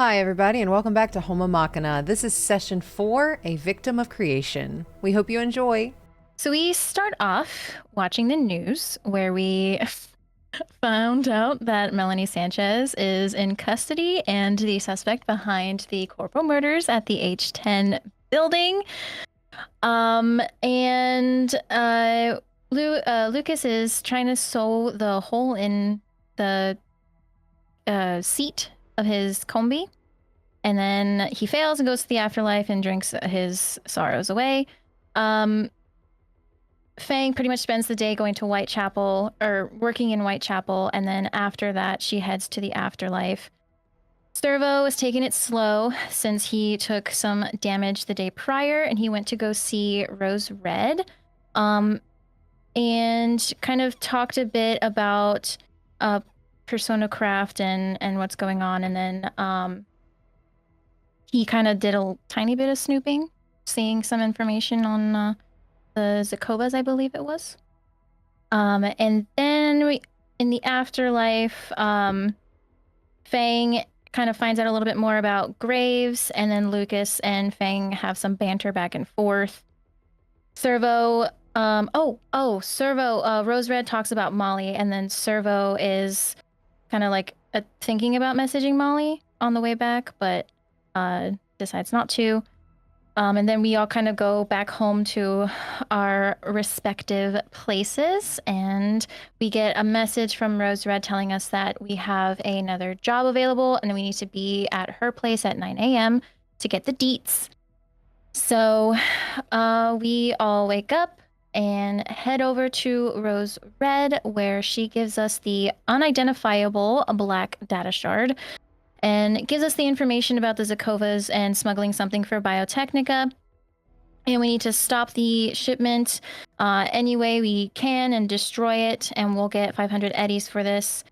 Hi, everybody, and welcome back to Homomachina. This is session 4, A Victim of Creation. We hope you enjoy. So we start off watching the news where we found out that Melanie Sanchez is in custody and the suspect behind the Corporal murders at the H10 building. Lucas is trying to sew the hole in the seat of his combi, and then he fails and goes to the afterlife and drinks his sorrows away. Fang pretty much spends the day going to Whitechapel, or working in Whitechapel, and then after that she heads to the afterlife. Cerveau is taking it slow since he took some damage the day prior, and he went to go see Rose Red, and kind of talked a bit about Persona Craft and what's going on, and then he kind of did a tiny bit of snooping, seeing some information on the Zykovas, I believe it was. And then in the afterlife, Fang kind of finds out a little bit more about Graves, and then Lucas and Fang have some banter back and forth. Cerveau, Cerveau, Rose Red talks about Molly, and then Cerveau is kind of like thinking about messaging Molly on the way back, but decides not to. And then we all kind of go back home to our respective places, and we get a message from Rose Red telling us that we have another job available and we need to be at her place at 9 a.m. to get the deets. So we all wake up and head over to Rose Red, where she gives us the unidentifiable black data shard and gives us the information about the Zykovas and smuggling something for Biotechnica. And we need to stop the shipment any way we can and destroy it, and we'll get 500 eddies for this.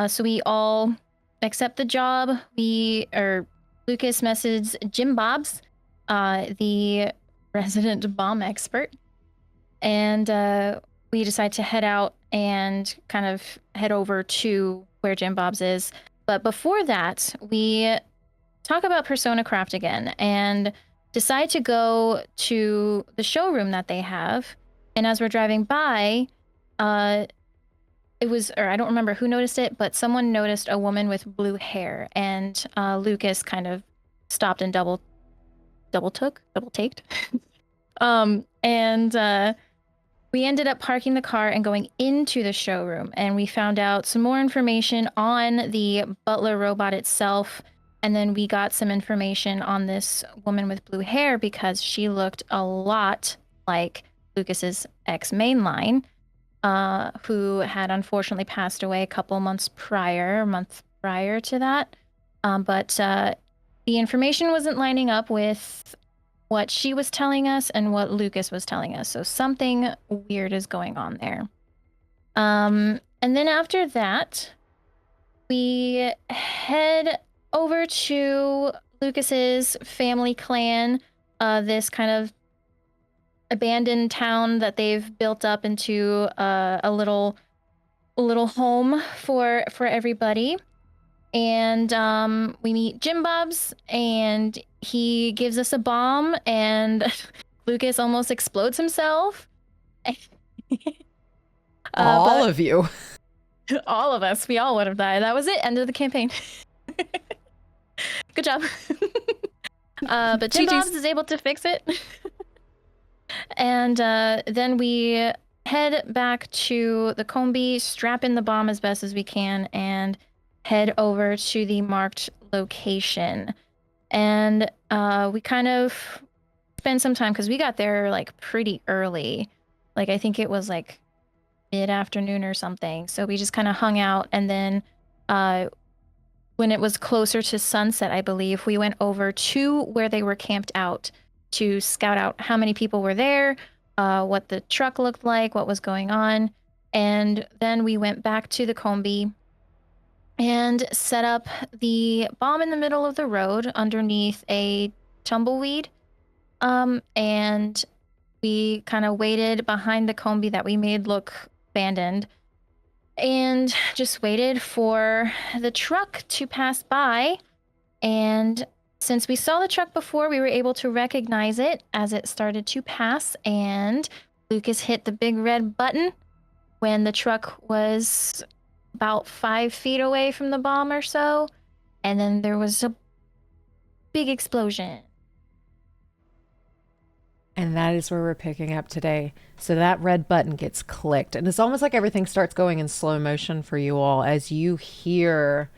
So we all accept the job. Lucas messages Jim Bobs, the resident bomb expert, and we decide to head out and kind of head over to where Jim Bobs is. But before that, we talk about Persona Craft again and decide to go to the showroom that they have. And as we're driving by, I don't remember who noticed it, but someone noticed a woman with blue hair, and Lucas kind of stopped and double-taked. We ended up parking the car and going into the showroom, and we found out some more information on the butler robot itself, and then we got some information on this woman with blue hair because she looked a lot like Lucas's ex-mainline, who had unfortunately passed away a month prior to that. But the information wasn't lining up with what she was telling us and what Lucas was telling us. So something weird is going on there. And then after that, we head over to Lucas's family clan, this kind of abandoned town that they've built up into a little home for everybody. And we meet Jim Bobs, and he gives us a bomb, and Lucas almost explodes himself. All of you. All of us. We all would have died. That was it. End of the campaign. Good job. But Jim Bobs is able to fix it. And then we head back to the combi, strap in the bomb as best as we can, and head over to the marked location. And we kind of spend some time, because we got there like pretty early. Like I think it was like mid-afternoon or something. So we just kind of hung out, and then when it was closer to sunset, I believe, we went over to where they were camped out to scout out how many people were there, what the truck looked like, what was going on. And then we went back to the combi and set up the bomb in the middle of the road underneath a tumbleweed. And we kind of waited behind the combi that we made look abandoned and just waited for the truck to pass by And since we saw the truck before, we were able to recognize it as it started to pass, and Lucas hit the big red button when the truck was about 5 feet away from the bomb or so, and then there was a big explosion. And that is where we're picking up today. So that red button gets clicked, and it's almost like everything starts going in slow motion for you all as you hear.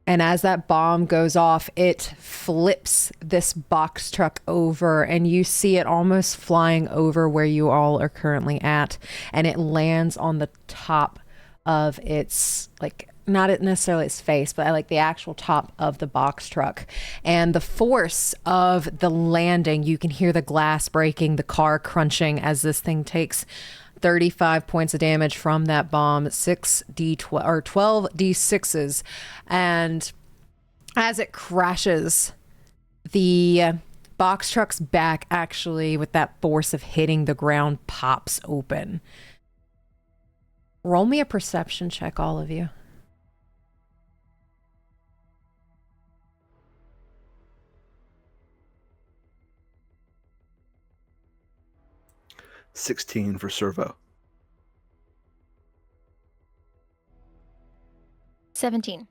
And as that bomb goes off, it flips this box truck over, and you see it almost flying over where you all are currently at. And it lands on the top of its, like, not necessarily its face, but like the actual top of the box truck. And the force of the landing, you can hear the glass breaking, the car crunching as this thing takes 35 points of damage from that bomb, 6d12 or 12d6s. And as it crashes, the box truck's back, actually, with that force of hitting the ground, pops open. Roll me a perception check, all of you. $16 for Cerveau. 17.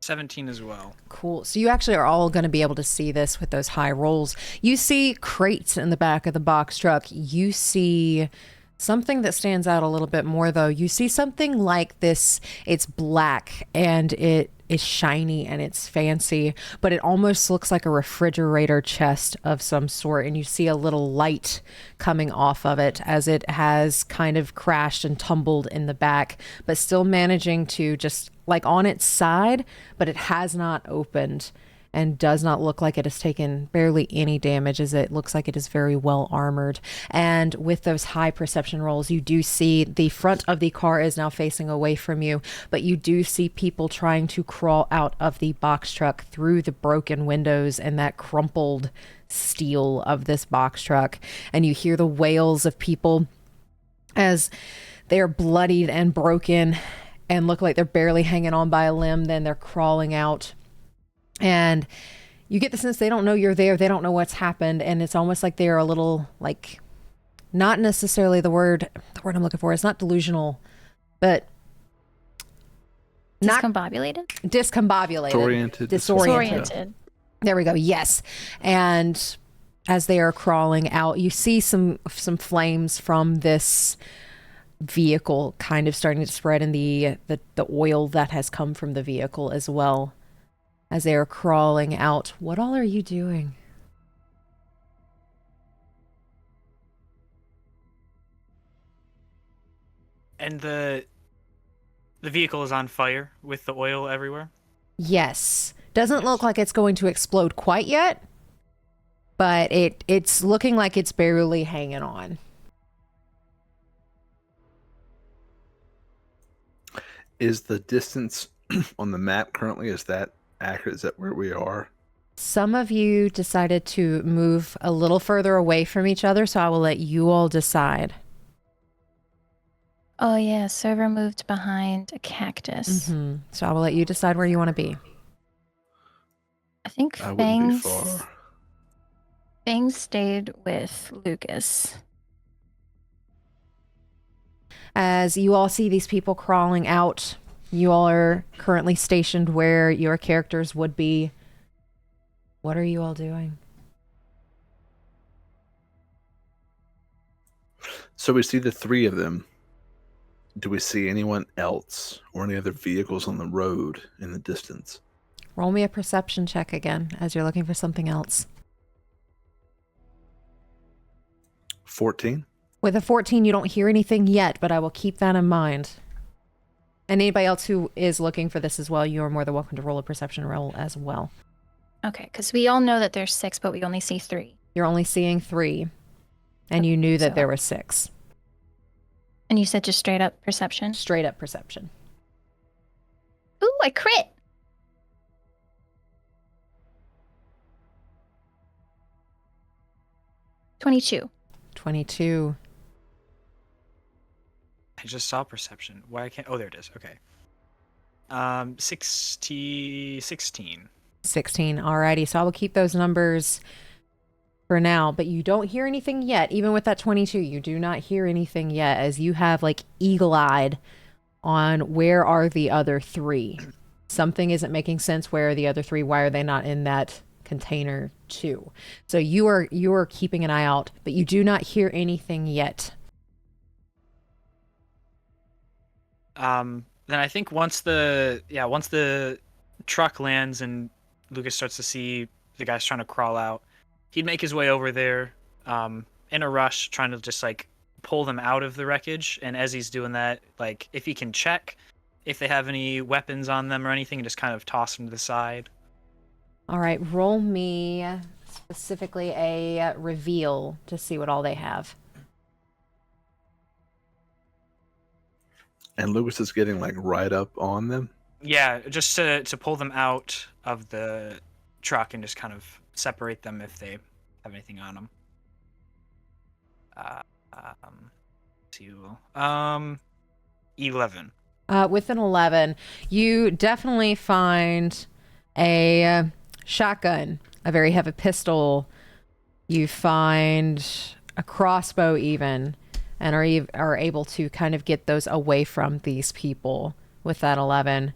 17 as well. Cool. So you actually are all going to be able to see this with those high rolls. You see crates in the back of the box truck. You see something that stands out a little bit more, though. You see something like this. It's black and it is shiny and it's fancy, but it almost looks like a refrigerator chest of some sort. And you see a little light coming off of it as it has kind of crashed and tumbled in the back, but still managing to just like on its side, but it has not opened and does not look like it has taken barely any damage, as it looks like it is very well armored. And with those high perception rolls, you do see the front of the car is now facing away from you, but you do see people trying to crawl out of the box truck through the broken windows and that crumpled steel of this box truck. And you hear the wails of people as they're bloodied and broken and look like they're barely hanging on by a limb. Then they're crawling out. And you get the sense they don't know you're there. They don't know what's happened. And it's almost like they're a little, like, not necessarily the word I'm looking for. It's not delusional, but Discombobulated? Discombobulated. Disoriented. There we go. Yes. And as they are crawling out, you see some flames from this vehicle kind of starting to spread in the oil that has come from the vehicle as well. As they are crawling out, what all are you doing? And the vehicle is on fire with the oil everywhere? Yes. Doesn't look like it's going to explode quite yet, but it's looking like it's barely hanging on. Is the distance on the map currently, is that accurate? Is that where we are? Some of you decided to move a little further away from each other, so I will let you all decide. Oh yeah, Cerveau moved behind a cactus. Mm-hmm. So I will let you decide where you want to be. I think I wouldn't be far. Fang stayed with Lucas. As you all see these people crawling out, you all are currently stationed where your characters would be. What are you all doing? So we see the three of them. Do we see anyone else or any other vehicles on the road in the distance? Roll me a perception check again as you're looking for something else. 14. With a 14, you don't hear anything yet, but I will keep that in mind. And anybody else who is looking for this as well, you are more than welcome to roll a perception roll as well. Okay, because we all know that there's 6, but we only see 3. You're only seeing 3, and you knew that there were 6. And you said just straight up perception? Straight up perception. Ooh, I crit! $22. 22. I just saw perception. Why I can't... Oh, there it is. Okay. 16. 16. Alrighty, so I will keep those numbers for now, but you don't hear anything yet. Even with that 22, you do not hear anything yet, as you have like eagle-eyed on where are the other 3. Something isn't making sense. Where are the other 3? Why are they not in that container too? So you are keeping an eye out, but you do not hear anything yet. Then I think once the truck lands and Lucas starts to see the guys trying to crawl out, he'd make his way over there, in a rush, trying to just like pull them out of the wreckage. And as he's doing that, like if he can check if they have any weapons on them or anything, and just kind of toss them to the side. All right, roll me specifically a reveal to see what all they have. And Lucas is getting like right up on them. Yeah, just to pull them out of the truck and just kind of separate them if they have anything on them. 11. With an 11, you definitely find a shotgun, a very heavy pistol. You find a crossbow even, and are able to kind of get those away from these people with that 11.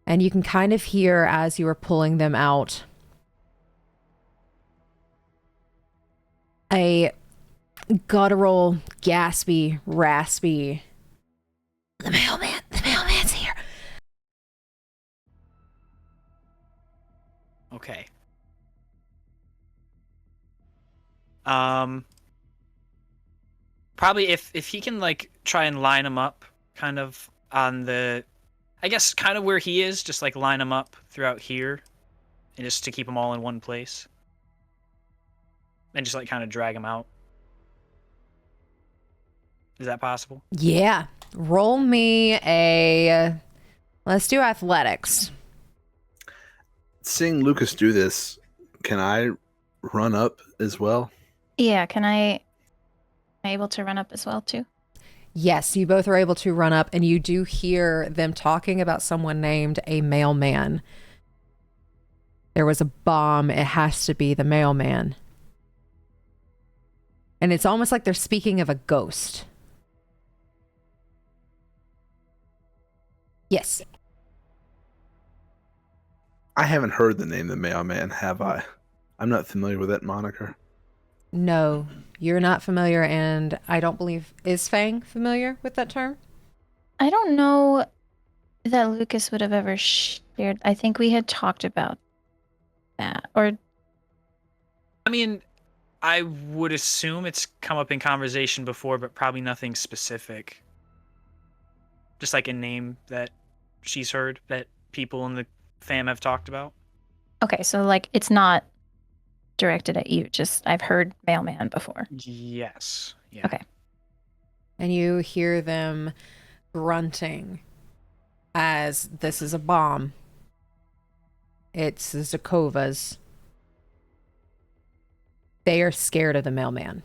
And you can kind of hear as you are pulling them out a guttural, gaspy, raspy, the mailman's here. Okay. Probably if he can like try and line them up kind of on the, I guess kind of where he is, just like line them up throughout here and just to keep them all in one place. And just like kind of drag them out. Is that possible? Yeah. Roll me let's do athletics. Seeing Lucas do this, can I run up as well? Yeah, am I able to run up as well too? Yes, you both are able to run up, and you do hear them talking about someone named a mailman. There was a bomb. It has to be the mailman. And it's almost like they're speaking of a ghost. Yes. I haven't heard the name the mailman, have I? I'm not familiar with that moniker. No, you're not familiar, and I don't believe... Is Fang familiar with that term? I don't know that Lucas would have ever shared. I think we had talked about that. Or I mean, I would assume it's come up in conversation before, but probably nothing specific. Just like a name that she's heard that people in the fam have talked about. okay, so like it's not directed at you. Just I've heard mailman before. Yes. Yeah. Okay. And you hear them grunting as this is a bomb. It's the Zykovas. They are scared of the mailman.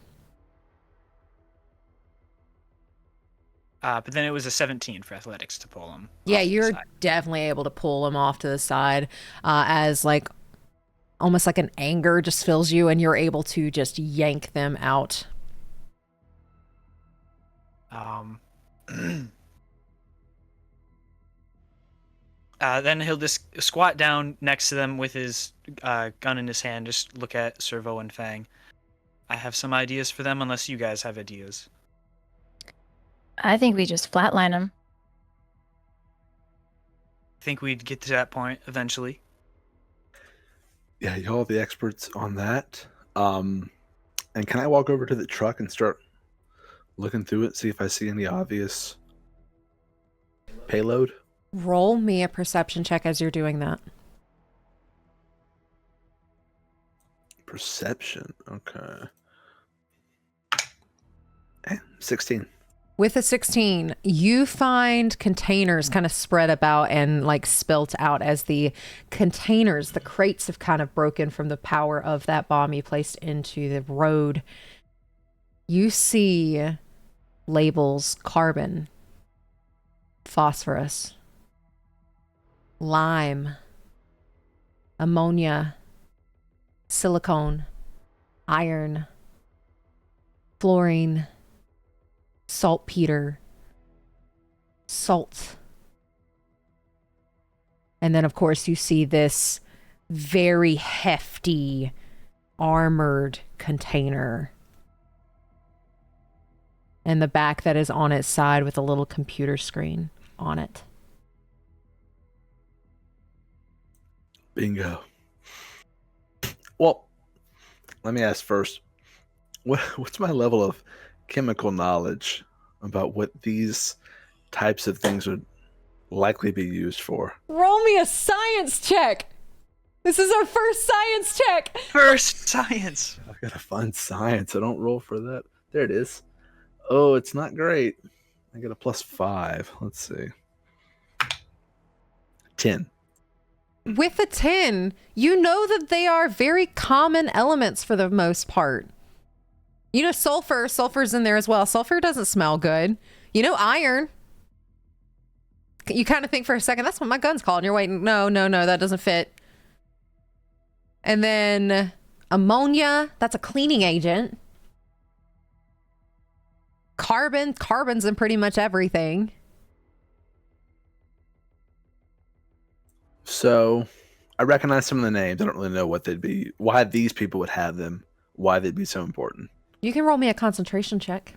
But then it was a 17 for athletics to pull him. Yeah, off to the you're side. definitely able to pull him off to the side as like almost like an anger just fills you, and you're able to just yank them out. Then he'll just squat down next to them with his gun in his hand, just look at Cerveau and Fang. I have some ideas for them, unless you guys have ideas. I think we just flatline him. Think we'd get to that point eventually. Yeah, y'all are the experts on that. And can I walk over to the truck and start looking through it, see if I see any obvious payload? Roll me a perception check as you're doing that. Perception, okay. 16. With a 16, you find containers kind of spread about and like spilt out as the containers, the crates have kind of broken from the power of that bomb you placed into the road. You see labels, carbon, phosphorus, lime, ammonia, silicone, iron, fluorine, saltpeter, salt. And then, of course, you see this very hefty, armored container in the back that is on its side with a little computer screen on it. Bingo. Well, let me ask first, what's my level of chemical knowledge about what these types of things would likely be used for? Roll me a science check. This is our first science check. First science. I gotta find science. I don't roll for that. There it is. Oh, it's not great. I get a +5. Let's see. 10. With a 10, you know that they are very common elements for the most part. You know, sulfur's in there as well. Sulfur doesn't smell good. You know, iron. You kind of think for a second, that's what my gun's called. And you're waiting, no, that doesn't fit. And then ammonia, that's a cleaning agent. Carbon's in pretty much everything. So I recognize some of the names. I don't really know what they'd be, why these people would have them, why they'd be so important. You can roll me a concentration check.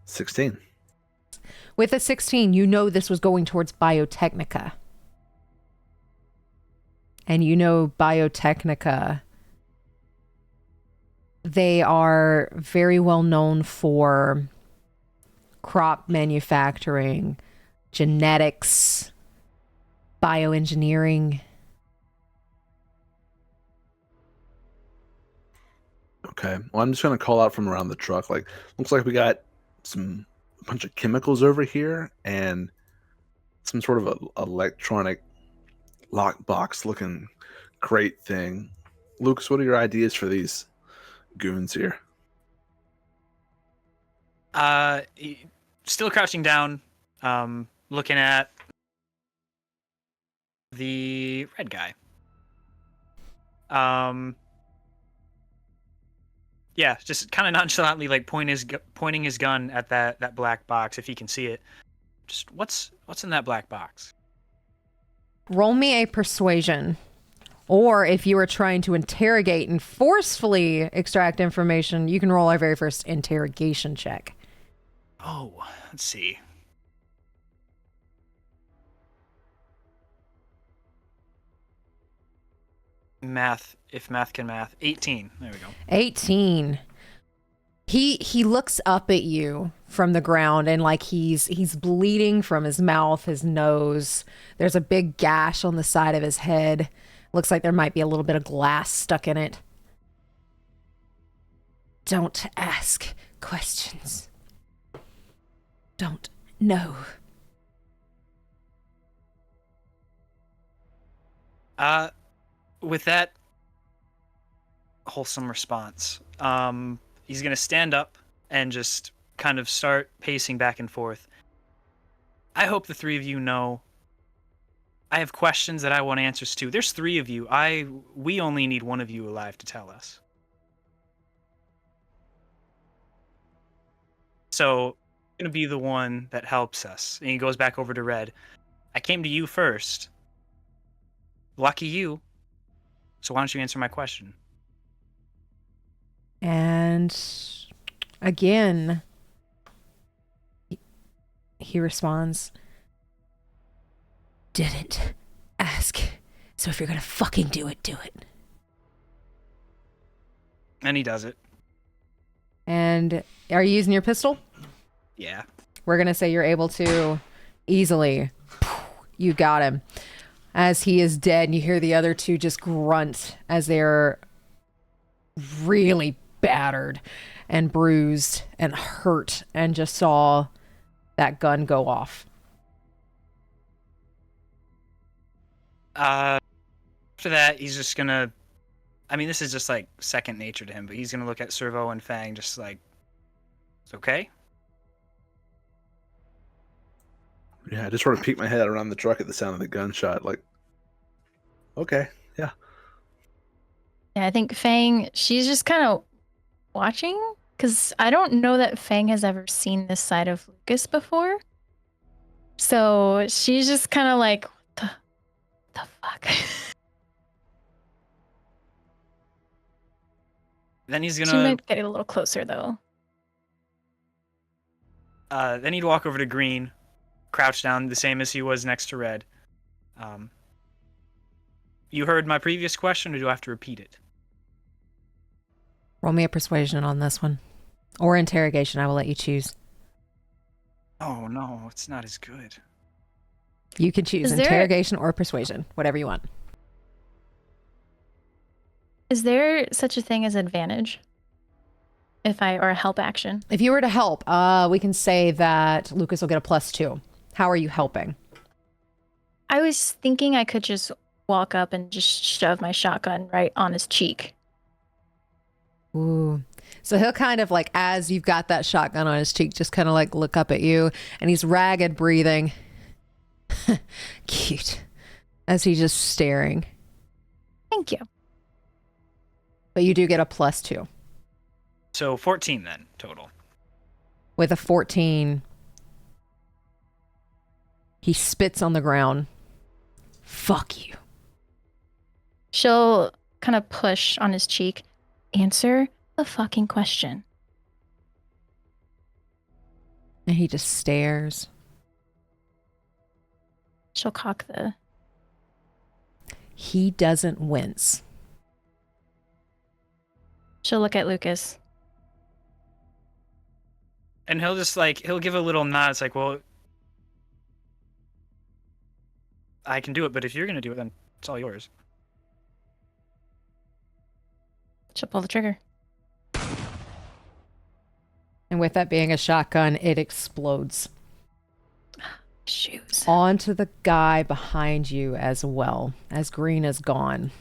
16. With a 16, you know this was going towards Biotechnica. And you know Biotechnica, they are very well known for crop manufacturing, genetics, bioengineering. Okay. Well, I'm just going to call out from around the truck. Like, looks like we got a bunch of chemicals over here and some sort of a electronic lockbox looking crate thing. Lucas, what are your ideas for these goons here? Still crouching down, looking at the red guy. Yeah, just kind of nonchalantly, like pointing his gun at that black box if he can see it. Just what's in that black box? Roll me a persuasion. Or if you are trying to interrogate and forcefully extract information, you can roll our very first interrogation check. Oh, let's see. Math, if math can math. 18. There we go. 18. He looks up at you from the ground and like he's bleeding from his mouth, his nose. There's a big gash on the side of his head. Looks like there might be a little bit of glass stuck in it. Don't ask questions. Don't know. With that wholesome response, he's gonna stand up and just kind of start pacing back and forth. I hope the three of you know I have questions that I want answers to. There's three of you. We only need one of you alive to tell us. So I'm gonna be the one that helps us. And he goes back over to Red. I came to you first. Lucky you. So why don't you answer my question? And again, he responds, didn't ask. So if you're gonna fucking do it, do it. And he does it. And are you using your pistol? Yeah. We're gonna say you're able to easily. You got him. As he is dead, and you hear the other two just grunt as they're really battered and bruised and hurt and just saw that gun go off. After that, he's just gonna... I mean, this is just like second nature to him, but he's gonna look at Cerveau and Fang just like, It's okay. Yeah, I just sort of peeked my head around the truck at the sound of the gunshot. Like, okay, yeah. Yeah, I think Fang, she's just kind of watching because I don't know that Fang has ever seen this side of Lucas before. So she's just kind of like, what the fuck? Then he's She gonna. might get a little closer though. Then he'd walk over to Green, crouch down, the same as he was next to Red. You heard my previous question, or do I have to repeat it? Roll me a persuasion on this one. Or interrogation, I will let you choose. Oh no, it's not as good. You can choose Is there- interrogation or persuasion, whatever you want. Is there such a thing as advantage? Or a help action? If you were to help, we can say that Lucas will get a +2. How are you helping? I was thinking I could just walk up and just shove my shotgun right on his cheek. Ooh. So he'll kind of like, as you've got that shotgun on his cheek, just kind of like look up at you, and he's ragged breathing. Cute. As he's just staring. Thank you. But you do get a +2. So 14 then, total. With a 14, he spits on the ground. Fuck you. She'll kind of push on his cheek. Answer the fucking question. And he just stares. She'll cock the... He doesn't wince. She'll look at Lucas. And he'll just like, he'll give a little nod. It's like, well, I can do it, but if you're going to do it, then it's all yours. She'll pull the trigger. And with that being a shotgun, it explodes Shoes. onto the guy behind you as well, as Green is gone.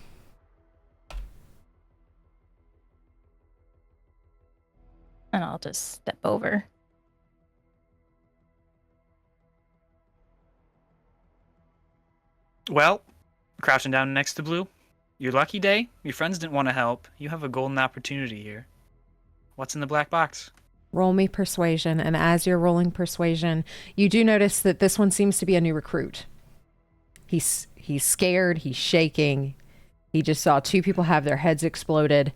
And I'll just step over. Well, crouching down next to Blue. Your lucky day. Your friends didn't want to help. You have a golden opportunity here. What's in the black box? Roll me persuasion, and as you're rolling persuasion, you do notice that this one seems to be a new recruit. He's scared, he's shaking. He just saw 2 people have their heads exploded.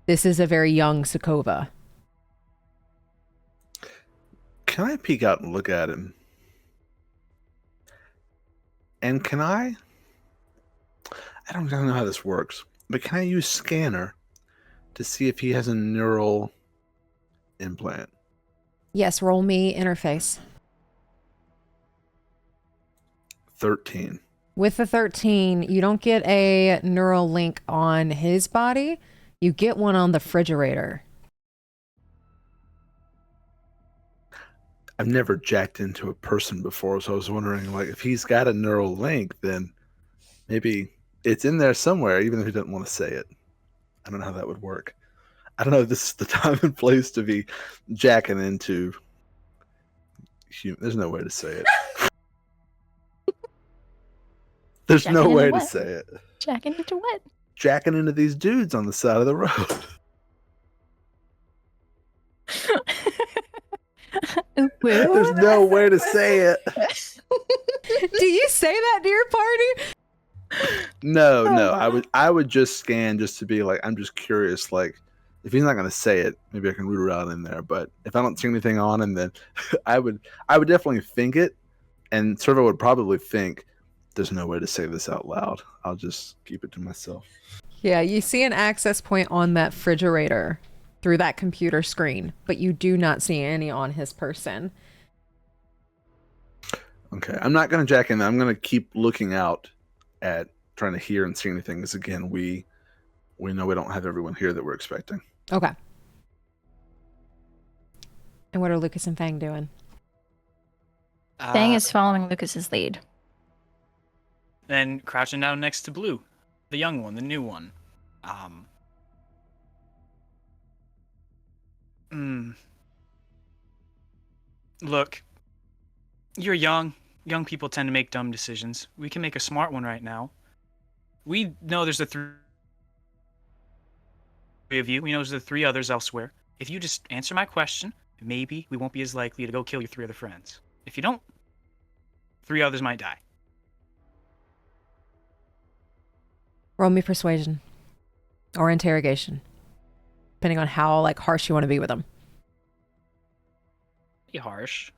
This is a very young Zykova. Can I peek out and look at him? And can I don't know how this works, but can I use scanner to see if he has a neural implant? Yes, roll me interface. 13. With the 13, you don't get a neural link on his body. You get one on the refrigerator. I've never jacked into a person before, so I was wondering, like, if he's got a neural link, then maybe it's in there somewhere, even if he doesn't want to say it. I don't know how that would work. I don't know if this is the time and place to be jacking into human. There's no way to say it. There's Jacking no into way to what? say it. Jacking into what? Jacking into these dudes on the side of the road. There's no way to say it. Do you say that to your party? No. I would just scan just to be like, I'm just curious. Like, if he's not gonna say it, maybe I can root around in there. But if I don't see anything on him, then I would definitely think it. And Cerveau would probably think, there's no way to say this out loud. I'll just keep it to myself. Yeah, you see an access point on that refrigerator through that computer screen, but you do not see any on his person. Okay, I'm not going to jack in. I'm going to keep looking out at trying to hear and see anything. Because again, we know we don't have everyone here that we're expecting. Okay. And what are Lucas and Fang doing? Fang is following Lucas's lead. Then crouching down next to Blue, the young one, the new one. Look, you're young. Young people tend to make dumb decisions. We can make a smart one right now. We know there's the three of you. We know there's the three others elsewhere. If you just answer my question, maybe we won't be as likely to go kill your three other friends. If you don't, three others might die. Roll me persuasion. Or interrogation. Depending on how like harsh you want to be with them. Be harsh.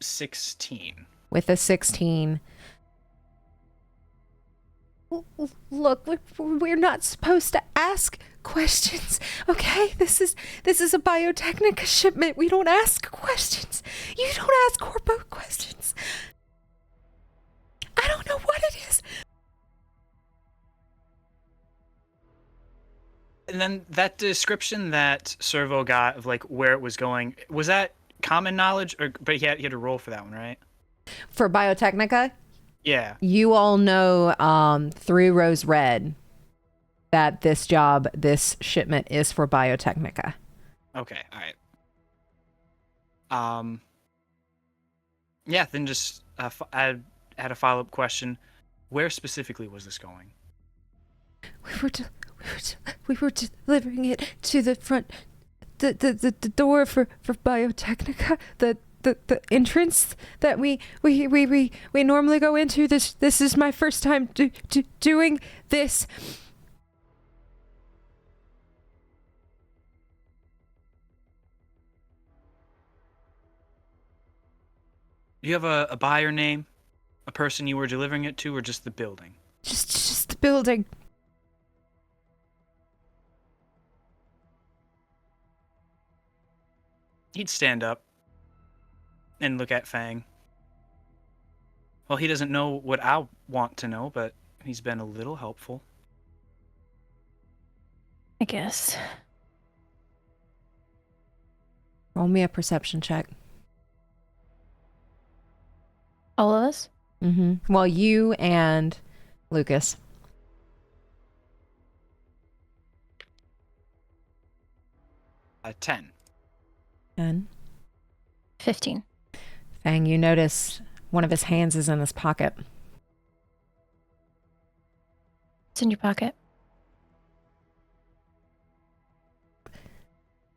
16. With a 16. Look, we're not supposed to ask questions, okay? This is a Biotechnica shipment. We don't ask questions. You don't ask Corpo questions. I don't know what it is. And then that description that Cerveau got of like where it was going, was that common knowledge? But he had to roll for that one, right? For Biotechnica, Yeah. you all know through Rose Red that this shipment is for Biotechnica. Okay, all right. Yeah, then just I had a follow-up question. Where specifically was this going? We were delivering it to the front, the door for Biotechnica, the entrance that we normally go into. This is my first time doing this. Do you have a buyer name, a person you were delivering it to, or just the building? Just the building. He'd stand up and look at Fang. Well, he doesn't know what I want to know, but he's been a little helpful. I guess. Roll me a perception check. All of us? Mm-hmm. Well, you and Lucas. 10. 10. 15. Fang, you notice one of his hands is in his pocket. It's in your pocket.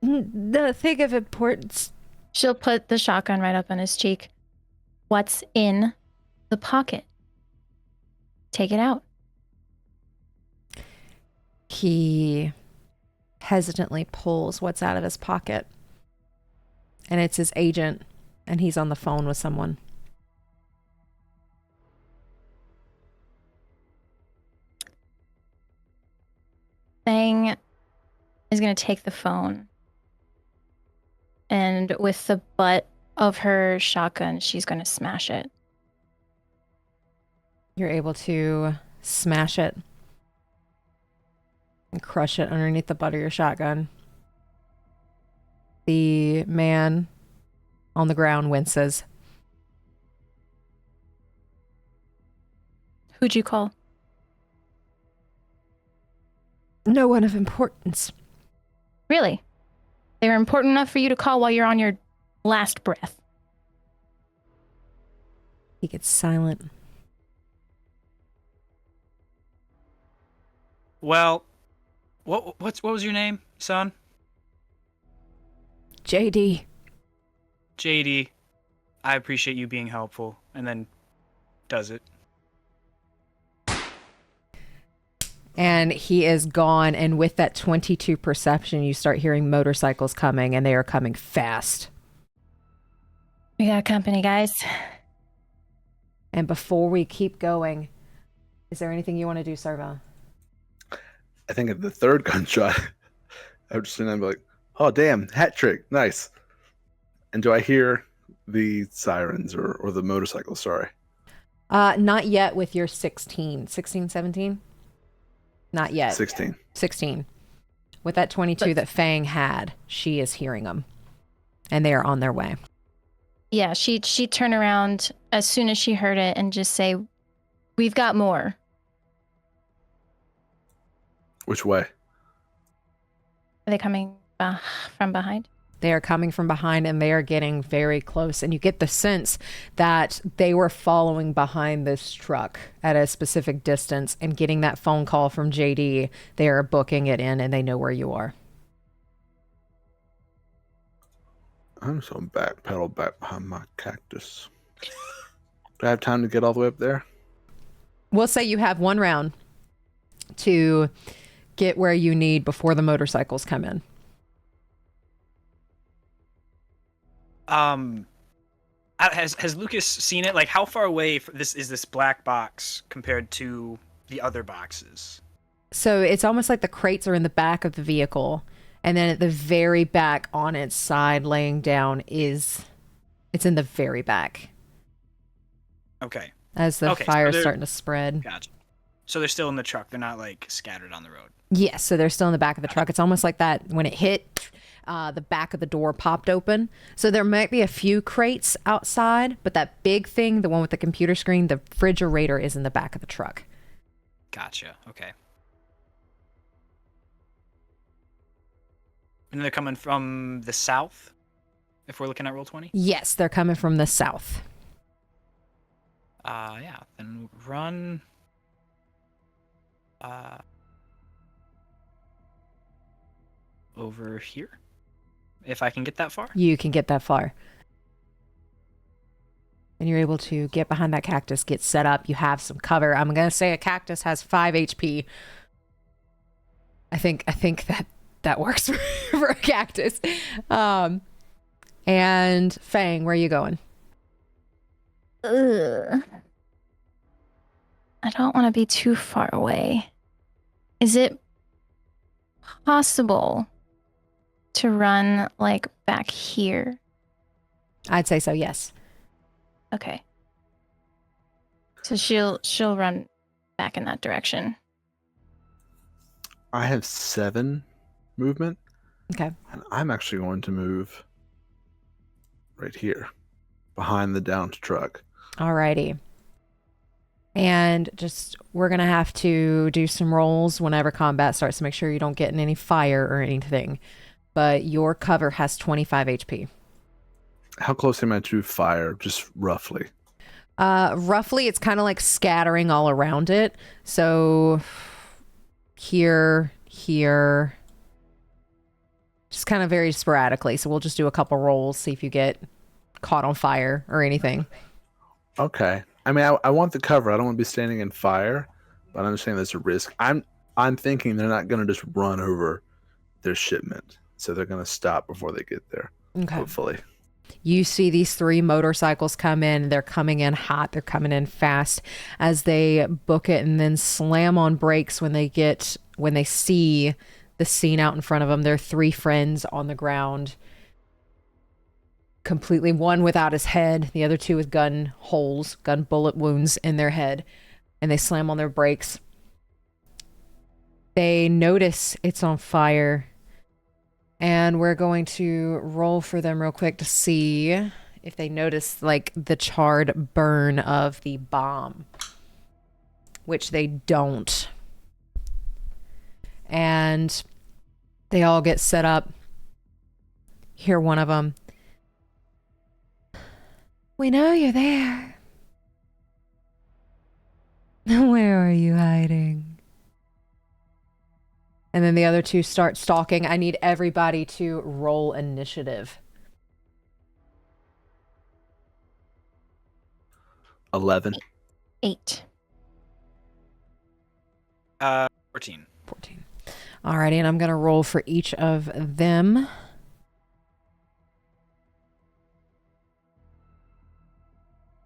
Nothing of importance. She'll put the shotgun right up on his cheek. What's in the pocket? Take it out. He hesitantly pulls what's out of his pocket. And it's his agent, and he's on the phone with someone. Fang is going to take the phone. And with the butt of her shotgun, she's going to smash it. You're able to smash it and crush it underneath the butt of your shotgun. The man on the ground winces. Who'd you call? No one of importance. Really? They were important enough for you to call while you're on your last breath. He gets silent. Well, what was your name, son? JD. JD. I appreciate you being helpful. And then does it. And he is gone. And with that 22 perception, you start hearing motorcycles coming, and they are coming fast. We got company, guys. And before we keep going, is there anything you want to do, Cerveau? I think at the third gunshot, I would just sit down and be like, oh, damn, hat trick, nice. And do I hear the sirens or the motorcycles, sorry? Not yet with your 16. 16, 17? Not yet. 16. 16. With that 22 that Fang had, she is hearing them. And they are on their way. Yeah, she'd turn around as soon as she heard it and just say, "We've got more." Which way? Are they coming from behind? They are coming from behind and they are getting very close. And you get the sense that they were following behind this truck at a specific distance and getting that phone call from JD. They are booking it in and they know where you are. I'm just going to backpedal back behind my cactus. Do I have time to get all the way up there? We'll say you have 1 round to get where you need before the motorcycles come in. Has Lucas seen it? Like, how far away is this black box compared to the other boxes? So it's almost like the crates are in the back of the vehicle, and then at the very back on its side laying down it's in the very back. Okay. As the so fire's starting to spread. Gotcha. So they're still in the truck. They're not like scattered on the road. Yes, so they're still in the back of the truck. It's almost like that when it hit, the back of the door popped open. So there might be a few crates outside, but that big thing, the one with the computer screen, the refrigerator is in the back of the truck. Gotcha. Okay. And they're coming from the south, if we're looking at Roll20? Yes, they're coming from the south. Yeah. Then run. Over here, if I can get that far. You can get that far. And you're able to get behind that cactus, get set up. You have some cover. I'm going to say a cactus has 5 HP. I think that works for a cactus. And Fang, where are you going? Ugh. I don't want to be too far away. Is it possible to run like back here? I'd say so, yes. Okay. So she'll run back in that direction. I have 7 movement. Okay. And I'm actually going to move right here behind the downed truck. Alrighty. And just, we're going to have to do some rolls whenever combat starts to make sure you don't get in any fire or anything. But your cover has 25 HP. How close am I to fire, just roughly? Roughly, it's kind of like scattering all around it. So here, just kind of very sporadically. So we'll just do a couple rolls, see if you get caught on fire or anything. Okay. I mean, I want the cover. I don't want to be standing in fire, but I understand there's a risk. I'm thinking they're not going to just run over their shipment, so they're going to stop before they get there. Okay. Hopefully. You see these 3 motorcycles come in. They're coming in hot. They're coming in fast as they book it and then slam on brakes when they see the scene out in front of them. There are 3 friends on the ground, completely, one without his head, the other 2 with gun bullet wounds in their head, and they slam on their brakes. They notice it's on fire, and we're going to roll for them real quick to see if they notice like the charred burn of the bomb, which they don't. And they all get set up. Hear one of them. We know you're there. Where are you hiding? And then the other 2 start stalking. I need everybody to roll initiative. 11. 8. 14. 14. Alrighty, and I'm going to roll for each of them.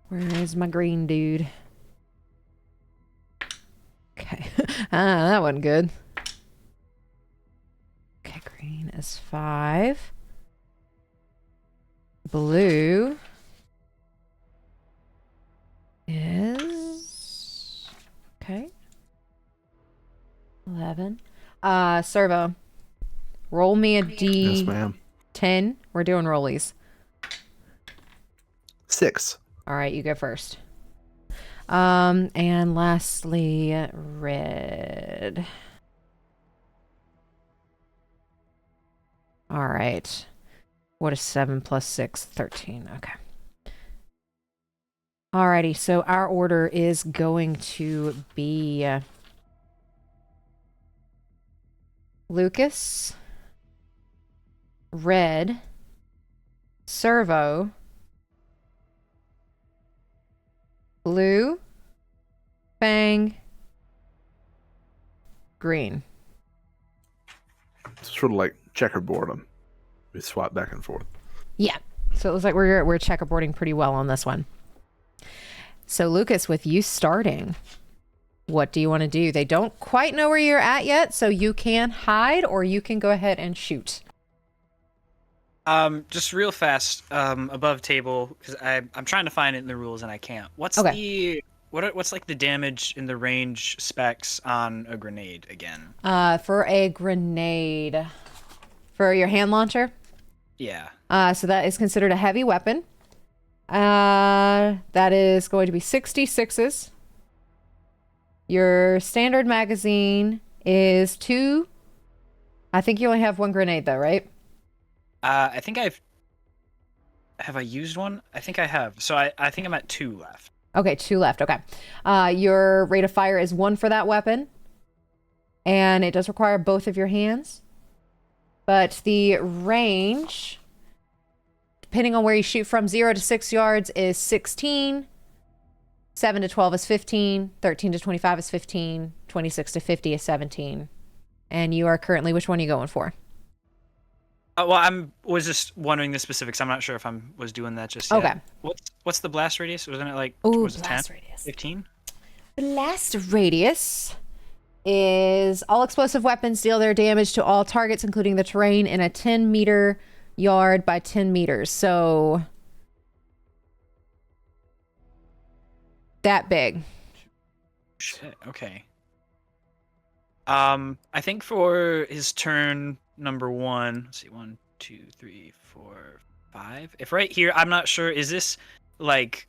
Where is my green dude? Okay. That wasn't good. Okay, green is 5. Blue is... Okay. 11. Cerveau, roll me a D10. Yes, ma'am. We're doing rollies. 6. All right, you go first. And lastly, red. All right. What is 7 plus 6? 13. Okay. Alrighty, so our order is going to be Lucas, Red, Cerveau, Blue, Fang, Green. It's sort of like checkerboard them. We swap back and forth. Yeah. So it looks like we're checkerboarding pretty well on this one. So Lucas, with you starting, what do you want to do? They don't quite know where you're at yet, so you can hide or you can go ahead and shoot. Just real fast, above table, because I'm trying to find it in the rules and I can't. What's what's like the damage in the range specs on a grenade again? For a grenade, for your hand launcher. Yeah. So that is considered a heavy weapon. That is going to be 66s. Your standard magazine is 2. I think you only have 1 grenade though, right? I think have I used one? I think I have. So I think I'm at 2 left. Okay, 2 left. Okay. Your rate of fire is 1 for that weapon. And it does require both of your hands. But the range, depending on where you shoot from, 0 to 6 yards is 16. 7 to 12 is 15. 13 to 25 is 15. 26 to 50 is 17. And you are currently, which one are you going for? Well, I was just wondering the specifics. I'm not sure if I was doing that just yet. Okay. What's the blast radius? Wasn't it like, Ooh, was it 10? blast radius. 15? Blast radius is all explosive weapons deal their damage to all targets, including the terrain, in a 10-meter yard by 10 meters. So that big. Shit, okay. I think for his turn number 1, let's see, 1, 2, 3, 4, 5. If right here, I'm not sure, is this like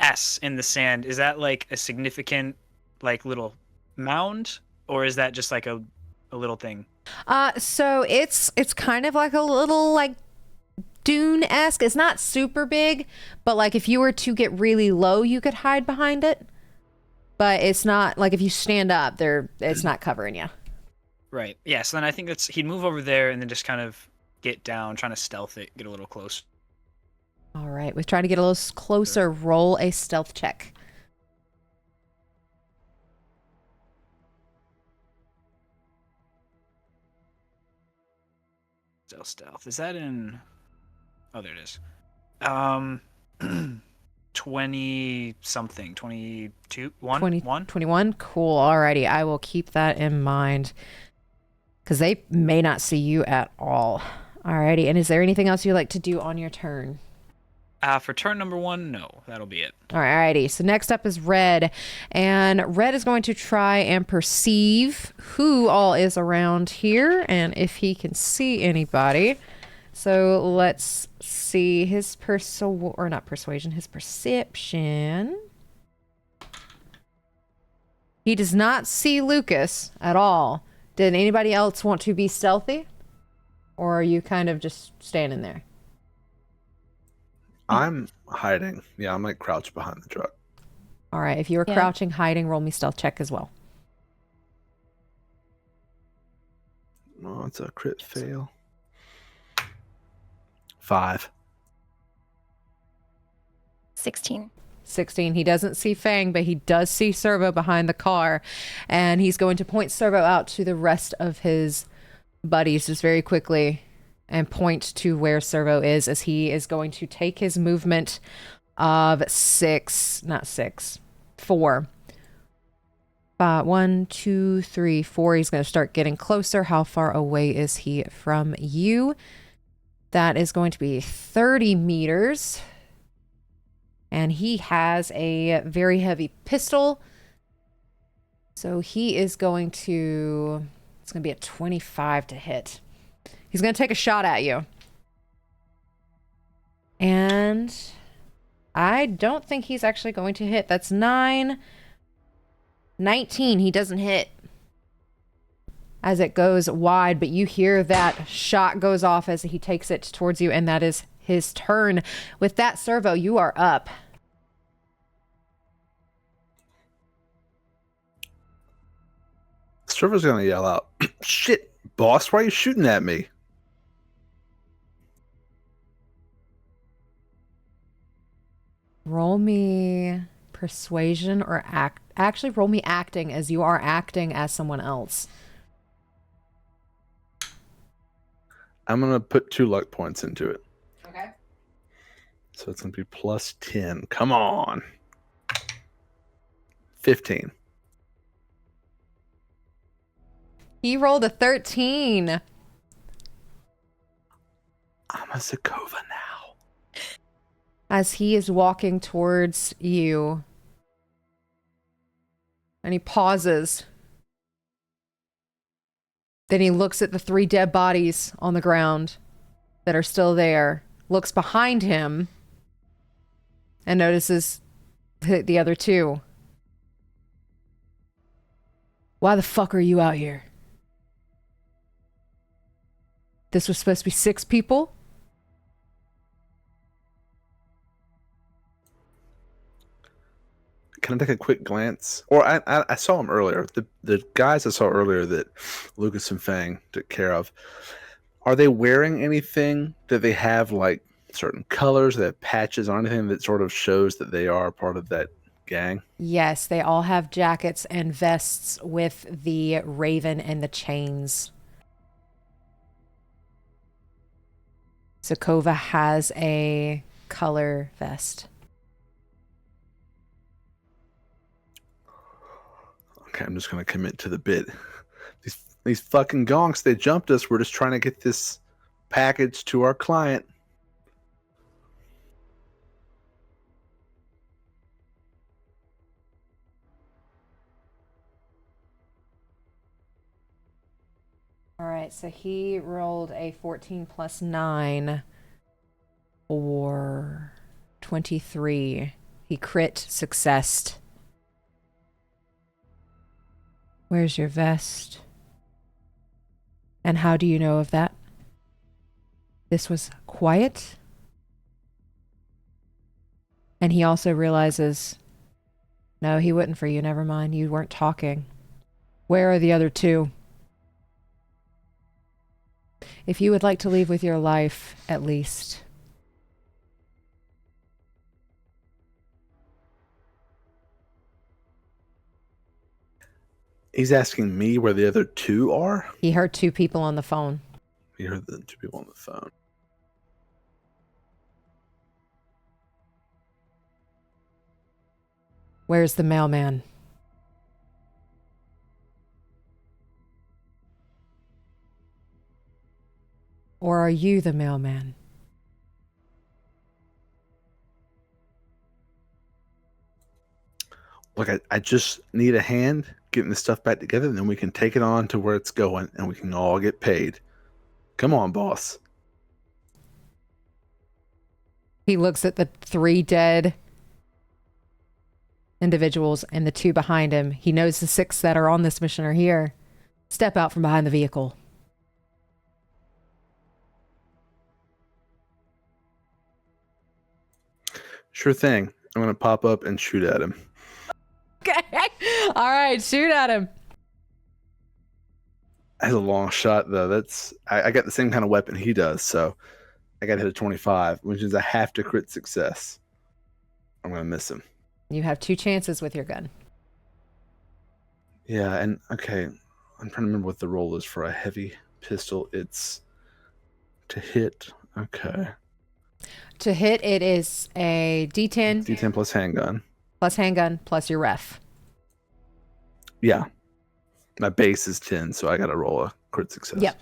S in the sand? Is that like a significant like little mound, or is that just like a little thing? So it's kind of like a little like dune-esque. It's not super big, but like if you were to get really low, you could hide behind it. But it's not like if you stand up, it's not covering you. Right. Yeah. So then I think he'd move over there and then just kind of get down, trying to stealth it, get a little close. All right. We're trying to get a little closer. Roll a stealth check. Stealth. Is that in? Oh, there it is. 20 something. 22. 1. 21. Cool. Alrighty. I will keep that in mind because they may not see you at all. Alrighty. And is there anything else you'd like to do on your turn? For turn number 1, no. That'll be it. Alrighty. So next up is Red. And Red is going to try and perceive who all is around here and if he can see anybody. So let's see his his perception. He does not see Lucas at all. Did anybody else want to be stealthy? Or are you kind of just standing there? I'm hiding. Yeah, I'm like crouched behind the truck. All right. If you were crouching, hiding, roll me stealth check as well. Oh, it's a crit fail. 5. 16. 16. He doesn't see Fang, but he does see Cerveau behind the car. And he's going to point Cerveau out to the rest of his buddies just very quickly and point to where Cerveau is as he is going to take his movement of 4. 1, 2, 3, 4. He's going to start getting closer. How far away is he from you? That is going to be 30 meters. And he has a very heavy pistol. So he is going to... It's going to be a 25 to hit. He's going to take a shot at you. And I don't think he's actually going to hit. That's 9. 19. He doesn't hit. as it goes wide, but you hear that shot goes off as he takes it towards you, and that is his turn. With that, Cerveau, you are up. Servo's gonna yell out, "Shit, boss! Why are you shooting at me?" Roll me persuasion or act. Actually, roll me acting, as you are acting as someone else. I'm gonna put 2 luck points into it. Okay. So it's gonna be plus 10. Come on. 15. He rolled a 13. I'm a Zykova now. As he is walking towards you. And he pauses. Then he looks at the 3 dead bodies on the ground that are still there. Looks behind him. And notices the other 2. Why the fuck are you out here? This was supposed to be 6 people? Can I take a quick glance? Or I saw him earlier. The guys I saw earlier that Lucas and Fang took care of. Are they wearing anything? Do they have like certain colors? Do they have patches on anything that sort of shows that they are part of that gang? Yes, they all have jackets and vests with the raven and the chains. Zykova has a color vest. Okay, I'm just gonna commit to the bit. These fucking gonks, they jumped us. We're just trying to get this package to our client. All right, so he rolled a 14 plus 9 or 23. He crit successed. Where's your vest? And how do you know of that? This was quiet? And he also realizes, no, he wouldn't for you. Never mind. You weren't talking. Where are the other 2? If you would like to leave with your life, at least. He's asking me where the other 2 are? He heard 2 people on the phone. He heard the 2 people on the phone. Where's the mailman? Or are you the mailman? Look, I just need a hand getting this stuff back together, and then we can take it on to where it's going, and we can all get paid. Come on, boss. He looks at the 3 dead individuals and the 2 behind him. He knows the 6 that are on this mission are here. Step out from behind the vehicle. Sure thing. I'm going to pop up and shoot at him. Okay. All right, shoot at him. That's a long shot, though. I got the same kind of weapon he does, so I got to hit a 25, which is a half to crit success. I'm going to miss him. You have 2 chances with your gun. Yeah, and okay, I'm trying to remember what the roll is for a heavy pistol. It's to hit. Okay. To hit, it is a D10. D10 plus handgun. Plus handgun, plus your ref. Yeah. My base is 10, so I got to roll a crit success. Yep.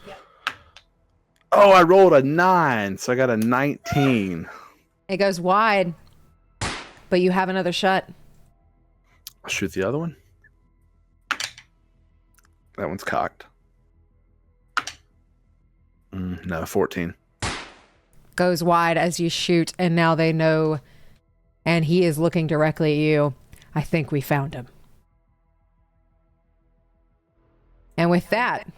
Oh, I rolled a 9, so I got a 19. It goes wide, but you have another shot. I'll shoot the other one. That one's cocked. No, 14. Goes wide as you shoot, and now they know, and he is looking directly at you. I think we found him. And with that,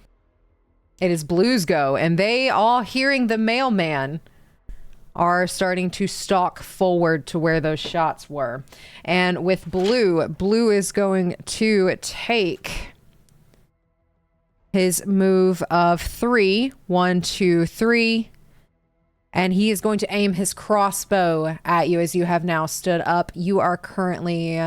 It is Blue's go, and they, all hearing the mailman, are starting to stalk forward to where those shots were. And with Blue is going to take his move of 3. 1, 2, 3. And he is going to aim his crossbow at you as you have now stood up. You are currently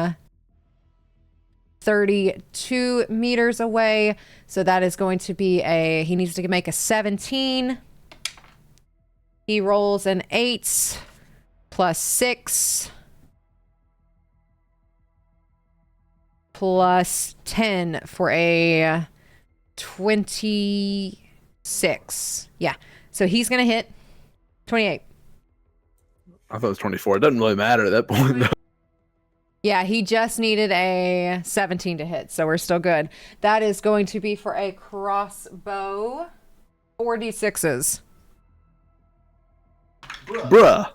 32 meters away. So that is going to be he needs to make a 17. He rolls an 8 plus 6 plus 10 for a 26. Yeah. So he's going to hit 28. I thought it was 24. It doesn't really matter at that point, though. Yeah, he just needed a 17 to hit, so we're still good. That is going to be for a crossbow. 4d6s. Bruh.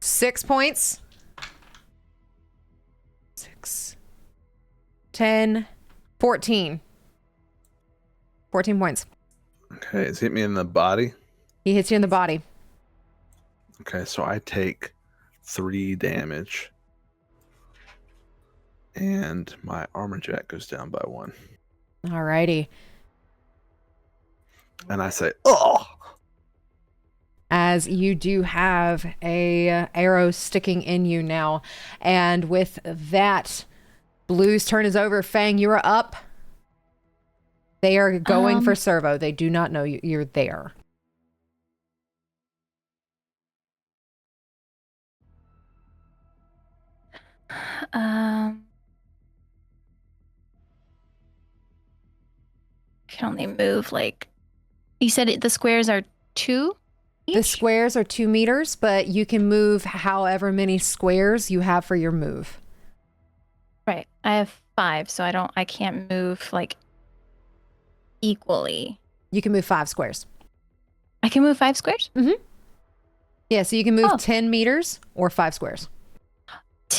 6 points. 6, 10, 14. 14 points. Okay, it's hit me in the body. He hits you in the body. Okay, so I take 3 damage. And my armor jack goes down by 1. Alrighty. And I say, oh! As you do have a arrow sticking in you now. And with that, Blue's turn is over. Fang, you are up. They are going for Cerveau. They do not know you're there. Can only move like you said. The squares are 2 each? The squares are 2 meters, but you can move however many squares you have for your move. Right. I have 5, so I can't move like equally. You can move 5 squares. I can move 5 squares? Mm-hmm. Yeah, so you can move 10 meters or 5 squares.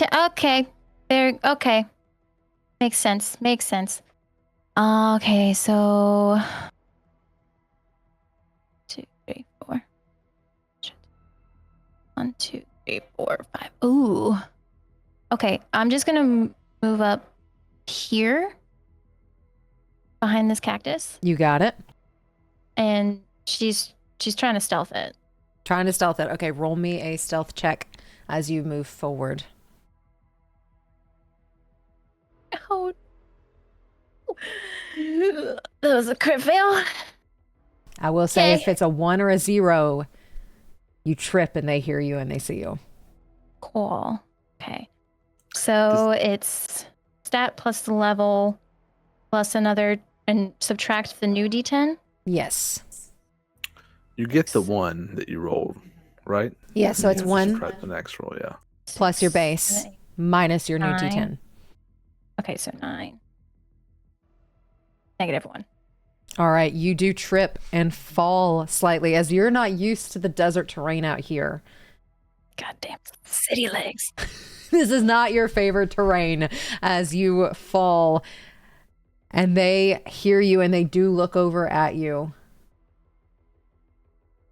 Okay. Okay. Makes sense. Okay, so 2, 3, 4. 1, 2, 3, 4, 5. Ooh. Okay, I'm just gonna move up here behind this cactus. You got it. And she's trying to stealth it. Trying to stealth it. Okay, roll me a stealth check as you move forward. Oh. That was a crit fail. I will say Okay. if it's a 1 or a 0, you trip and they hear you and they see you. Cool. Okay. So it's stat plus the level plus another and subtract the new d10? Yes. You get the 1 that you rolled, right? Yeah, so it's You 1 subtract the next roll, yeah. plus your base minus your new 9. d10. Okay, so 9. -1. All right, you do trip and fall slightly as you're not used to the desert terrain out here. Goddamn city legs. This is not your favorite terrain as you fall. And they hear you and they do look over at you.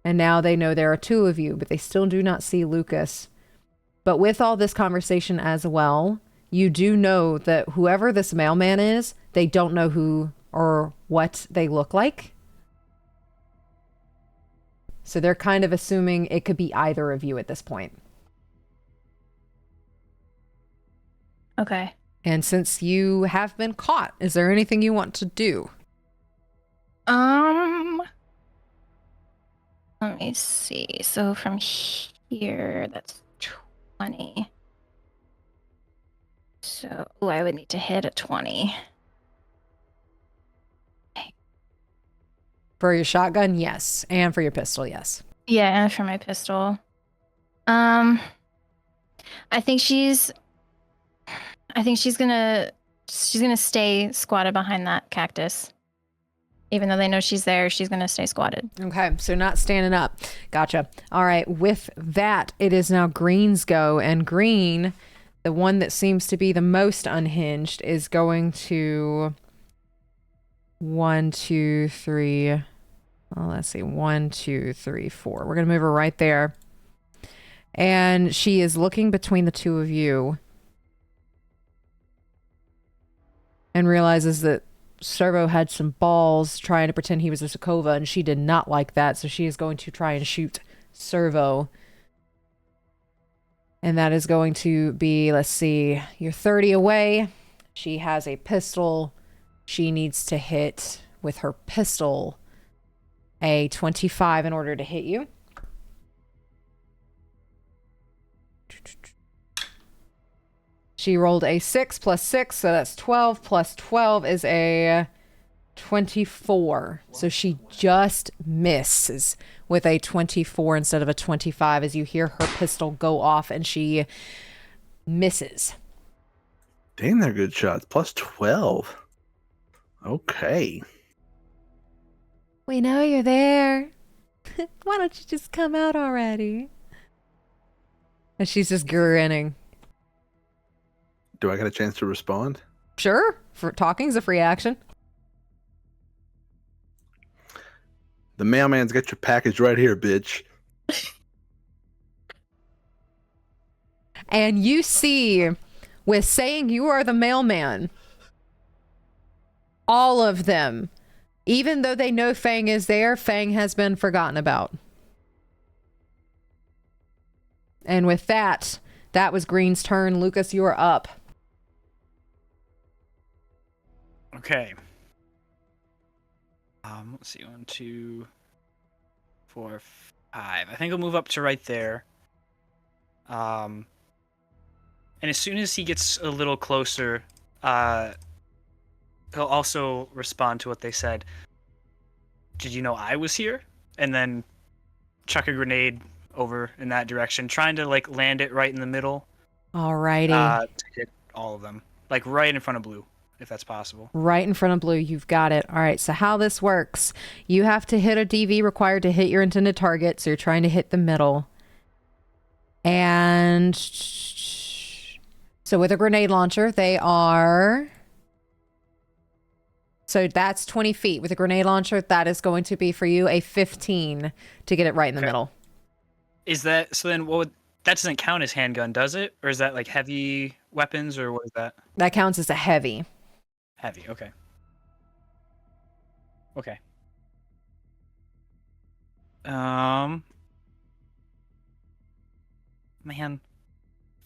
And now they know there are 2 of you, but they still do not see Lucas. But with all this conversation as well, you do know that whoever this mailman is, they don't know who or what they look like. So they're kind of assuming it could be either of you at this point. Okay. And since you have been caught, is there anything you want to do? Let me see. So from here, that's 20. So, I would need to hit a 20. For your shotgun, yes. And for your pistol, yes. Yeah, and for my pistol. I think she's gonna stay squatted behind that cactus. Even though they know she's there, she's gonna stay squatted. Okay, so not standing up. Gotcha. All right, with that, it is now Green's go. And Green, the one that seems to be the most unhinged, is going to 1, 2, 3, Well, let's see. 1, 2, 3, 4. We're going to move her right there. And she is looking between the two of you and realizes that Cerveau had some balls trying to pretend he was a Zykova, and she did not like that, so she is going to try and shoot Cerveau. And that is going to be, let's see, you're 30 away. She has a pistol. She needs to hit with her pistol a 25 in order to hit you. She rolled a 6 plus 6, so that's 12 plus 12 is a 24. So she just misses with a 24 instead of a 25 as you hear her pistol go off and she misses. Damn, they're good shots. Plus 12. Okay. We know you're there. Why don't you just come out already? And she's just grinning. Do I get a chance to respond? Sure. Talking's a free action. The mailman's got your package right here, bitch. And you see, with saying you are the mailman, all of them, even though they know Fang is there, Fang has been forgotten about. And with that, that was Green's turn. Lucas, you are up. Okay. Let's see. 1, 2, 4, 5. I think I'll move up to right there. And as soon as he gets a little closer, he'll also respond to what they said. Did you know I was here? And then chuck a grenade over in that direction, trying to like land it right in the middle. Alrighty. To hit all of them, like right in front of blue, if that's possible. Right in front of blue, you've got it. All right, so how this works, you have to hit a DV required to hit your intended target, so you're trying to hit the middle. And so with a grenade launcher, they are... So that's 20 feet. With a grenade launcher, that is going to be for you a 15 to get it right in the middle. Is that... So then what would... That doesn't count as handgun, does it? Or is that like heavy weapons, or what is that? That counts as a heavy. Heavy, okay. Okay. Man.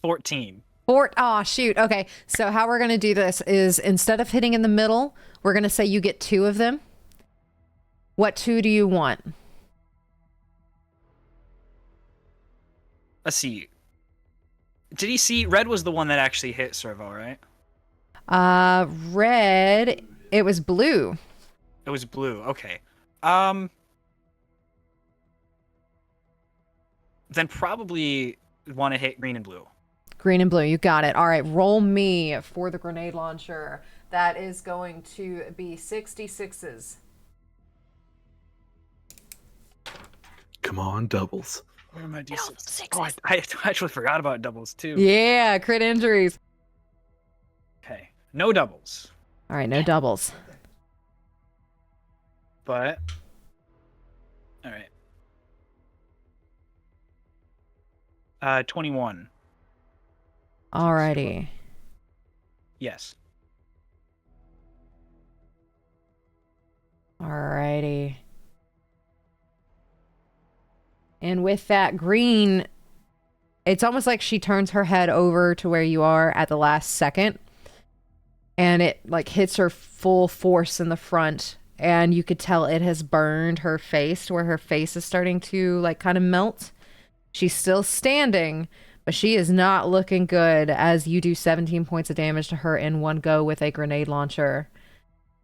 14. Oh, shoot. Okay, so how we're going to do this is instead of hitting in the middle, we're going to say you get 2 of them. What 2 do you want? Let's see. Did he see... Red was the one that actually hit Cerveau, right? Red, it was blue. It was blue, okay. Then probably want to hit green and blue. Green and blue, you got it. All right, roll me for the grenade launcher. That is going to be 66s. Come on, doubles. Where am I? Oh, I actually forgot about doubles too. Yeah, crit injuries. Okay, no doubles. All right, no doubles. But, all right. 21. Alrighty. Yes. Alrighty. And with that green, it's almost like she turns her head over to where you are at the last second. And it like hits her full force in the front. And you could tell it has burned her face to where her face is starting to like kind of melt. She's still standing, but she is not looking good as you do 17 points of damage to her in one go with a grenade launcher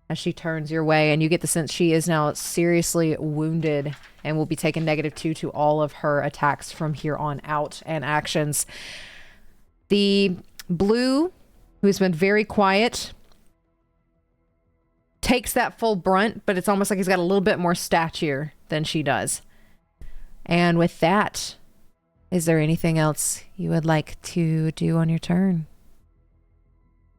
as she turns your way. And you get the sense she is now seriously wounded and will be taking -2 to all of her attacks from here on out and actions. The blue, who's been very quiet, takes that full brunt, but it's almost like he's got a little bit more stature than she does. And with that, is there anything else you would like to do on your turn?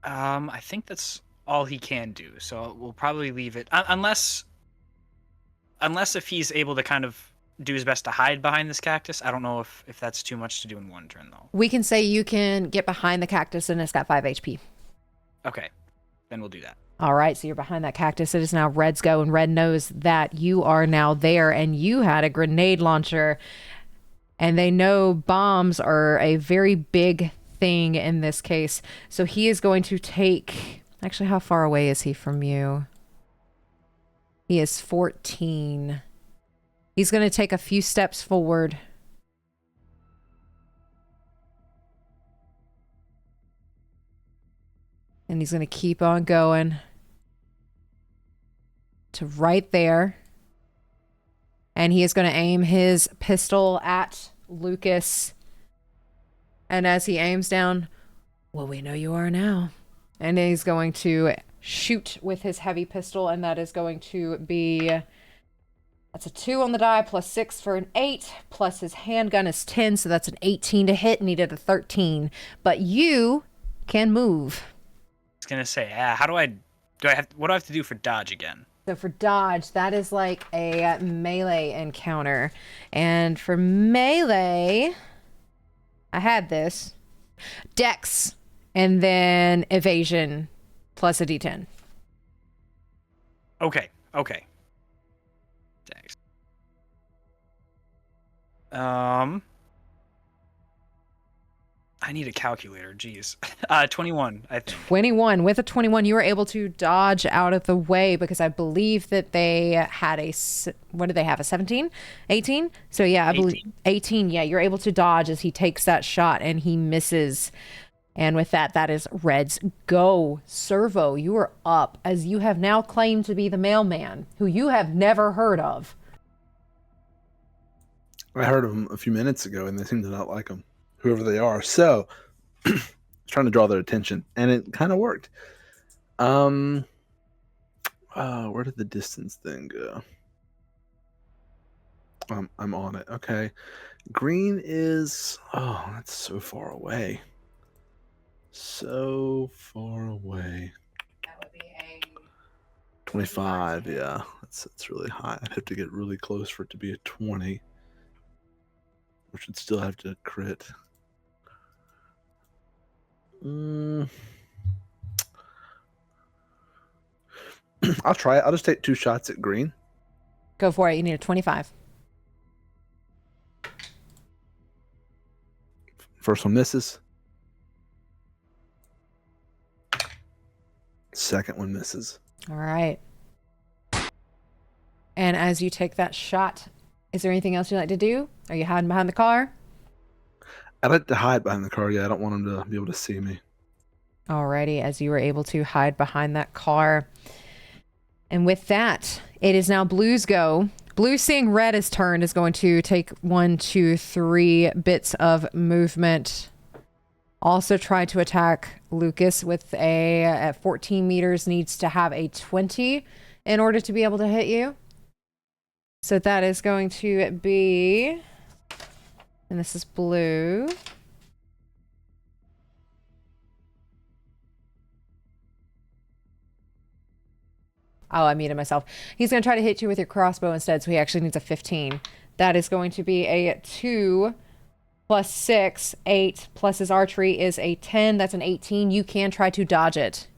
I think that's all he can do, so we'll probably leave it. Unless unless if he's able to kind of do his best to hide behind this cactus. I don't know if that's too much to do in one turn, though. We can say you can get behind the cactus and it's got 5 HP. Okay, then we'll do that. All right, so you're behind that cactus. It is now Red's go, and Red knows that you are now there, and you had a grenade launcher. And they know bombs are a very big thing in this case. So he is going to take... Actually, how far away is he from you? He is 14. He's going to take a few steps forward. And he's going to keep on going to right there. And he is going to aim his pistol at Lucas. And as he aims down, well, we know you are now. And he's going to shoot with his heavy pistol. And that is going to be... That's a 2 on the die, plus 6 for an 8, plus his handgun is 10, so that's an 18 to hit, and he did a 13. But you can move. I was gonna say, what do I have to do for dodge again? So for dodge, that is like a melee encounter. And for melee, I had this. Dex, and then evasion, plus a d10. Okay. Dex. I need a calculator. Jeez. 21, I think. 21. With a 21, you were able to dodge out of the way because I believe that they had what did they have? A 17? 18? So yeah, I believe 18. Yeah, you're able to dodge as he takes that shot and he misses. And with that, that is Red's go. Cerveau, you are up as you have now claimed to be the mailman who you have never heard of. I heard of them a few minutes ago, and they seem to not like them, whoever they are. So, trying to draw their attention, and it kind of worked. Where did the distance thing go? I'm on it. Okay, green is that's so far away. So far away. That would be a 25. Yeah, that's really high. I'd have to get really close for it to be a 20. Which would still have to crit. I'll try it. I'll just take 2 shots at green. Go for it. You need a 25. First one misses. Second one misses. All right. And as you take that shot, is there anything else you'd like to do? Are you hiding behind the car? I'd like to hide behind the car. Yeah, I don't want him to be able to see me. Alrighty, as you were able to hide behind that car. And with that, it is now Blue's go. Blue, seeing Red is turned, is going to take 1, 2, 3 bits of movement. Also try to attack Lucas with at 14 meters, needs to have a 20 in order to be able to hit you. So that is going to be, and this is Blue. Oh, I muted myself. He's going to try to hit you with your crossbow instead, so he actually needs a 15. That is going to be a 2 plus 6, 8, plus his archery is a 10. That's an 18. You can try to dodge it.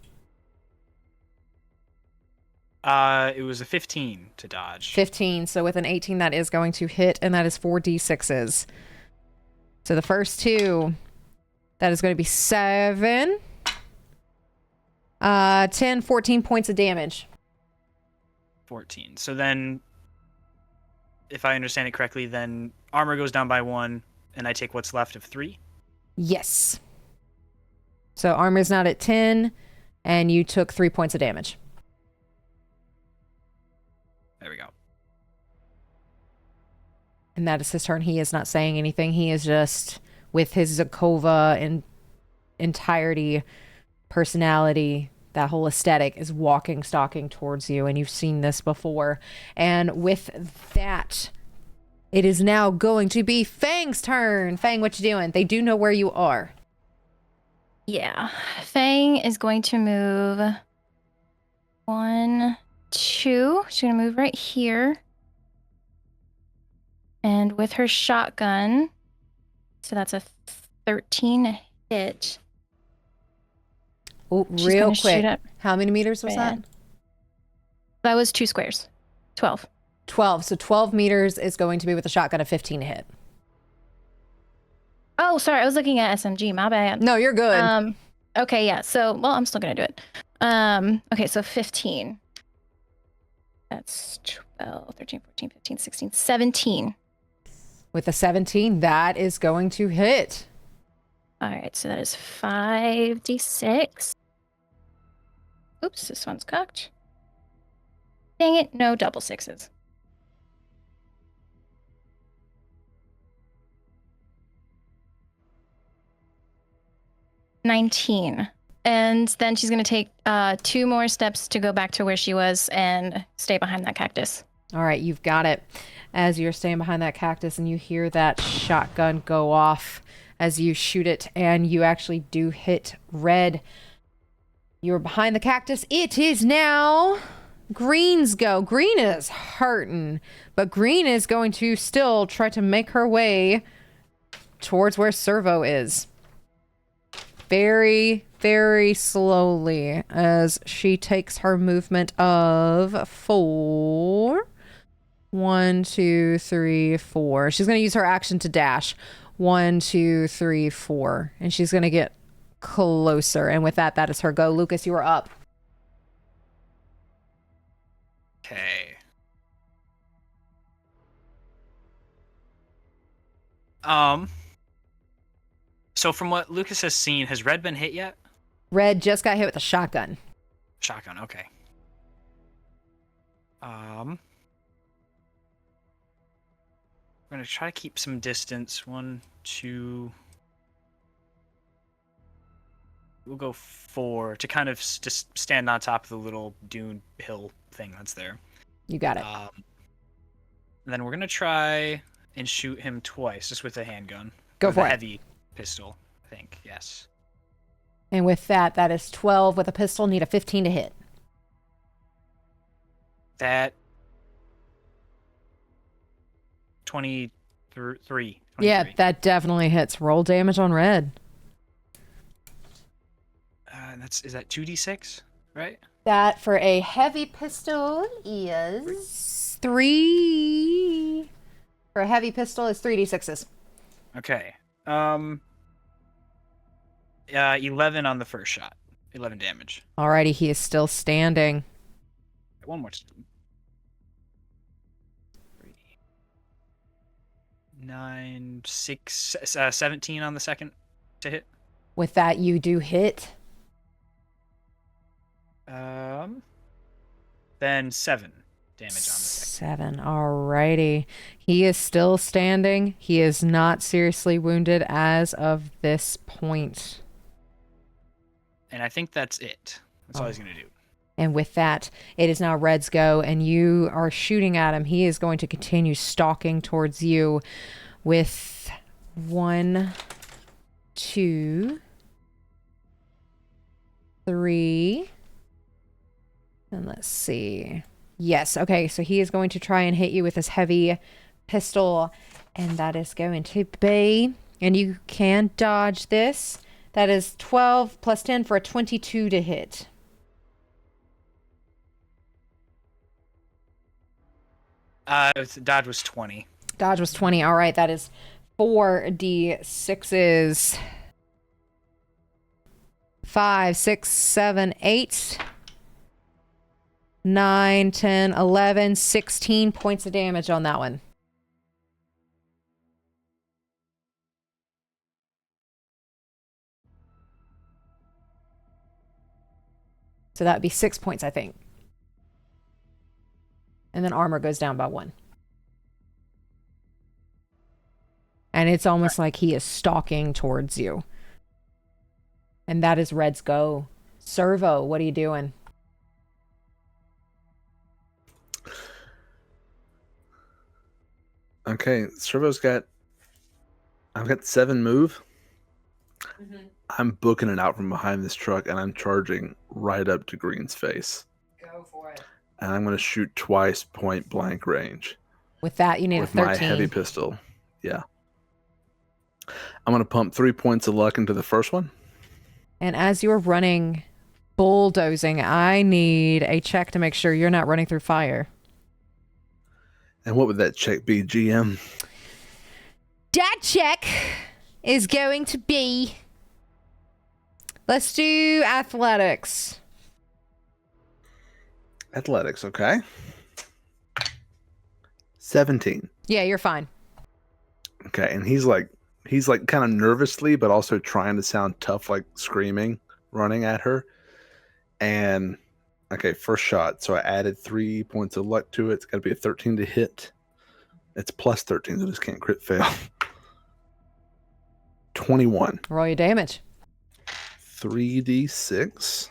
It was a 15 to dodge. 15. So with an 18, that is going to hit, and that is 4d6s. So the first 2, that is going to be 7, 10, 14 points of damage. 14. So then, if I understand it correctly, then armor goes down by 1, and I take what's left of 3? Yes. So armor's not at 10, and you took 3 points of damage. There we go. And that is his turn. He is not saying anything. He is just, with his Zykova and entirety, personality, that whole aesthetic, is walking, stalking towards you. And you've seen this before. And with that, it is now going to be Fang's turn. Fang, what you doing? They do know where you are. Yeah. Fang is going to move 1, 2. She's going to move right here. And with her shotgun, so that's a 13 hit. Oh, She's real gonna shoot quick. at How many meters was that? Red. That was 2 squares. 12. 12. So 12 meters is going to be with a shotgun of 15 to hit. Oh, sorry. I was looking at SMG. My bad. No, you're good. Okay, yeah. So, well, I'm still going to do it. Okay, so 15. That's 12, 13, 14, 15, 16, 17. With a 17, that is going to hit. All right, so that is 5d6. Oops, this one's cocked. Dang it, no double sixes. 19. And then she's going to take 2 more steps to go back to where she was and stay behind that cactus. All right, you've got it. As you're staying behind that cactus and you hear that shotgun go off as you shoot it, and you actually do hit Red. You're behind the cactus. It is now Green's go. Green is hurting, but Green is going to still try to make her way towards where Cerveau is. Very, very slowly as she takes her movement of 4. 1, 2, 3, 4. She's going to use her action to dash. 1, 2, 3, 4. And she's going to get closer. And with that, that is her go. Lucas, you are up. Okay. So from what Lucas has seen, has Red been hit yet? Red just got hit with a shotgun. Shotgun, okay. I'm gonna try to keep some distance. 1, 2. We'll go 4 to kind of just stand on top of the little dune hill thing that's there. You got it. Then we're gonna try and shoot him twice, just with a handgun. Go for a it. Heavy pistol, I think. Yes. And with that, that is 12 with a pistol. Need a 15 to hit. That 23. Yeah, that definitely hits. Roll damage on Red. Is that 2d6, right? That for a heavy pistol is 3. For a heavy pistol is 3d6s. Okay. 11 on the first shot. 11 damage. Alrighty, he is still standing. One more. 9, 6, 17 on the second to hit. With that, you do hit. Then 7 damage on the second. 7. Alrighty. He is still standing. He is not seriously wounded as of this point. And I think that's it. That's all he's going to do. And with that, it is now Red's go, and you are shooting at him. He is going to continue stalking towards you with 1, 2, 3. And let's see. Yes, okay, so he is going to try and hit you with his heavy pistol, and that is going to be, and you can dodge this. That is 12 plus 10 for a 22 to hit. Dodge was 20. Dodge was 20. All right, that is 4d6s. 5, 6, 7, 8, 9, 10, 11, 16 points of damage on that one. So that'd be 6 points, I think. And then armor goes down by 1. And it's almost like he is stalking towards you. And that is Red's go. Cerveau, what are you doing? Okay, Cervo's I've got 7 move. Mm-hmm. I'm booking it out from behind this truck, and I'm charging right up to Green's face. Go for it. And I'm going to shoot twice point blank range. With that, you need with a my 13. heavy pistol. Yeah. I'm going to pump 3 points of luck into the first one. And as you're running, bulldozing, I need a check to make sure you're not running through fire. And what would that check be, GM? That check is going to be... Let's do athletics. Athletics, okay. 17. Yeah, you're fine. Okay, and he's like kind of nervously, but also trying to sound tough, like screaming, running at her. And okay, first shot. So I added 3 points of luck to it. It's got to be a 13 to hit. It's plus 13, so this can't crit fail. 21. Roll your damage. 3d6.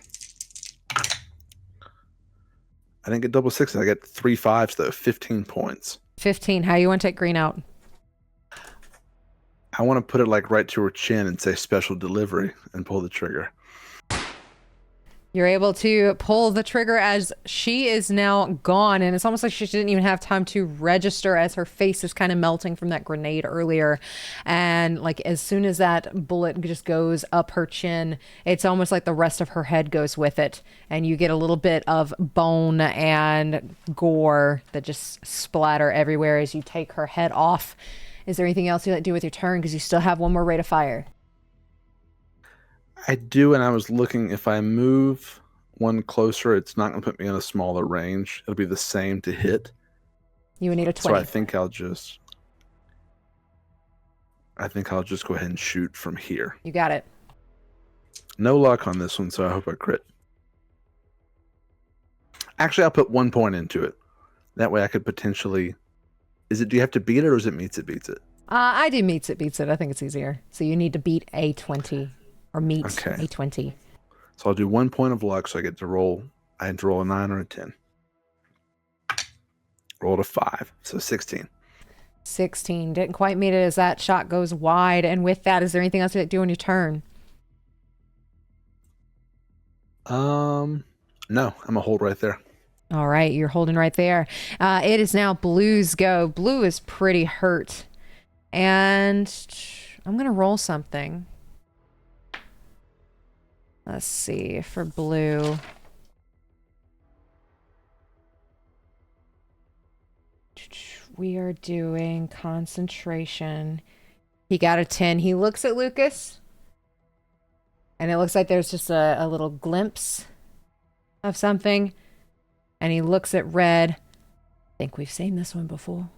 I didn't get double sixes. I got 3 5s though. 15 points. 15. How you want to take green out? I want to put it like right to her chin and say special delivery and pull the trigger. You're able to pull the trigger as she is now gone, and it's almost like she didn't even have time to register as her face is kind of melting from that grenade earlier. And like as soon as that bullet just goes up her chin, it's almost like the rest of her head goes with it, and you get a little bit of bone and gore that just splatter everywhere as you take her head off. Is there anything else you'd like to do with your turn? Because you still have one more rate of fire. I do, and I was looking, if I move one closer, it's not going to put me in a smaller range. It'll be the same to hit. You would need a 20. So I think I'll just go ahead and shoot from here. You got it. No luck on this one, so I hope I crit. Actually, I'll put 1 point into it. That way I could potentially... do you have to beat it, or is it meets it beats it? I do meets it beats it. I think it's easier. So you need to beat a 20 or meet a 20. So I'll do 1 point of luck, so I get to roll. I had to roll a 9 or a 10. Rolled a 5, so 16. 16. Didn't quite meet it as that shot goes wide. And with that, is there anything else you do on your turn? No, I'm gonna hold right there. All right, you're holding right there. It is now Blue's go. Blue is pretty hurt. And I'm going to roll something. Let's see, for Blue. We are doing concentration. He got a 10. He looks at Lucas. And it looks like there's just a little glimpse of something. And he looks at Red. I think we've seen this one before.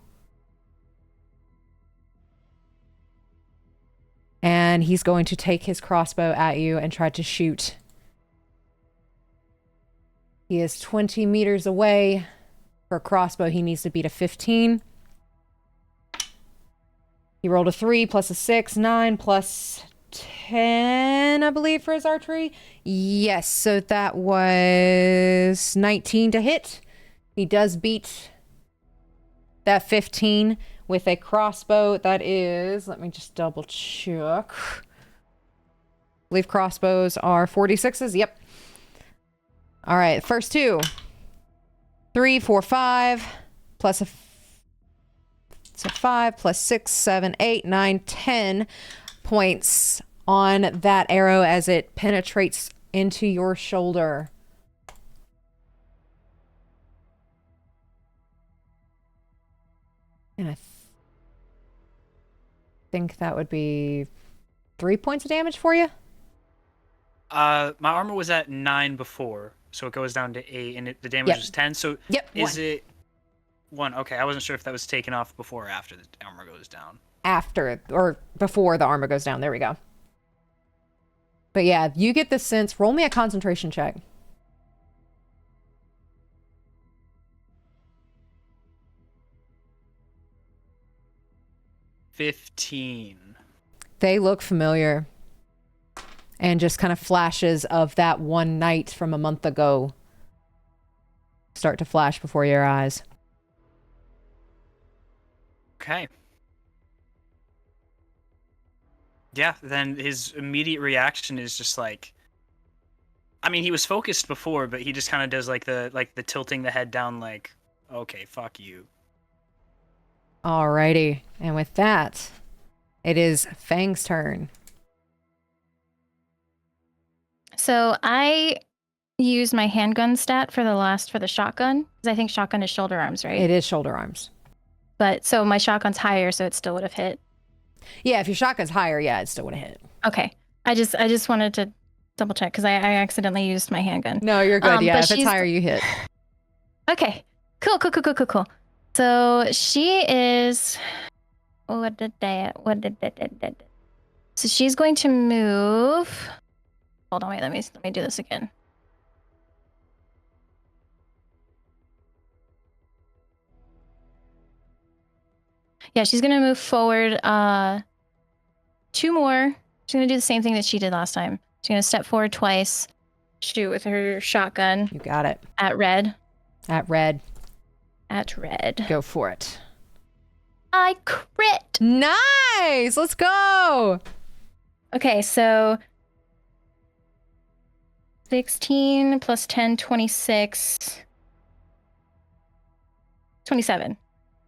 And he's going to take his crossbow at you and try to shoot. He is 20 meters away. For a crossbow, he needs to beat a 15. He rolled a 3 plus a 6, 9 plus 10, I believe, for his archery. Yes, so that was 19 to hit. He does beat that 15 with a crossbow. That is, let me just double check. I believe crossbows are 46s. Yep. All right, first two. 3, 4, 5, plus a... So 5 plus 6, 7, 8, 9, 10 points on that arrow as it penetrates into your shoulder. And I think that would be 3 points of damage for you. My armor was at 9 before, so it goes down to 8, and the damage was 10. So is it 1? Okay, I wasn't sure if that was taken off before or after the armor goes down. After, or before the armor goes down. There we go. But yeah, you get the sense. Roll me a concentration check. $15. They look familiar. And just kind of flashes of that one night from a month ago start to flash before your eyes. Okay. Yeah, then his immediate reaction is just like, I mean, he was focused before, but he just kind of does like the tilting the head down, like, okay, fuck you. Alrighty. And with that, it is Fang's turn. So I used my handgun stat for the shotgun, because I think shotgun is shoulder arms, right? It is shoulder arms. But so my shotgun's higher, so it still would have hit. Yeah, if your shotgun's higher, yeah, it still would have hit. Okay. I just wanted to double check because I accidentally used my handgun. No, you're good. Yeah, but if it's higher, you hit. Okay. Cool. So she is. So she's going to move. Hold on, wait. Let me do this again. Yeah, she's gonna move forward. 2 more. She's gonna do the same thing that she did last time. She's gonna step forward twice, shoot with her shotgun. You got it. At red. At red. Go for it. I crit. Nice. Let's go. Okay, so 16 plus 10, 26. 27.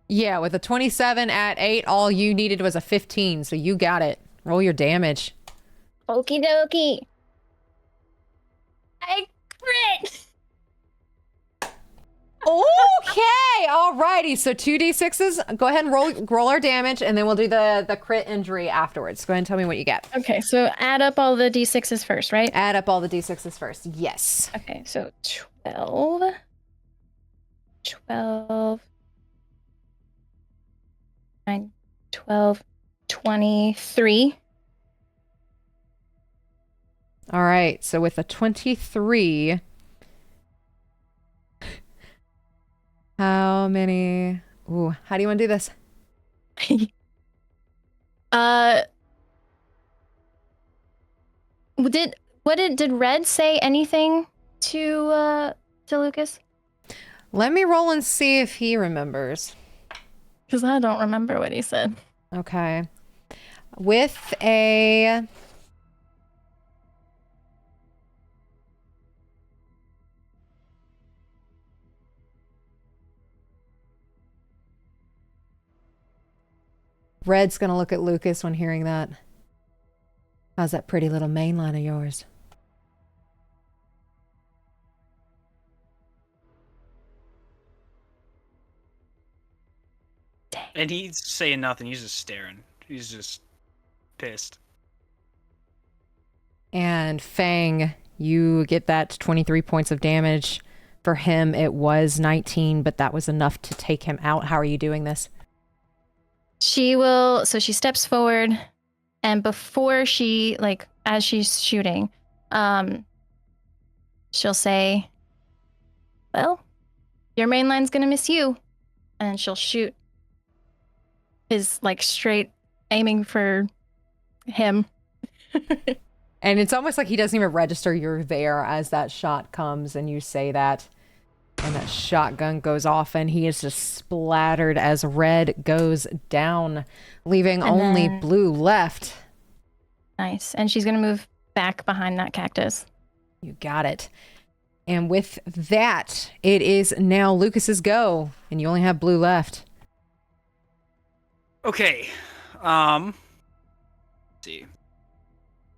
Yeah, with a 27 at 8, all you needed was a 15, so you got it. Roll your damage. Okie dokie. I crit. Okay, alrighty. So 2d6s. Go ahead and roll our damage, and then we'll do the crit injury afterwards. Go ahead and tell me what you get. Okay, so add up all the d6s first, right? Add up all the d6s first. Yes. Okay, so 12. 9, 12, 23. All right. So with a 23, how many? Ooh, how do you want to do this? Did Red say anything to Lucas? Let me roll and see if he remembers. Because I don't remember what he said. Okay. With a... Red's gonna look at Lucas when hearing that. How's that pretty little main line of yours? And he's saying nothing. He's just staring. He's just pissed. And Fang, you get that 23 points of damage. For him, it was 19, but that was enough to take him out. How are you doing this? She steps forward, and before she, as she's shooting, she'll say, well, your main line's gonna miss you. And she'll shoot his, straight aiming for him. And it's almost like he doesn't even register you're there as that shot comes and you say that. And that shotgun goes off and he is just splattered as Red goes down, leaving only Blue left. Nice. And she's going to move back behind that cactus. You got it. And with that, it is now Lucas's go. And you only have Blue left. Okay. Let's see.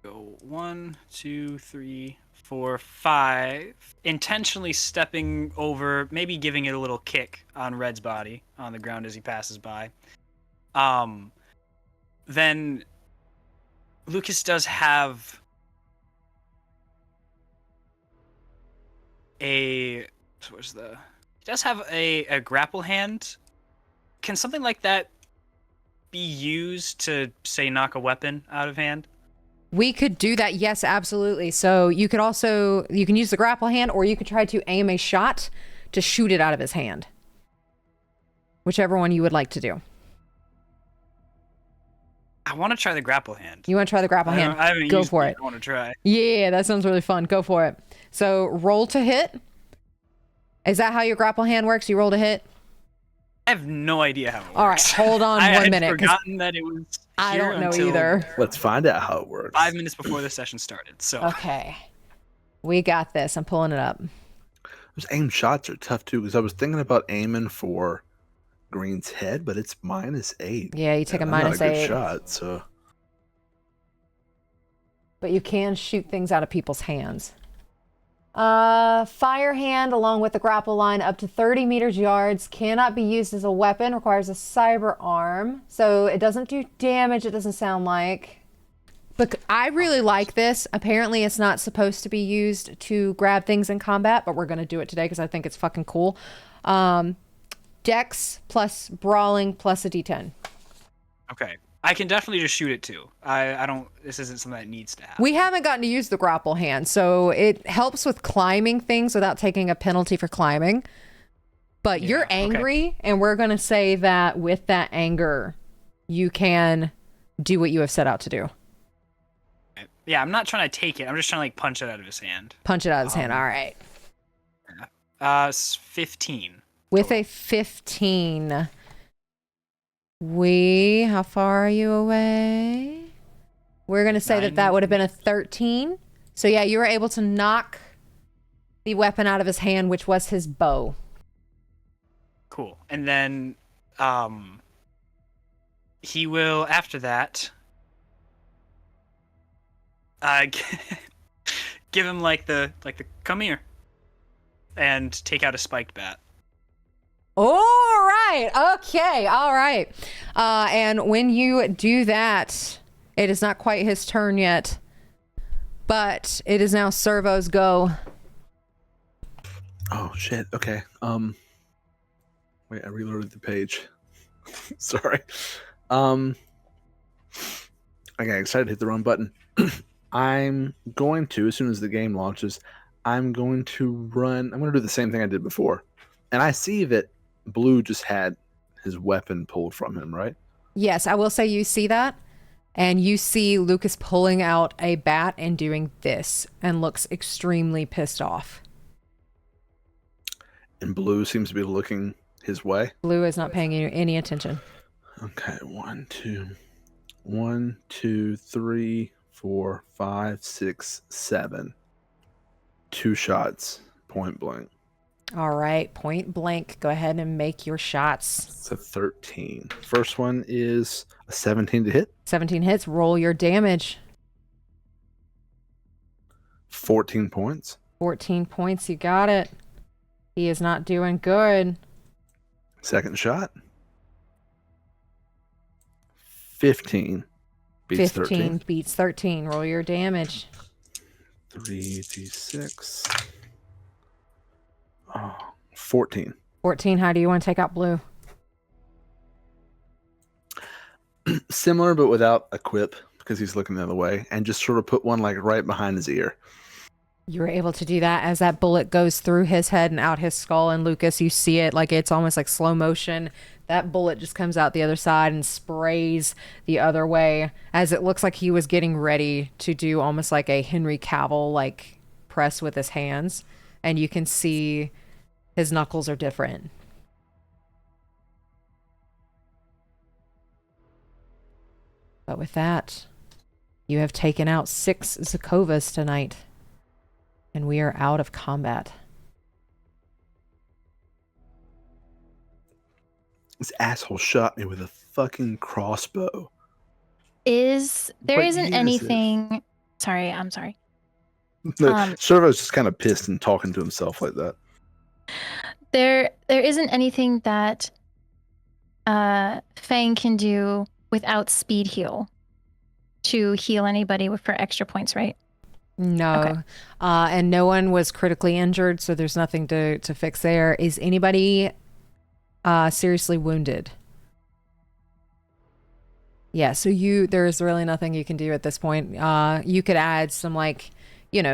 Go 1, 2, 3, 4, 5. Intentionally stepping over, maybe giving it a little kick on Red's body on the ground as he passes by. Then Lucas does have he does have a grapple hand. Can something like that be used to, say, knock a weapon out of hand? We could do that. Yes, absolutely. So you can use the grapple hand, or you could try to aim a shot to shoot it out of his hand. Whichever one you would like to do. I want to try the grapple hand. You want to try the grapple hand? I haven't Go used for it. it. I want to try. Yeah, that sounds really fun. Go for it. So roll to hit. Is that how your grapple hand works? You roll to hit? I have no idea how it works. All right, hold on I 1 minute. I'd forgotten that it was I here don't know until either. Let's find out how it works. 5 minutes before the session started. So Okay. We got this. I'm pulling it up. Those aim shots are tough too, because I was thinking about aiming for green's head, but it's -8. Yeah, you take a I'm not minus a good 8. shot, so But you can shoot things out of people's hands. Fire hand along with the grapple line up to 30 meters yards. Cannot be used as a weapon. Requires a cyber arm. So it doesn't do damage, it doesn't sound like. But I really like this. Apparently it's not supposed to be used to grab things in combat, but we're going to do it today because I think it's fucking cool. Dex plus brawling plus a d10. Okay. I can definitely just shoot it too. I don't. This isn't something that needs to happen. We haven't gotten to use the grapple hand, so it helps with climbing things without taking a penalty for climbing. But Yeah, you're angry, and we're going to say that with that anger, you can do what you have set out to do. Yeah, I'm not trying to take it. I'm just trying to like punch it out of his hand. Punch it out of his hand. All right. 15. With a 15, how far are you away? We're going to say that 9. would have been a 13. So yeah, you were able to knock the weapon out of his hand, which was his bow. Cool. And then he will after that give him like the come here and take out a spiked bat. All right. Okay. All right. And when you do that, it is not quite his turn yet, but it is now Cervo's go. oh shit. Okay. Wait, I reloaded the page. Sorry. I got excited to hit the wrong button. I'm going to, as soon as the game launches, I'm going to do the same thing I did before. And I see that Blue just had his weapon pulled from him, right? Yes, I will say you see that. And you see Lucas pulling out a bat and doing this and looks extremely pissed off. And Blue seems to be looking his way. Blue is not paying you any attention. Okay, 1, 2, 3, 4, 5, 6, 7. 2 shots, point blank. All right, point blank. Go ahead and make your shots. It's a 13. First one is a 17 to hit. 17 hits. Roll your damage. 14 points. 14 points. You got it. He is not doing good. Second shot. 15 beats 13. Beats 13. Roll your damage. 3d6. Oh, 14. 14. How do you want to take out Blue? Similar, but without a quip because he's looking the other way, and just sort of put one like right behind his ear. You were able to do that as that bullet goes through his head and out his skull. And Lucas, you see it like it's almost like slow motion. That bullet just comes out the other side and sprays the other way as it looks like he was getting ready to do almost like a Henry Cavill like press with his hands. And you can see his knuckles are different. But with that, you have taken out 6 Zykovas tonight. And we are out of combat. This asshole shot me with a fucking crossbow. There What isn't year is anything. Sorry, I'm sorry. Cervo's just kind of pissed and talking to himself like that. There isn't anything that Fang can do without speed heal to heal anybody for extra points, right? No. Okay. And no one was critically injured, so there's nothing to fix there. Is anybody seriously wounded? Yeah, so there's really nothing you can do at this point. You could add some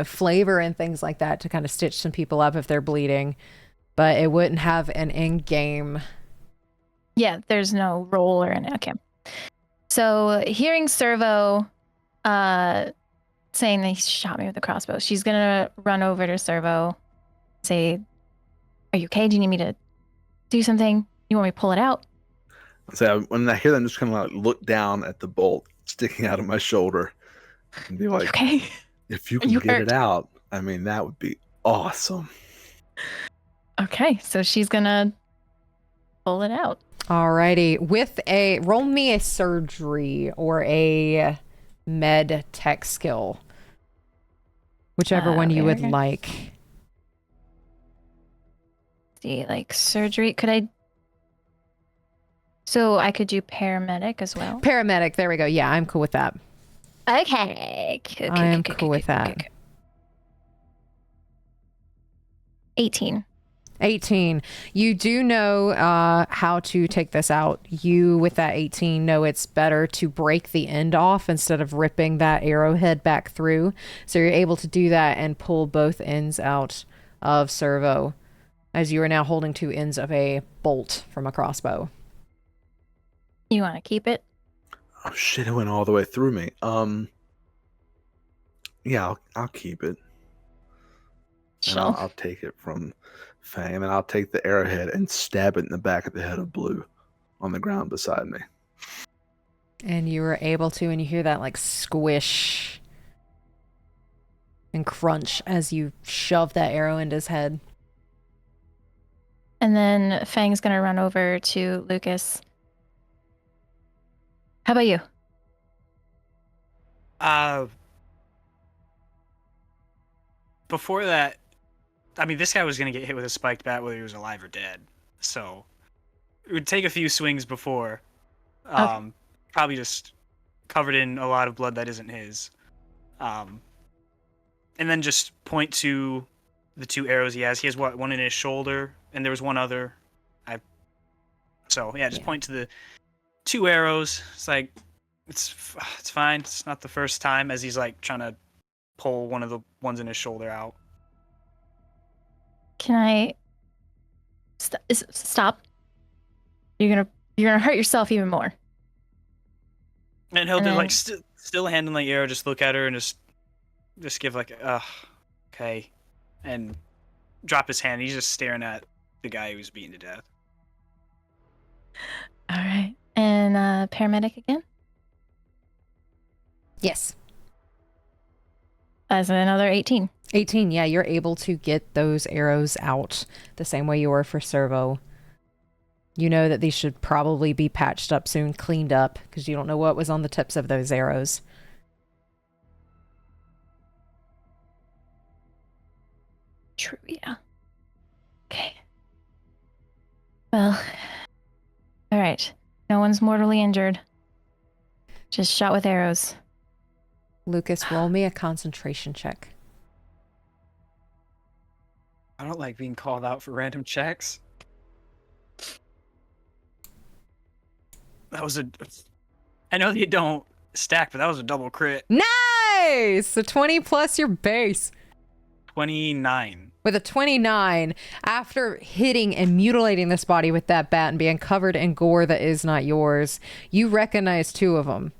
flavor and things like that to kind of stitch some people up if they're bleeding, but it wouldn't have an end game. Yeah, there's no roll or anything. Okay. So hearing Cerveau saying that he shot me with a crossbow, she's gonna run over to Cerveau, say, "Are you okay? Do you need me to do something? You want me to pull it out?" So when I hear them, I'm just kind of like look down at the bolt sticking out of my shoulder and be like, Okay. if you can get it out, I mean, that would be awesome. Okay, so she's gonna pull it out. Alrighty. Roll me a surgery or a med tech skill. Whichever one you would Okay. like. See, like surgery. So I could do paramedic as well. Paramedic, there we go. Yeah, I'm cool with that. Okay. I am cool with that. 18. 18. You do know how to take this out. You, with that 18, know it's better to break the end off instead of ripping that arrowhead back through. So you're able to do that and pull both ends out of Cerveau, as you are now holding two ends of a bolt from a crossbow. You want to keep it? Oh shit! It went all the way through me. Yeah, I'll keep it, and Sure. I'll take it from Fang, and I'll take the arrowhead and stab it in the back of the head of Blue, on the ground beside me. And you were able to, and you hear that like squish and crunch as you shove that arrow into his head. And then Fang's gonna run over to Lucas. How about you? Before that, I mean, this guy was gonna get hit with a spiked bat whether he was alive or dead. So it would take a few swings before. Probably just covered in a lot of blood that isn't his. And then just point to the two arrows he has. He has one in his shoulder, and there was one other. Just point to the two arrows. It's like it's fine. It's not the first time, as he's like trying to pull one of the ones in his shoulder out. Can I stop? You're gonna hurt yourself even more. And he'll do like still handling the arrow, just look at her and just give like okay, and drop his hand. He's just staring at the guy who's beaten to death. All right. And paramedic again? Yes. As another 18. 18, yeah, you're able to get those arrows out the same way you were for Cerveau. You know that these should probably be patched up soon, cleaned up, because you don't know what was on the tips of those arrows. True, yeah. Okay. Well, all right. No one's mortally injured. Just shot with arrows. Lucas, roll me a concentration check. I don't like being called out for random checks. That was I know they don't stack, but that was a double crit. Nice! So 20 plus your base. 29. With a 29, after hitting and mutilating this body with that bat and being covered in gore that is not yours, you recognize two of them.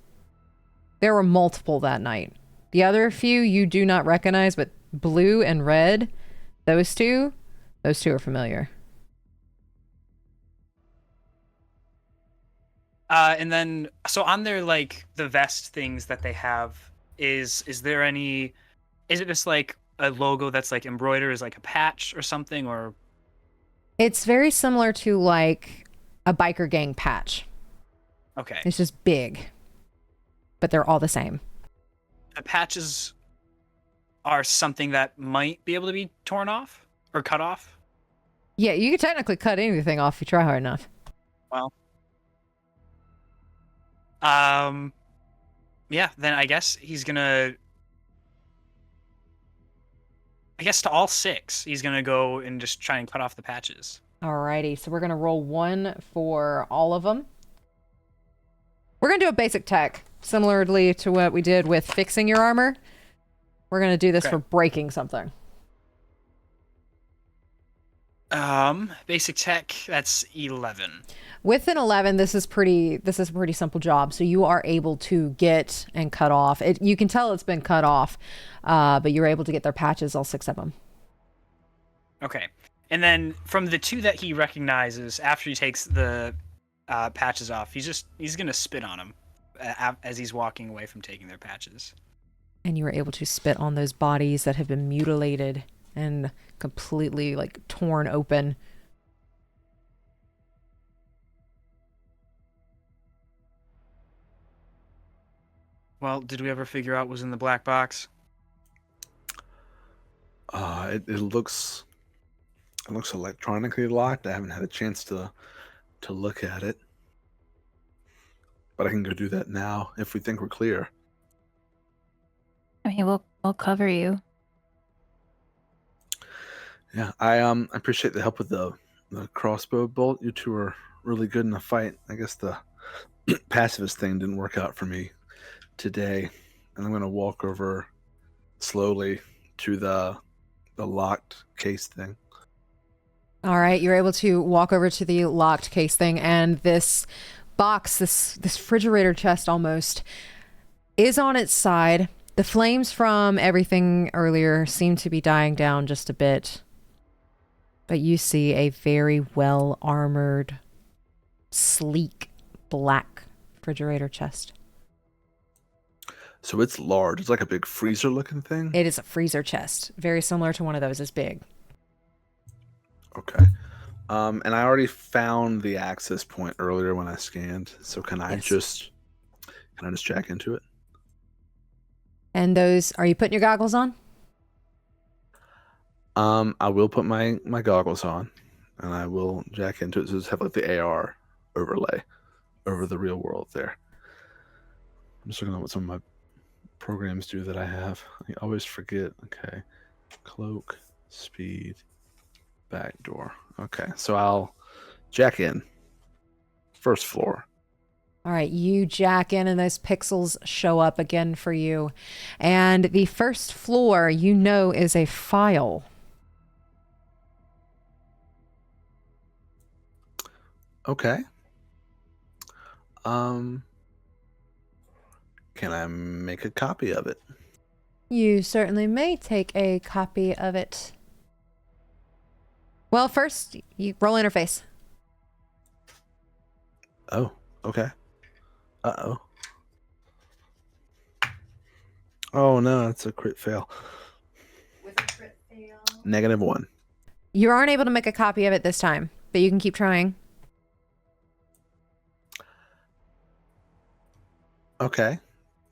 There were multiple that night. The other few you do not recognize, but blue and red, those two are familiar. And then, so on their, like, the vest things that they have, is there any, is it just like a logo that's like embroidered as like a patch or something, or? It's very similar to like a biker gang patch. Okay. It's just big, but they're all the same. The patches are something that might be able to be torn off or cut off? Yeah, you can technically cut anything off if you try hard enough. Well. Yeah, then I guess he's gonna... I guess to all 6, he's gonna go and just try and cut off the patches. Alrighty, so we're gonna roll 1 for all of them. We're gonna do a basic tech, similarly to what we did with fixing your armor. We're gonna do this for breaking something. Basic tech, that's 11. With an 11, this is a pretty simple job. So you are able to get and cut off. You can tell it's been cut off, but you're able to get their patches, all 6 of them. Okay. And then from the 2 that he recognizes, after he takes the patches off, he's gonna spit on them as he's walking away from taking their patches. And you were able to spit on those bodies that have been mutilated and completely like torn open. Well, did we ever figure out what was in the black box? It looks electronically locked. I haven't had a chance to look at it, but I can go do that now if we think we're clear. I mean, we'll cover you. Yeah, I appreciate the help with the crossbow bolt. You two are really good in the fight. I guess the pacifist thing didn't work out for me today, and I'm gonna walk over slowly to the locked case thing. All right, you're able to walk over to the locked case thing, and this box, this refrigerator chest almost, is on its side. The flames from everything earlier seem to be dying down just a bit. But you see a very well armored, sleek, black refrigerator chest. So it's large. It's like a big freezer looking thing. It is a freezer chest, very similar to one of those. It's big. Okay. And I already found the access point earlier when I scanned. So can I just jack into it? And are you putting your goggles on? I will put my goggles on, and I will jack into it. So just have like the AR overlay over the real world there. I'm just looking at what some of my programs do that I have. I always forget. Okay, cloak, speed, backdoor. Okay, so I'll jack in. First floor. All right, you jack in and those pixels show up again for you. And the first floor, is a file. Okay. Can I make a copy of it? You certainly may take a copy of it. Well, first, you roll interface. Oh, okay. Uh-oh. Oh, no, it's a crit fail. With a crit fail. -1. You aren't able to make a copy of it this time, but you can keep trying. Okay.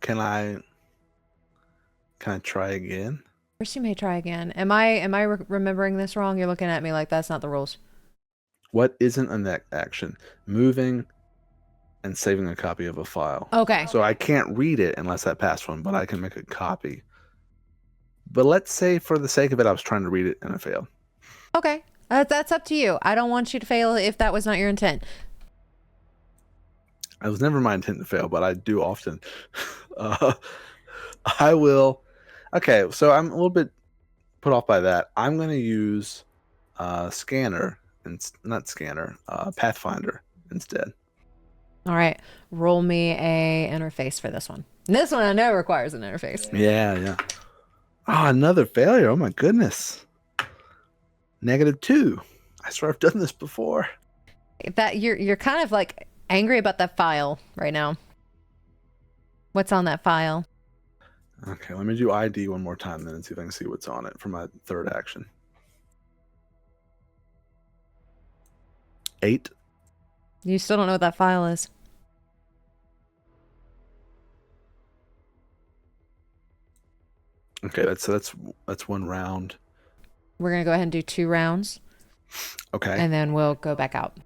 Can I try again? First, you may try again. Am I remembering this wrong? You're looking at me like that's not the rules. What isn't a neck action? Moving and saving a copy of a file. Okay. So I can't read it unless I pass one, but I can make a copy. But let's say for the sake of it, I was trying to read it and I failed. Okay. That's up to you. I don't want you to fail if that was not your intent. It was never my intent to fail, but I do often. I will. Okay, so I'm a little bit put off by that. I'm going to use Pathfinder instead. All right. Roll me a interface for this one. And this one I know requires an interface. Yeah. Oh, another failure. Oh my goodness. -2. I swear I've done this before. That you're kind of like angry about that file right now. What's on that file? Okay, let me do ID one more time then and see if I can see what's on it for my third action. 8. You still don't know what that file is. Okay, that's one round. We're going to go ahead and do 2 rounds. Okay. And then we'll go back out.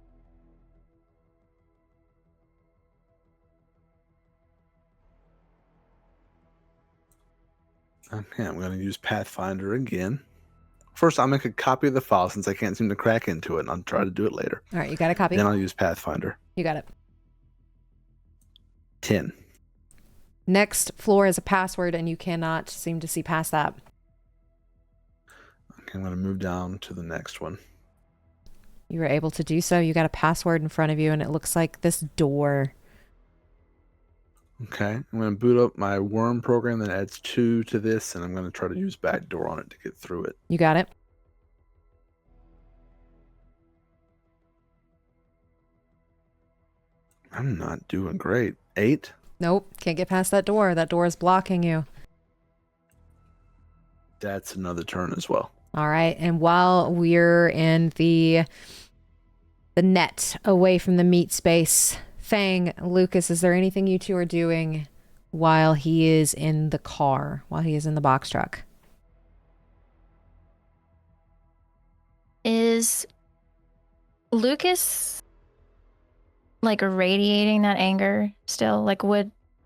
Okay, I'm going to use Pathfinder again. First, I'll make a copy of the file since I can't seem to crack into it, and I'll try to do it later. All right, you got a copy? Then I'll use Pathfinder. You got it. 10. Next floor is a password, and you cannot seem to see past that. Okay, I'm going to move down to the next one. You were able to do so. You got a password in front of you, and it looks like this door. Okay, I'm going to boot up my worm program that adds 2 to this, and I'm going to try to use backdoor on it to get through it. You got it? I'm not doing great. 8? Nope, can't get past that door. That door is blocking you. That's another turn as well. All right, and while we're in the net away from the meat space, Fang, Lucas, is there anything you two are doing while he is in the car, while he is in the box truck. Is Lucas like radiating that anger still? Like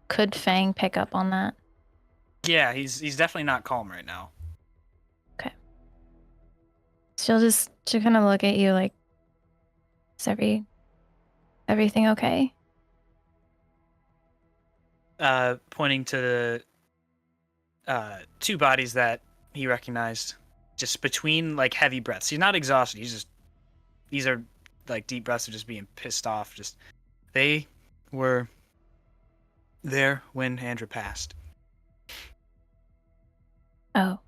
could Fang pick up on that? Yeah, he's definitely not calm right now. Okay. She'll kind of look at you like, is everything okay? Pointing to the two bodies that he recognized, just between like heavy breaths. He's not exhausted. These are like deep breaths of just being pissed off. Just they were there when Andrew passed. Oh.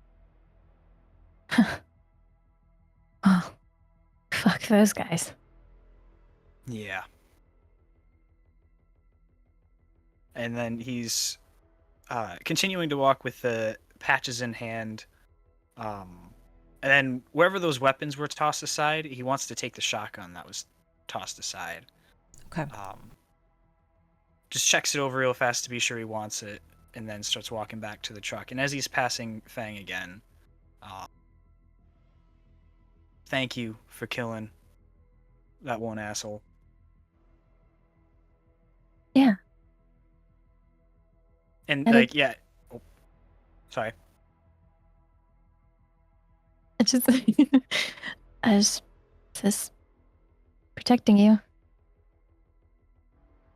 Oh. Fuck those guys. Yeah. And then he's continuing to walk with the patches in hand. And then wherever those weapons were tossed aside, he wants to take the shotgun that was tossed aside. Okay. Just checks it over real fast to be sure he wants it, and then starts walking back to the truck. And as he's passing Fang again, thank you for killing that one asshole. Yeah. And I like, yeah. Oh, sorry. It's just, I was just protecting you.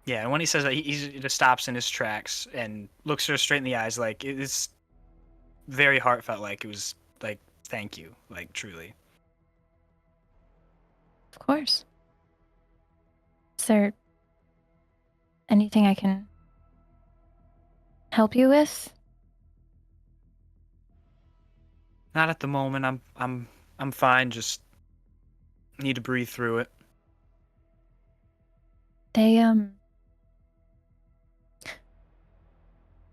Yeah, and when he says that, he just stops in his tracks and looks her straight in the eyes. Like, it's very heartfelt. Like, it was like, thank you. Like, truly. Of course. Is there anything I can help you with? Not at the moment. I'm fine. Just need to breathe through it. They,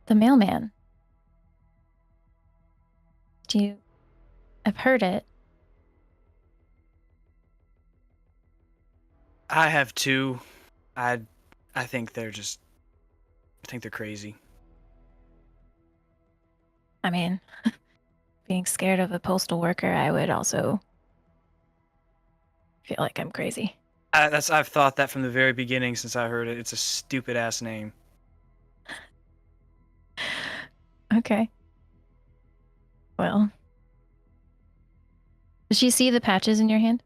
the mailman. I've heard it. I have two. I think they're crazy. I mean, being scared of a postal worker, I would also feel like I'm crazy. I've thought that from the very beginning since I heard it. It's a stupid ass name. Okay. Well. Does she see the patches in your hand?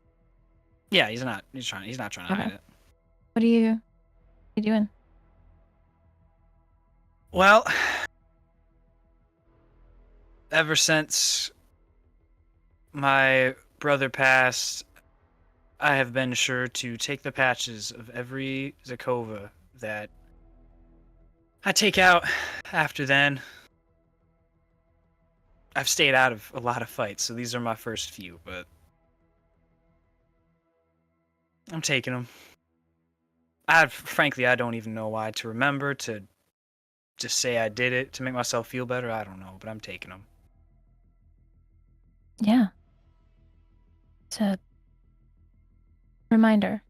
Yeah, he's not trying to hide it. What are you doing? Well, ever since my brother passed, I have been sure to take the patches of every Zykova that I take out after then. I've stayed out of a lot of fights, so these are my first few, but I'm taking them. Frankly, I don't even know why. To remember, to just say I did it, to make myself feel better, I don't know, but I'm taking them. Yeah. It's a reminder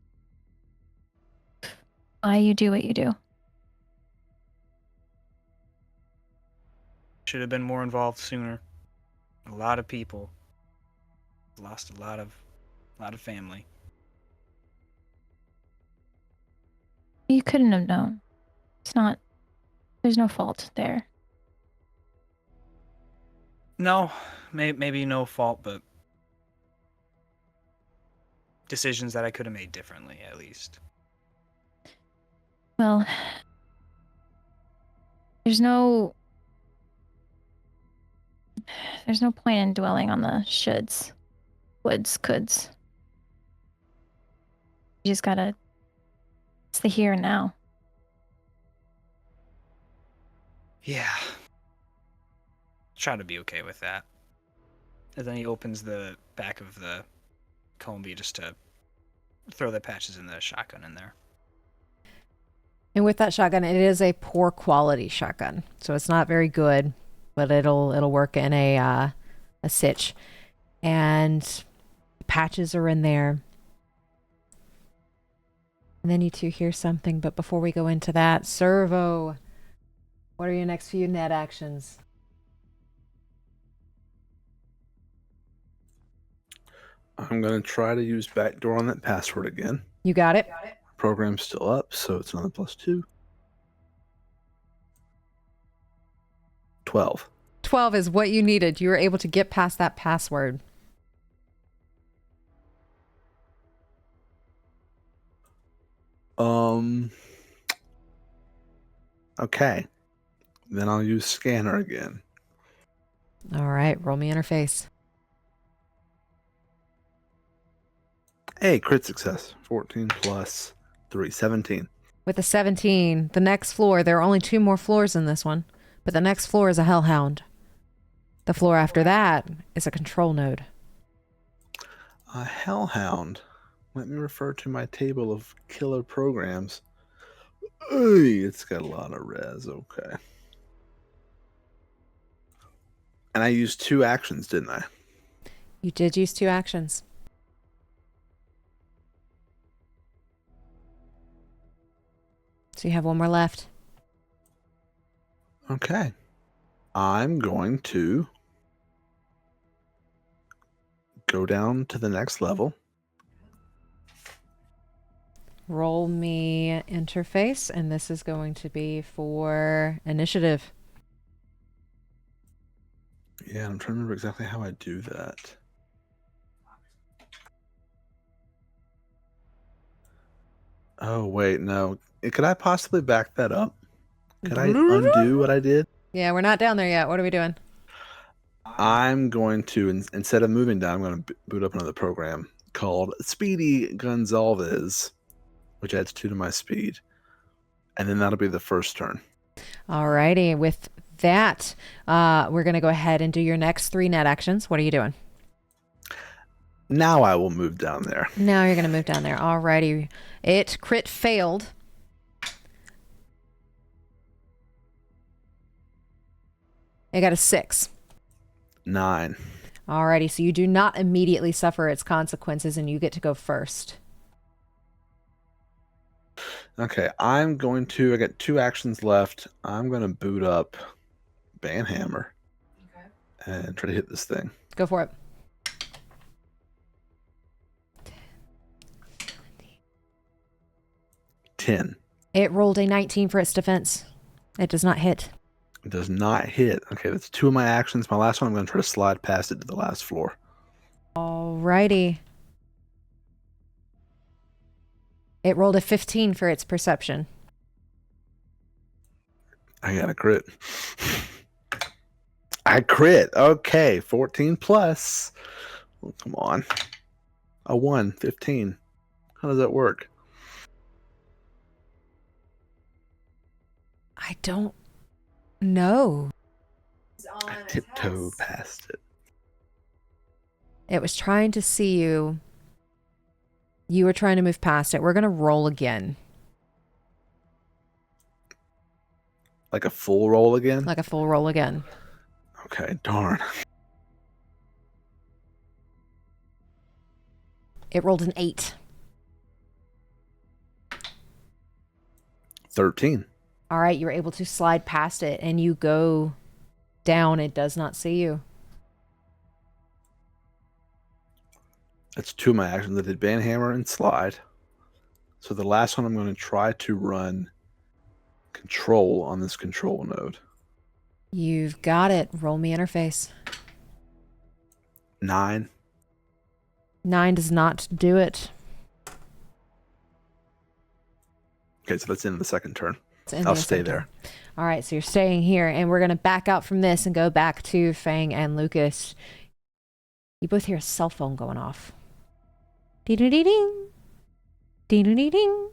why you do what you do. Should have been more involved sooner. A lot of people lost a lot of family. You couldn't have known. There's no fault there. No, maybe no fault, but decisions that I could have made differently, at least. Well, there's no point in dwelling on the shoulds, woulds, coulds. You just gotta, it's the here and now. Yeah. Try to be okay with that. And then he opens the back of the Combi just to throw the patches in the shotgun in there. And with that shotgun, it is a poor quality shotgun, so it's not very good, but it'll work in a sitch. And the patches are in there. And then you two hear something, but before we go into that, Cerveau, What are your next few net actions? I'm going to try to use backdoor on that password again. You got it? Program's still up, so it's another +2. 12. 12 is what you needed. You were able to get past that password. Okay. Then I'll use scanner again. All right, roll me interface. Hey, crit success. 14 plus 3, 17. With a 17, the next floor, there are only 2 more floors in this one, but the next floor is a hellhound. The floor after that is a control node. A hellhound. Let me refer to my table of killer programs. Oy, it's got a lot of res. Okay. And I used 2 actions, didn't I? You did use 2 actions. So you have 1 more left. Okay. I'm going to go down to the next level. Roll me interface, and this is going to be for initiative. Yeah, I'm trying to remember exactly how I do that. Oh, wait, no. Could I possibly back that up? Could I undo what I did? Yeah, we're not down there yet. What are we doing? I'm going to, instead of moving down, I'm going to boot up another program called Speedy Gonzalez, which adds 2 to my speed. And then that'll be the first turn. Alrighty, with that, we're going to go ahead and do your next 3 net actions. What are you doing? Now I will move down there. Now you're going to move down there. Alrighty. It crit failed. It got a 6. 9. Alrighty, so you do not immediately suffer its consequences, and you get to go first. Okay, I got 2 actions left. I'm going to boot up Banhammer and try to hit this thing. Go for it. 10. It rolled a 19 for its defense. It does not hit. It does not hit. Okay, that's 2 of my actions. My last one, I'm going to try to slide past it to the last floor. Alrighty. It rolled a 15 for its perception. I got a crit. I crit. Okay, 14 plus. Oh, come on. A 1, 15. How does that work? I don't know. I tiptoed past it. It was trying to see you. You were trying to move past it. We're going to roll again. Like a full roll again? Like a full roll again. Okay, darn. It rolled an 8. 13. All right, you were able to slide past it, and you go down. It does not see you. That's 2 of my actions. I did Banhammer and Slide. So the last one, I'm going to try to run Control on this control node. You've got it. Roll me interface. 9. 9 does not do it. Okay, so that's in the second turn. It's in I'll the stay center. there. All right, so you're staying here, and we're going to back out from this and go back to Fang and Lucas. You both hear a cell phone going off. Ding-ding-ding-ding. Ding-ding-ding-ding.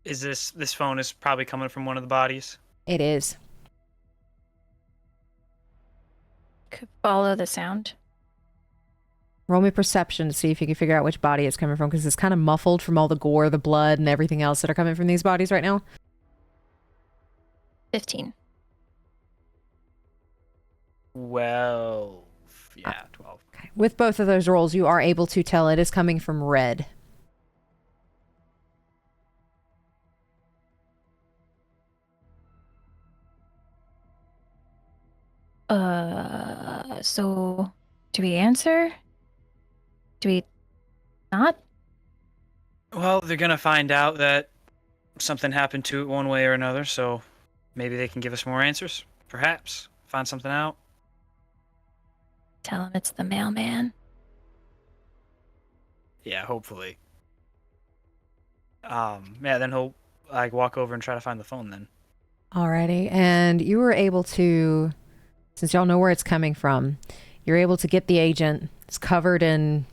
Is this phone is probably coming from one of the bodies? It is. Could follow the sound. Roll me perception to see if you can figure out which body it's coming from, because it's kind of muffled from all the gore, the blood, and everything else that are coming from these bodies right now. 15. 12. Yeah, 12. Okay. With both of those rolls, you are able to tell it is coming from red. So do we answer? Do we not? Well, they're gonna find out that something happened to it one way or another, so maybe they can give us more answers. Perhaps find something out. Tell him it's the mailman. Yeah, hopefully. Yeah, then he'll like walk over and try to find the phone then. Alrighty. And you were able to, since y'all know where it's coming from, you're able to get the agent. It's covered in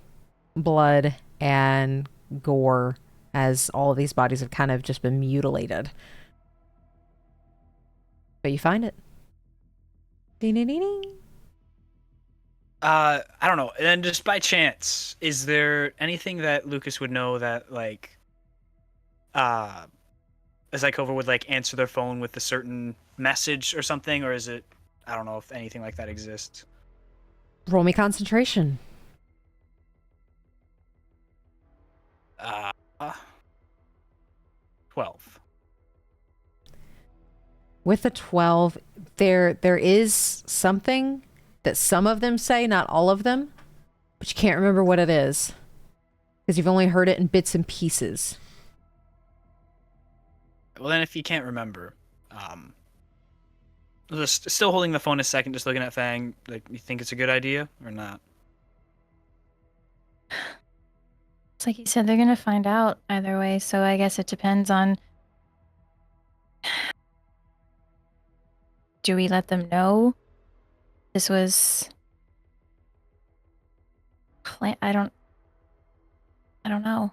blood and gore as all of these bodies have kind of just been mutilated. But you find it. Ding, ding, ding, ding. I don't know. And then just by chance, is there anything that Lucas would know that like Zykova would like answer their phone with a certain message or something, or is it I don't know if anything like that exists. Roll me concentration. Uh 12. With a 12, there is something that some of them say, not all of them, but you can't remember what it is because you've only heard it in bits and pieces. Well, then if you can't remember, just still holding the phone a second, just looking at Fang, like, you think it's a good idea or not? It's like you said, they're gonna find out either way, so I guess it depends on... Do we let them know this was... I don't know.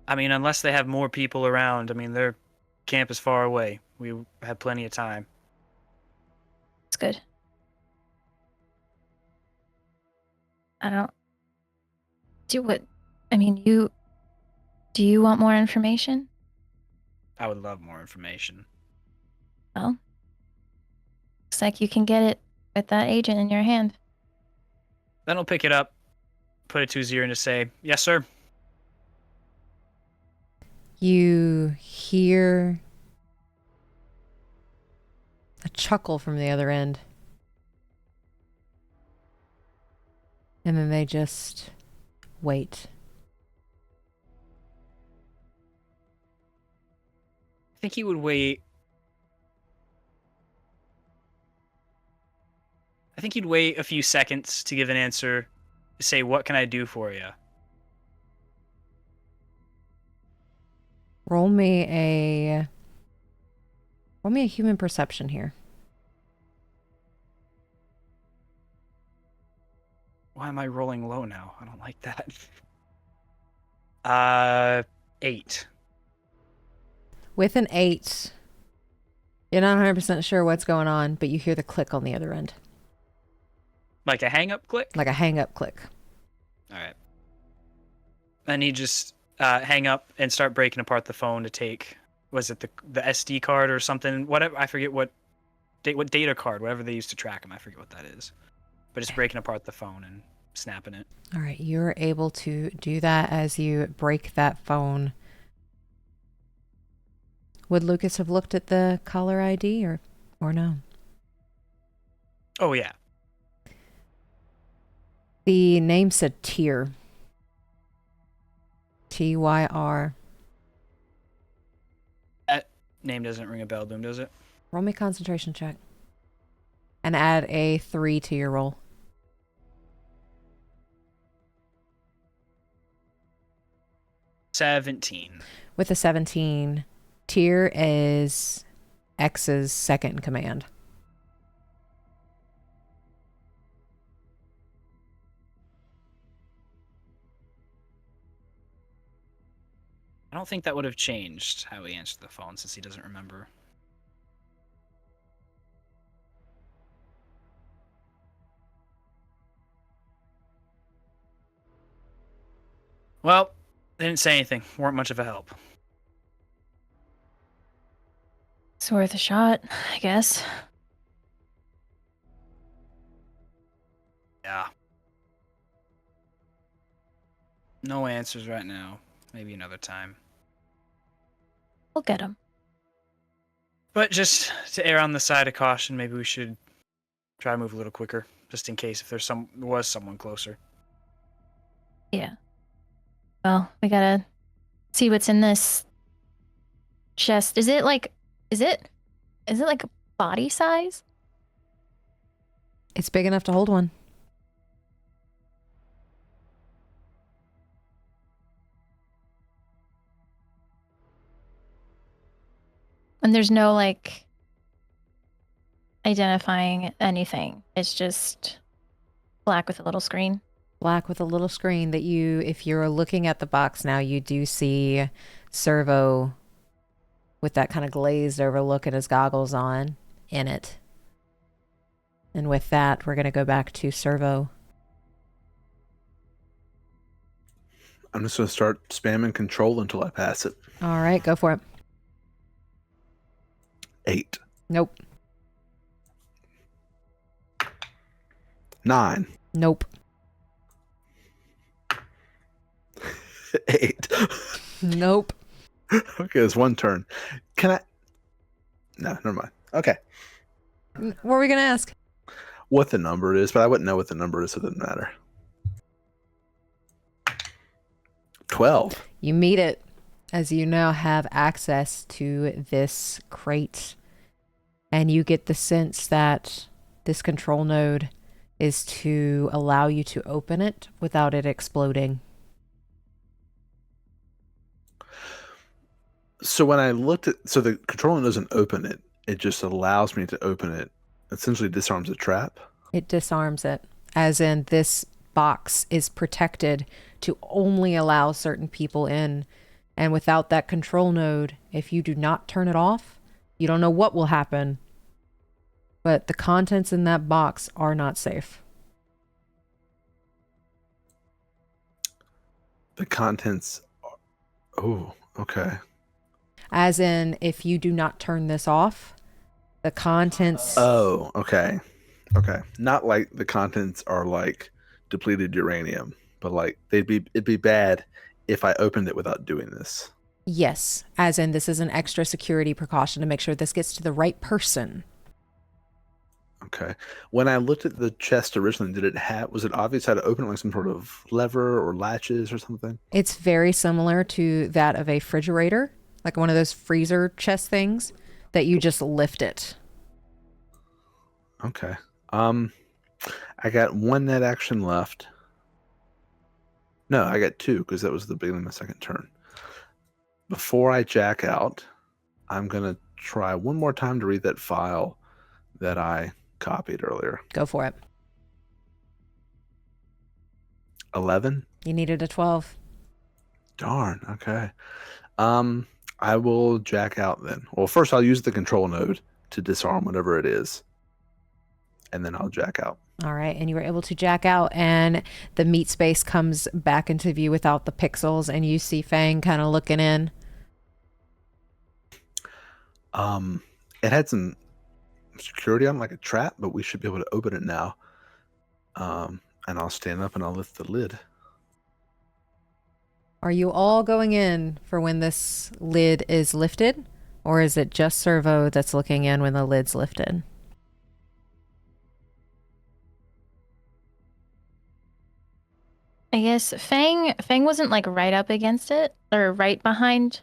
I mean, unless they have more people around. I mean, their camp is far away. We have plenty of time. It's good. I don't... Do what... I mean, do you want more information? I would love more information. Well, looks like you can get it with that agent in your hand. Then I'll pick it up, put it to his ear, and just say, "Yes, sir." You hear a chuckle from the other end. And then they just wait. I think he would wait. I think he'd wait a few seconds to give an answer, to say, "What can I do for you?" Roll me a human perception here. Why am I rolling low now? I don't like that. 8. With an 8, you're not 100% sure what's going on, but you hear the click on the other end. Like a hang-up click? Like a hang-up click. All right. And he just hang up and start breaking apart the phone to take, was it the SD card or something? Whatever, I forget what data card, whatever they used to track him. I forget what that is. But just breaking apart the phone and snapping it. All right, you're able to do that as you break that phone. Would Lucas have looked at the caller ID or no? Oh, yeah. The name said Tyr. Tyr. That name doesn't ring a bell, Boom, does it? Roll me a concentration check. And add a 3 to your roll. 17. With a 17, Tyr is X's second in command. I don't think that would have changed how he answered the phone since he doesn't remember. Well, they didn't say anything. Weren't much of a help. It's worth a shot, I guess. Yeah. No answers right now. Maybe another time. We'll get him. But just to err on the side of caution, maybe we should try to move a little quicker, just in case if there was someone closer. Yeah. Well, we gotta see what's in this chest. Is it like body size? It's big enough to hold one. And there's no like identifying anything. It's just black with a little screen. Black with a little screen that if you're looking at the box now, you do see Cerveau with that kind of glazed over look and his goggles on in it. And with that, we're going to go back to Cerveau. I'm just going to start spamming control until I pass it. All right, go for it. 8. Nope. 9. Nope. 8. Nope. Okay, it's one turn. Can I? No, never mind. Okay. What were we going to ask? What the number is, but I wouldn't know what the number is, so it doesn't matter. 12. You meet it, as you now have access to this crate. And you get the sense that this control node is to allow you to open it without it exploding. So when I looked at, so the controller doesn't open it, it just allows me to open it. Essentially disarms the trap. It disarms it, as in this box is protected to only allow certain people in. And without that control node, if you do not turn it off, you don't know what will happen. But the contents in that box are not safe. The contents. Oh, okay. As in, if you do not turn this off, the contents... Oh, okay. Okay. Not like the contents are like depleted uranium, but like it'd be bad if I opened it without doing this. Yes, as in this is an extra security precaution to make sure this gets to the right person. Okay. When I looked at the chest originally, was it obvious how to open it, like some sort of lever or latches or something? It's very similar to that of a refrigerator, like one of those freezer chest things that you just lift it. Okay. I got one net action left. No, I got 2 because that was the beginning of my second turn. Before I jack out, I'm going to try one more time to read that file that I copied earlier. Go for it. 11? You needed a 12. Darn, okay. I will jack out then. Well, first I'll use the control node to disarm whatever it is. And then I'll jack out. All right, and you were able to jack out, and the meat space comes back into view without the pixels, and you see Fang kind of looking in. It had some security on, like a trap, but we should be able to open it now. And I'll stand up and I'll lift the lid. Are you all going in for when this lid is lifted, or is it just Cerveau that's looking in when the lid's lifted? I guess Fang wasn't like right up against it or right behind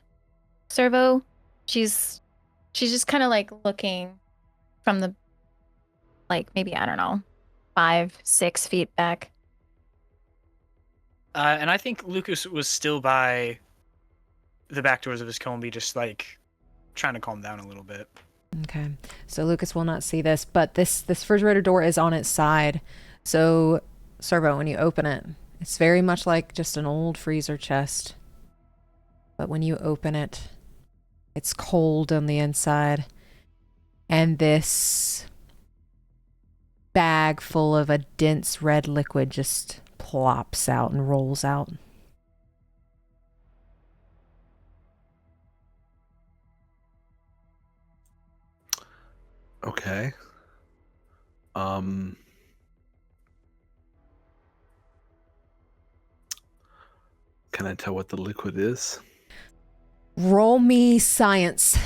Cerveau. She's just kind of like looking from the, like, maybe, I don't know, 5-6 feet back. And I think Lucas was still by the back doors of his combi, just like trying to calm down a little bit. Okay, so Lucas will not see this, but this refrigerator door is on its side. So Cerveau, when you open it, it's very much like just an old freezer chest. But when you open it, it's cold on the inside. And this bag full of a dense red liquid just plops out and rolls out. Okay. Can I tell what the liquid is? Roll me science.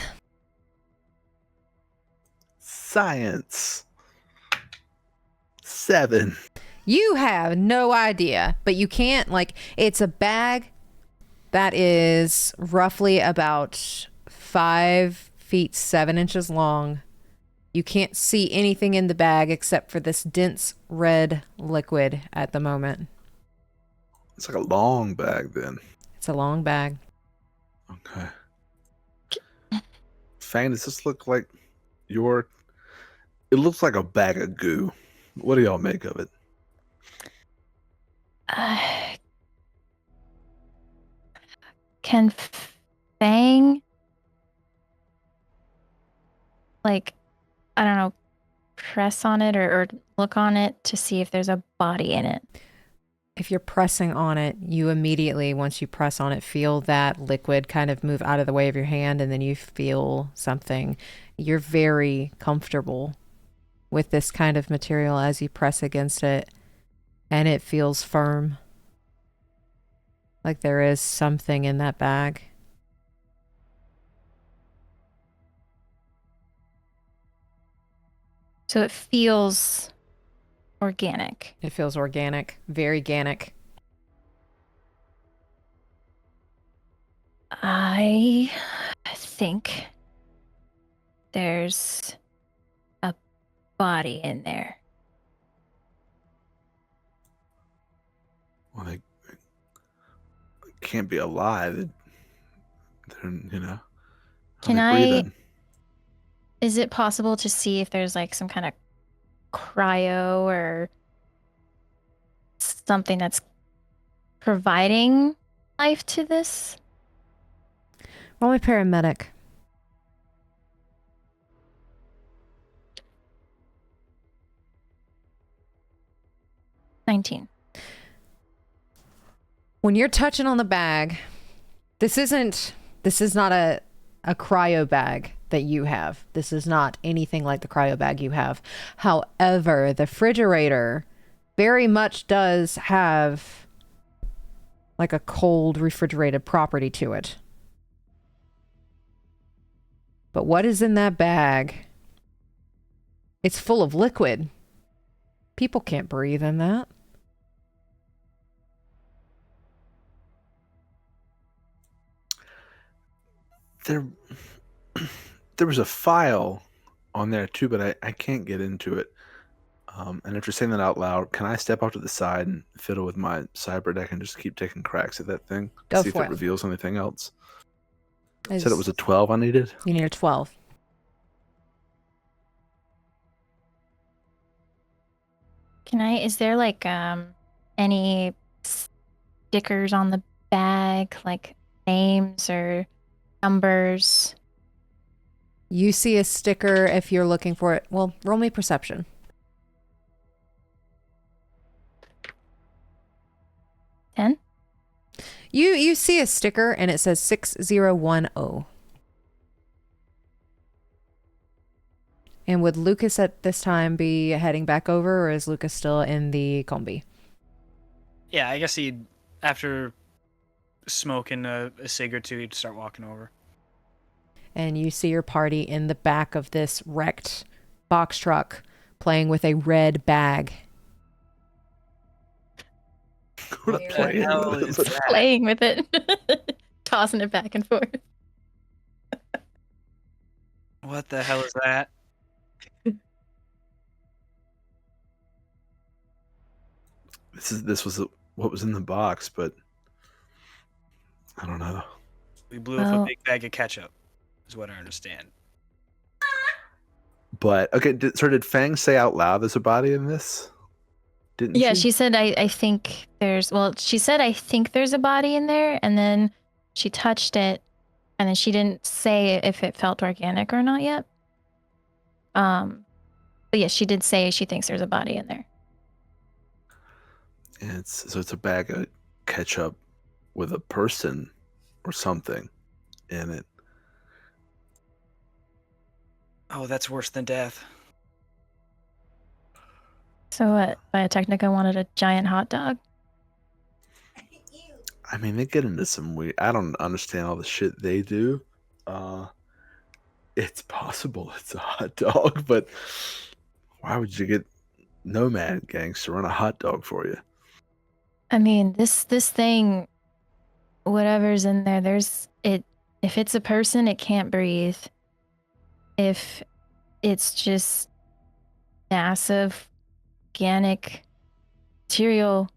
Science. 7. You have no idea, but you can't, like, it's a bag that is roughly about 5 feet 7 inches long. You can't see anything in the bag except for this dense red liquid at the moment. It's like a long bag then. It's a long bag. Okay. Fang, does this look like your... It looks like a bag of goo. What do y'all make of it? Can Fang, like, I don't know, press on it or look on it to see if there's a body in it? If you're pressing on it, you immediately, once you press on it, feel that liquid kind of move out of the way of your hand, and then you feel something. You're very comfortable with this kind of material as you press against it, and it feels firm. Like there is something in that bag. So it feels organic. It feels organic, very organic. I think there's a body in there. Well, they can't be alive. They're, you know. Can I... Is it possible to see if there's like some kind of cryo or something that's providing life to this? Roll me paramedic. 19. When you're touching on the bag, this is not a cryo bag that you have. This is not anything like the cryo bag you have. However, the refrigerator very much does have like a cold refrigerated property to it. But what is in that bag? It's full of liquid. People can't breathe in that. There was a file on there too, but I can't get into it. And after saying that out loud, can I step off to the side and fiddle with my cyber deck and just keep taking cracks at that thing? Go See if for it it. reveals anything else. Said it was a 12 I needed? You need a 12. Is there like any stickers on the bag, like names or numbers? You see a sticker if you're looking for it. Well, roll me perception. 10? You see a sticker and it says 6010. And would Lucas at this time be heading back over, or is Lucas still in the combi? Yeah, I guess he'd, after smoking a cig or two, he'd start walking over. And you see your party in the back of this wrecked box truck playing with a red bag. What the hell is that? Playing with it. Tossing it back and forth. What the hell is that? This was what was in the box, but I don't know. We blew up a big bag of ketchup, is what I understand. But okay, did Fang say out loud there's a body in this? Didn't she? Yeah, she said I think there's, well, she said I think there's a body in there, and then she touched it, and then she didn't say if it felt organic or not yet. But yeah, she did say she thinks there's a body in there. And it's a bag of ketchup with a person or something in it. Oh, that's worse than death. So what? Biotechnica wanted a giant hot dog? I mean, they get into some weird... I don't understand all the shit they do. It's possible it's a hot dog, but why would you get nomad gangs to run a hot dog for you? I mean, this thing, whatever's in there, there's it. If it's a person, it can't breathe. If it's just massive organic material,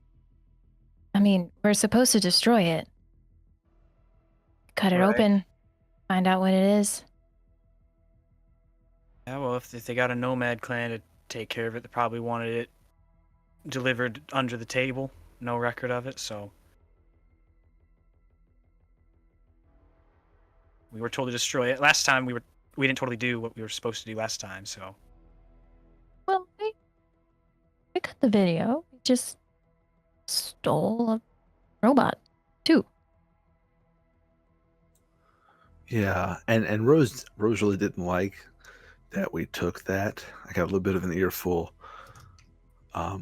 I mean, we're supposed to destroy it. Cut it Right. open, find out what it is. Yeah, well, if they got a nomad clan to take care of it, they probably wanted it delivered under the table. No record of it, so we were told to destroy it. Last time we didn't totally do what we were supposed to do last time, so Well, we cut the video. We just stole a robot, too. Yeah, and Rose really didn't like that we took that. I got a little bit of an earful. Yeah.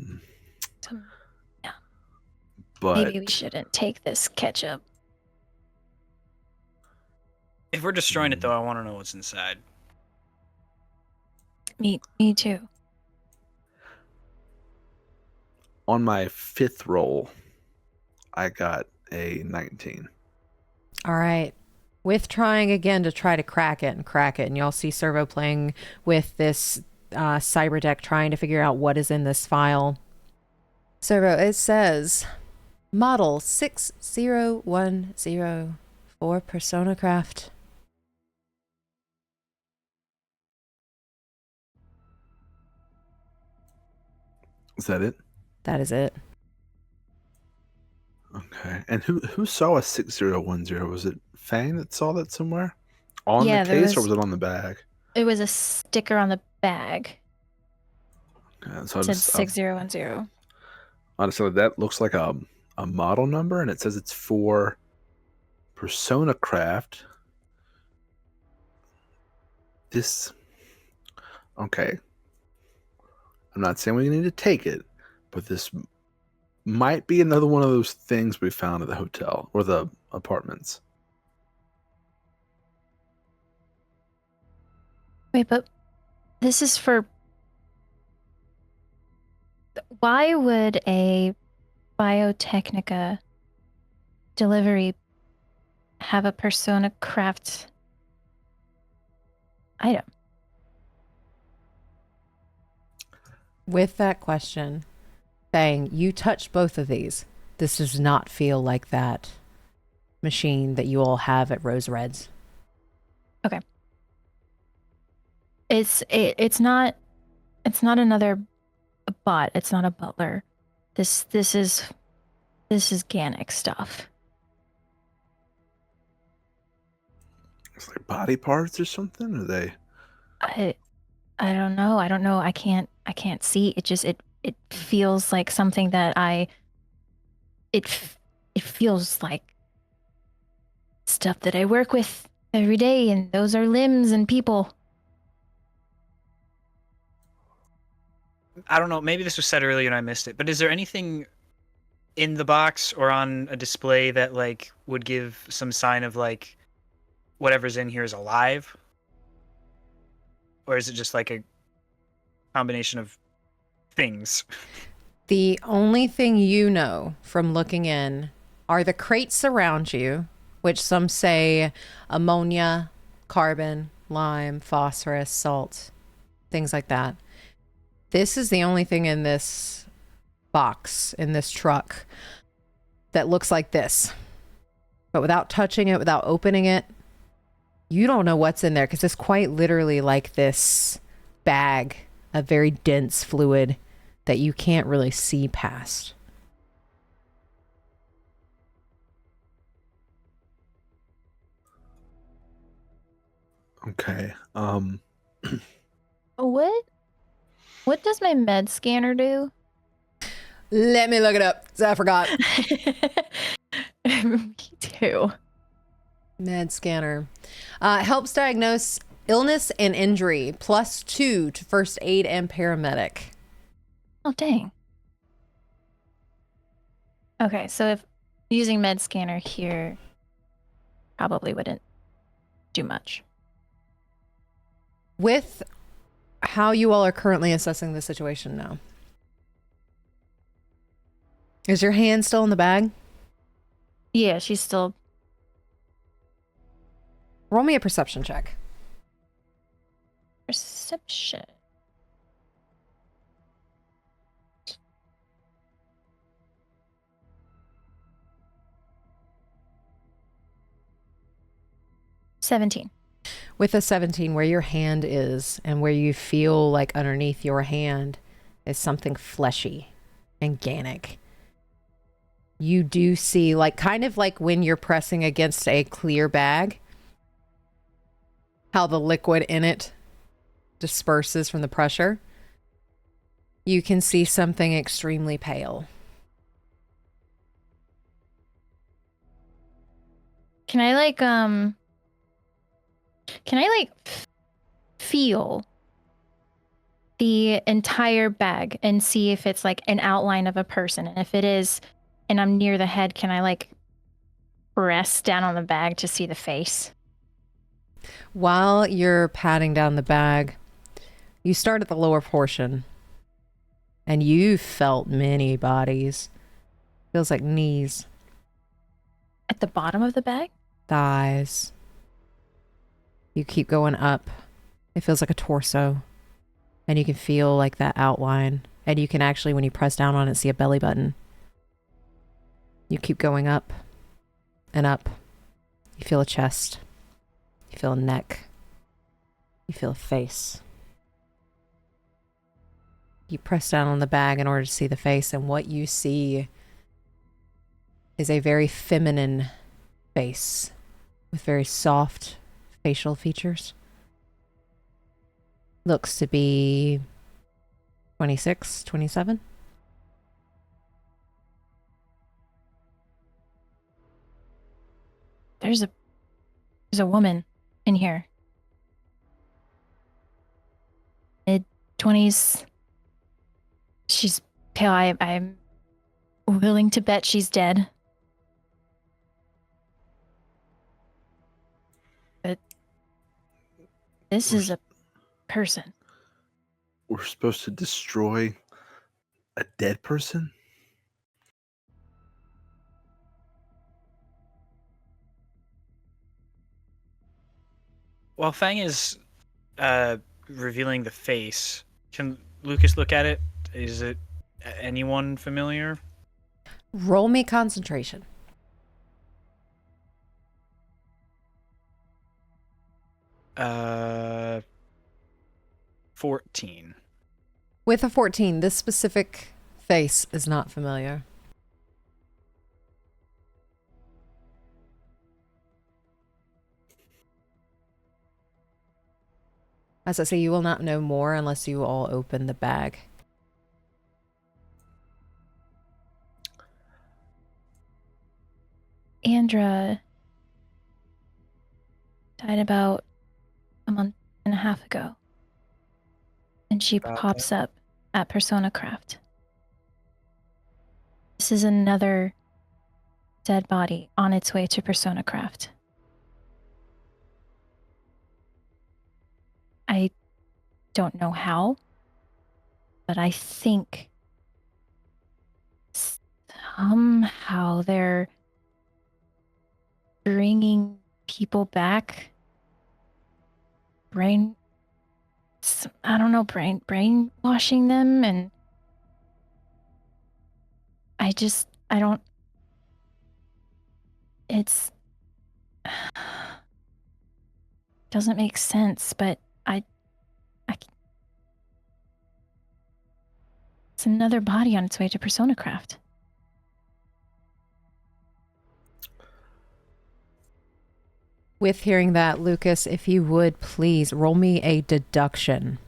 But Maybe we shouldn't take this ketchup. if we're destroying it though, I want to know what's inside. Me too. on my 5th roll, I got a 19. All right. With trying again to try to crack it, and y'all see Cerveau playing with this cyber deck, trying to figure out what is in this file. Cerveau, it says model 6010 for Persona Craft. Is that it? That is it. Okay. And who saw a 6010? Was it Fang that saw that somewhere? On Yeah, the there case, or was- was it on the bag? It was a sticker on the bag. Okay, so It said 6010. honestly, that looks like a model number, and it says it's for Persona Craft. This, okay. I'm not saying we need to take it, but this might be another one of those things we found at the hotel or the apartments. Wait, but this is for... Why would a Biotechnica delivery have a Persona Craft item? With that question, Fang, you touched both of these. This does not feel like that machine that you all have at Rose Red's. Okay. It's not another bot. It's not a butler. This is Ganic stuff. It's like body parts or something. Are they? I don't know. I can't see. It feels like something that it feels like stuff that I work with every day, and those are limbs and people. I don't know, maybe this was said earlier and I missed it, but is there anything in the box or on a display that like would give some sign of like whatever's in here is alive? Or is it just like a combination of things? The only thing you know from looking in are the crates around you, which some say ammonia, carbon, lime, phosphorus, salt, things like that. This is the only thing in this box, in this truck, that looks like this. But without touching it, without opening it, you don't know what's in there because it's quite literally like this bag, a very dense fluid that you can't really see past. Okay. What does my med scanner do? Let me look it up. I forgot. Me too. Med scanner. Helps diagnose illness and injury. +2 to first aid and paramedic. Oh, dang. Okay, so if using med scanner here probably wouldn't do much. With how you all are currently assessing the situation now, is your hand still in the bag? Yeah, she's still. Roll me a perception check. Perception. $17. With a 17, where your hand is and where you feel like underneath your hand is something fleshy and organic. You do see, like, kind of like when you're pressing against a clear bag, how the liquid in it disperses from the pressure. You can see something extremely pale. Can I feel the entire bag and see if it's like an outline of a person? And if it is, and I'm near the head, can I like press down on the bag to see the face? While you're patting down the bag, you start at the lower portion, and you felt many bodies. Feels like knees, At the bottom of the bag? thighs. You keep going up. It feels like a torso, and you can feel like that outline. And you can actually, when you press down on it, see a belly button. You keep going up and up. You feel a chest. You feel a neck. You feel a face. You press down on the bag in order to see the face, and what you see is a very feminine face with very soft facial features. Looks to be 26, 27. There's a woman in here. Mid-20s. She's pale. I'm willing to bet she's dead. But this is a person. We're supposed to destroy a dead person? While Fang is revealing the face, can Lucas look at it? Is it anyone familiar? Roll me concentration. Uh, 14. With a 14, this specific face is not familiar. As I say, you will not know more unless you all open the bag. Andra died about a month and a half ago. And she About pops up at Persona Craft. This is another dead body on its way to Persona Craft. I don't know how, but I think somehow they're bringing people back. Brainwashing them, and I don't, it's, doesn't make sense, but it's another body on its way to Persona Craft. With hearing that, Lucas, if you would please roll me a deduction.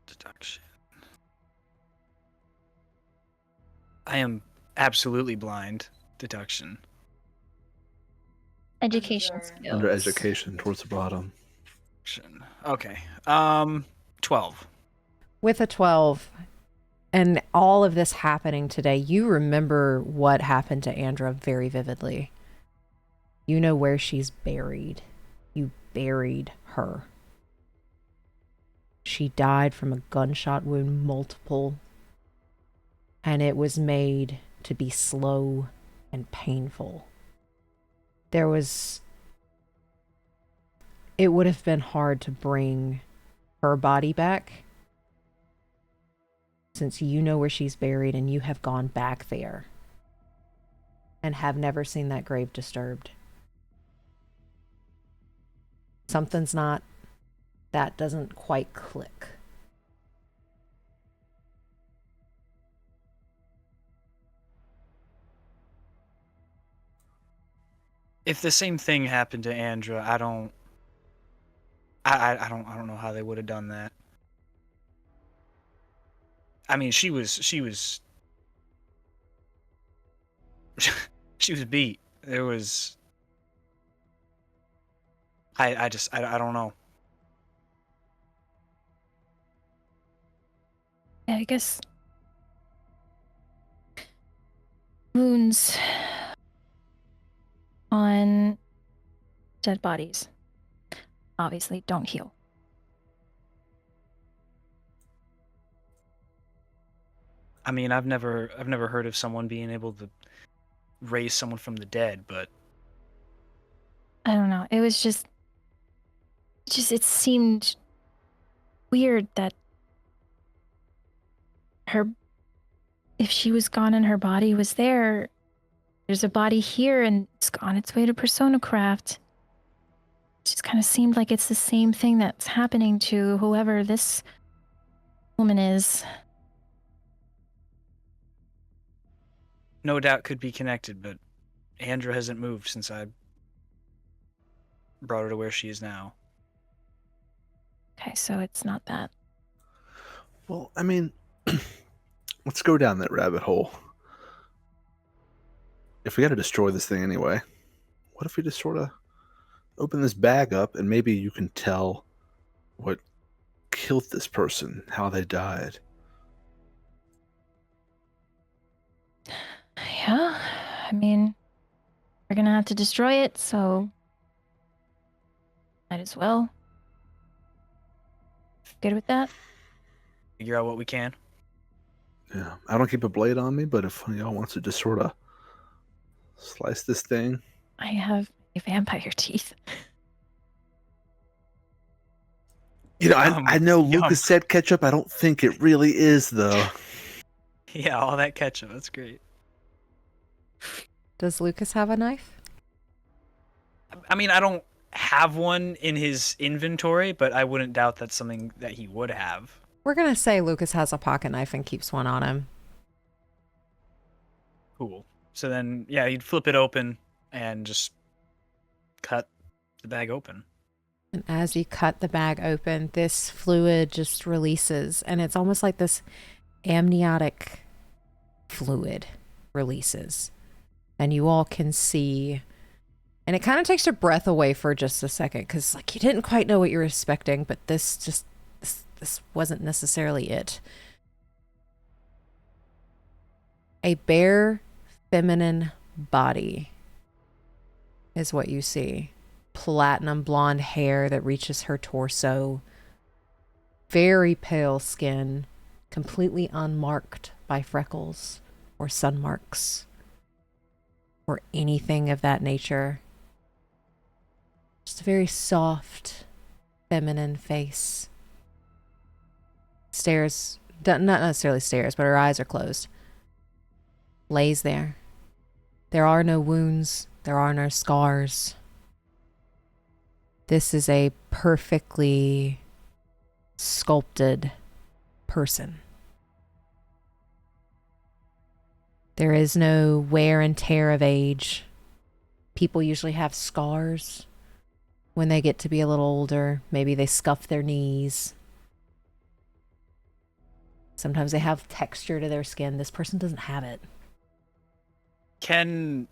Deduction. I am absolutely blind. Deduction. Education skills. Under education, towards the bottom. Okay. 12. With a 12, And all of this happening today, you remember what happened to Andra very vividly. You know where she's buried. You buried her. She died from a gunshot wound, multiple. And it was made to be slow and painful. It would have been hard to bring her body back, since you know where she's buried and you have gone back there and have never seen that grave disturbed. That doesn't quite click. If the same thing happened to Andra, I don't know how they would have done that. I mean, she was she was beat. There was I don't know. Yeah, I guess wounds on dead bodies obviously don't heal. I mean, I've never heard of someone being able to raise someone from the dead, but I don't know. It was just it seemed weird that if she was gone and her body was there, there's a body here and it's on its way to Persona Craft. It just kind of seemed like it's the same thing that's happening to whoever this woman is. no doubt could be connected, but Andra hasn't moved since I brought her to where she is now. Okay, so it's not that. Well, I mean, let's go down that rabbit hole. If we got to destroy this thing anyway, what if we just sort of open this bag up and maybe you can tell what killed this person, how they died? Yeah, I mean, we're gonna have to destroy it, so might as well. Good with that? Figure out what we can. Yeah, I don't keep a blade on me, but if one of y'all wants to just sort of slice this thing. I have vampire teeth. You know, I know Lucas said ketchup. I don't think it really is, though. Yeah, all that ketchup. That's great. Does Lucas have a knife? I mean, I don't have one in his inventory, but I wouldn't doubt that's something that he would have. We're going to say Lucas has a pocket knife and keeps one on him. Cool. So then, yeah, you'd flip it open and just cut the bag open. And as you cut the bag open, this fluid just releases, and it's almost like this amniotic fluid releases. And you all can see, and it kind of takes your breath away for just a second, because like you didn't quite know what you were expecting, but this wasn't necessarily it. A bare feminine body is what you see. Platinum blonde hair that reaches her torso. Very pale skin, completely unmarked by freckles or sun marks or anything of that nature. Just a very soft, feminine face. Stares, not necessarily stares, but her eyes are closed. Lays there. There are no wounds. There are no scars. This is a perfectly sculpted person. There is no wear and tear of age. People usually have scars when they get to be a little older. Maybe they scuff their knees. Sometimes they have texture to their skin. This person doesn't have it. Can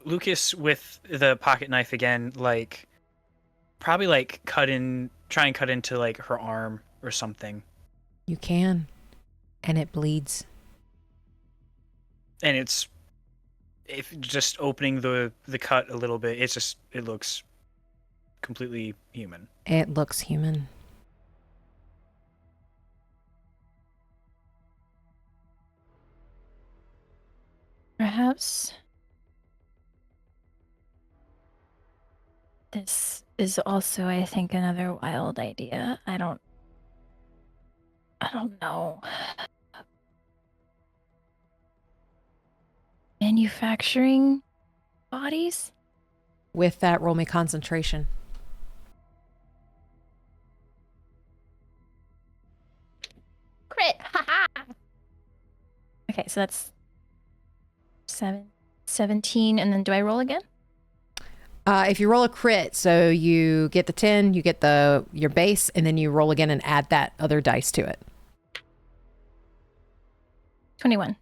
Lucas, with the pocket knife again, like, probably like try and cut into like her arm or something? You can. And it bleeds. And it's if just opening the cut a little bit, it looks completely human. It looks human. Perhaps this is also, I think, another wild idea. I don't know. Manufacturing bodies? With that, roll me concentration. Crit! Haha! Okay, so that's 17, and then do I roll again? If you roll a crit, so you get the 10, you get your base, and then you roll again and add that other dice to it. 21.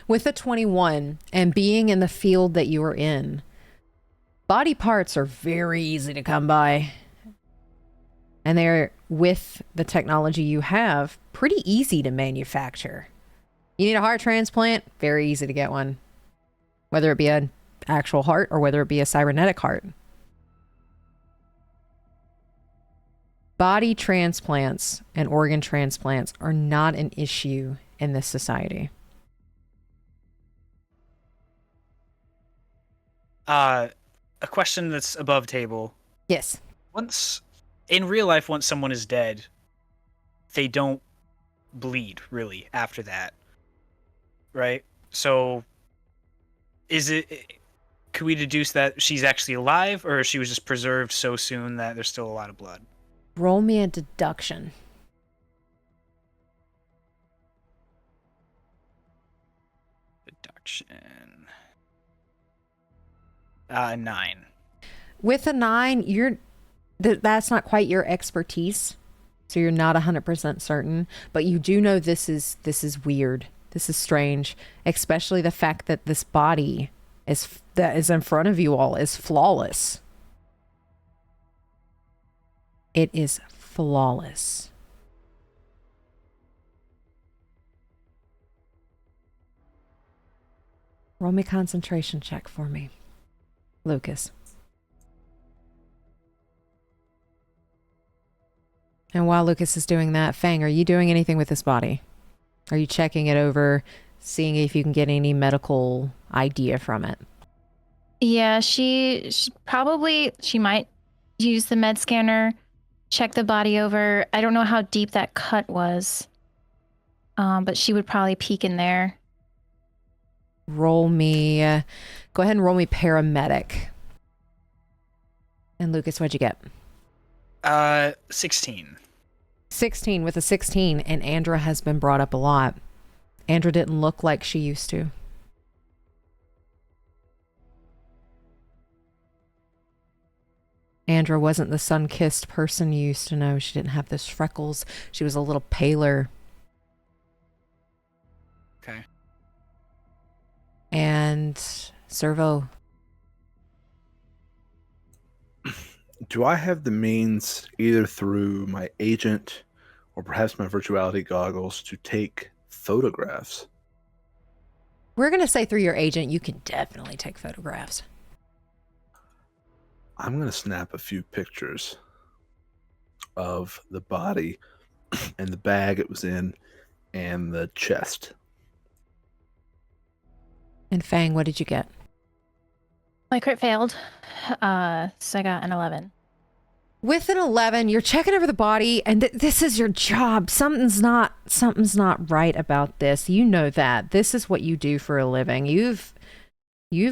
With a 21, and being in the field that you are in, body parts are very easy to come by. And they're, with the technology you have, pretty easy to manufacture. You need a heart transplant, very easy to get one. Whether it be an actual heart or whether it be a cybernetic heart. Body transplants and organ transplants are not an issue in this society. A question that's above table. Yes. In real life, once someone is dead, they don't bleed really after that, right? So, could we deduce that she's actually alive, or she was just preserved so soon that there's still a lot of blood? Roll me a deduction. Deduction. 9. With a 9, that's not quite your expertise, so you're not 100% certain, but you do know this is weird. This is strange, especially the fact that this body that is in front of you all is flawless. It is flawless. Roll me a concentration check for me, Lucas. And while Lucas is doing that, Fang, are you doing anything with this body? Are you checking it over, seeing if you can get any medical idea from it? Yeah, she might use the med scanner, check the body over. I don't know how deep that cut was, but she would probably peek in there. Go ahead and roll me paramedic. And Lucas, what'd you get? 16. 16. With a 16, and Andra has been brought up a lot. Andra didn't look like she used to. Andra wasn't the sun-kissed person you used to know. She didn't have those freckles. She was a little paler. Okay. And Cerveau. Do I have the means, either through my agent or perhaps my virtuality goggles, to take photographs? We're going to say through your agent, you can definitely take photographs. I'm going to snap a few pictures of the body and the bag it was in and the chest. And Fang, what did you get? My crit failed, so I got an 11. With an 11, you're checking over the body, and this is your job. Something's not right about this. You know that. This is what you do for a living. You've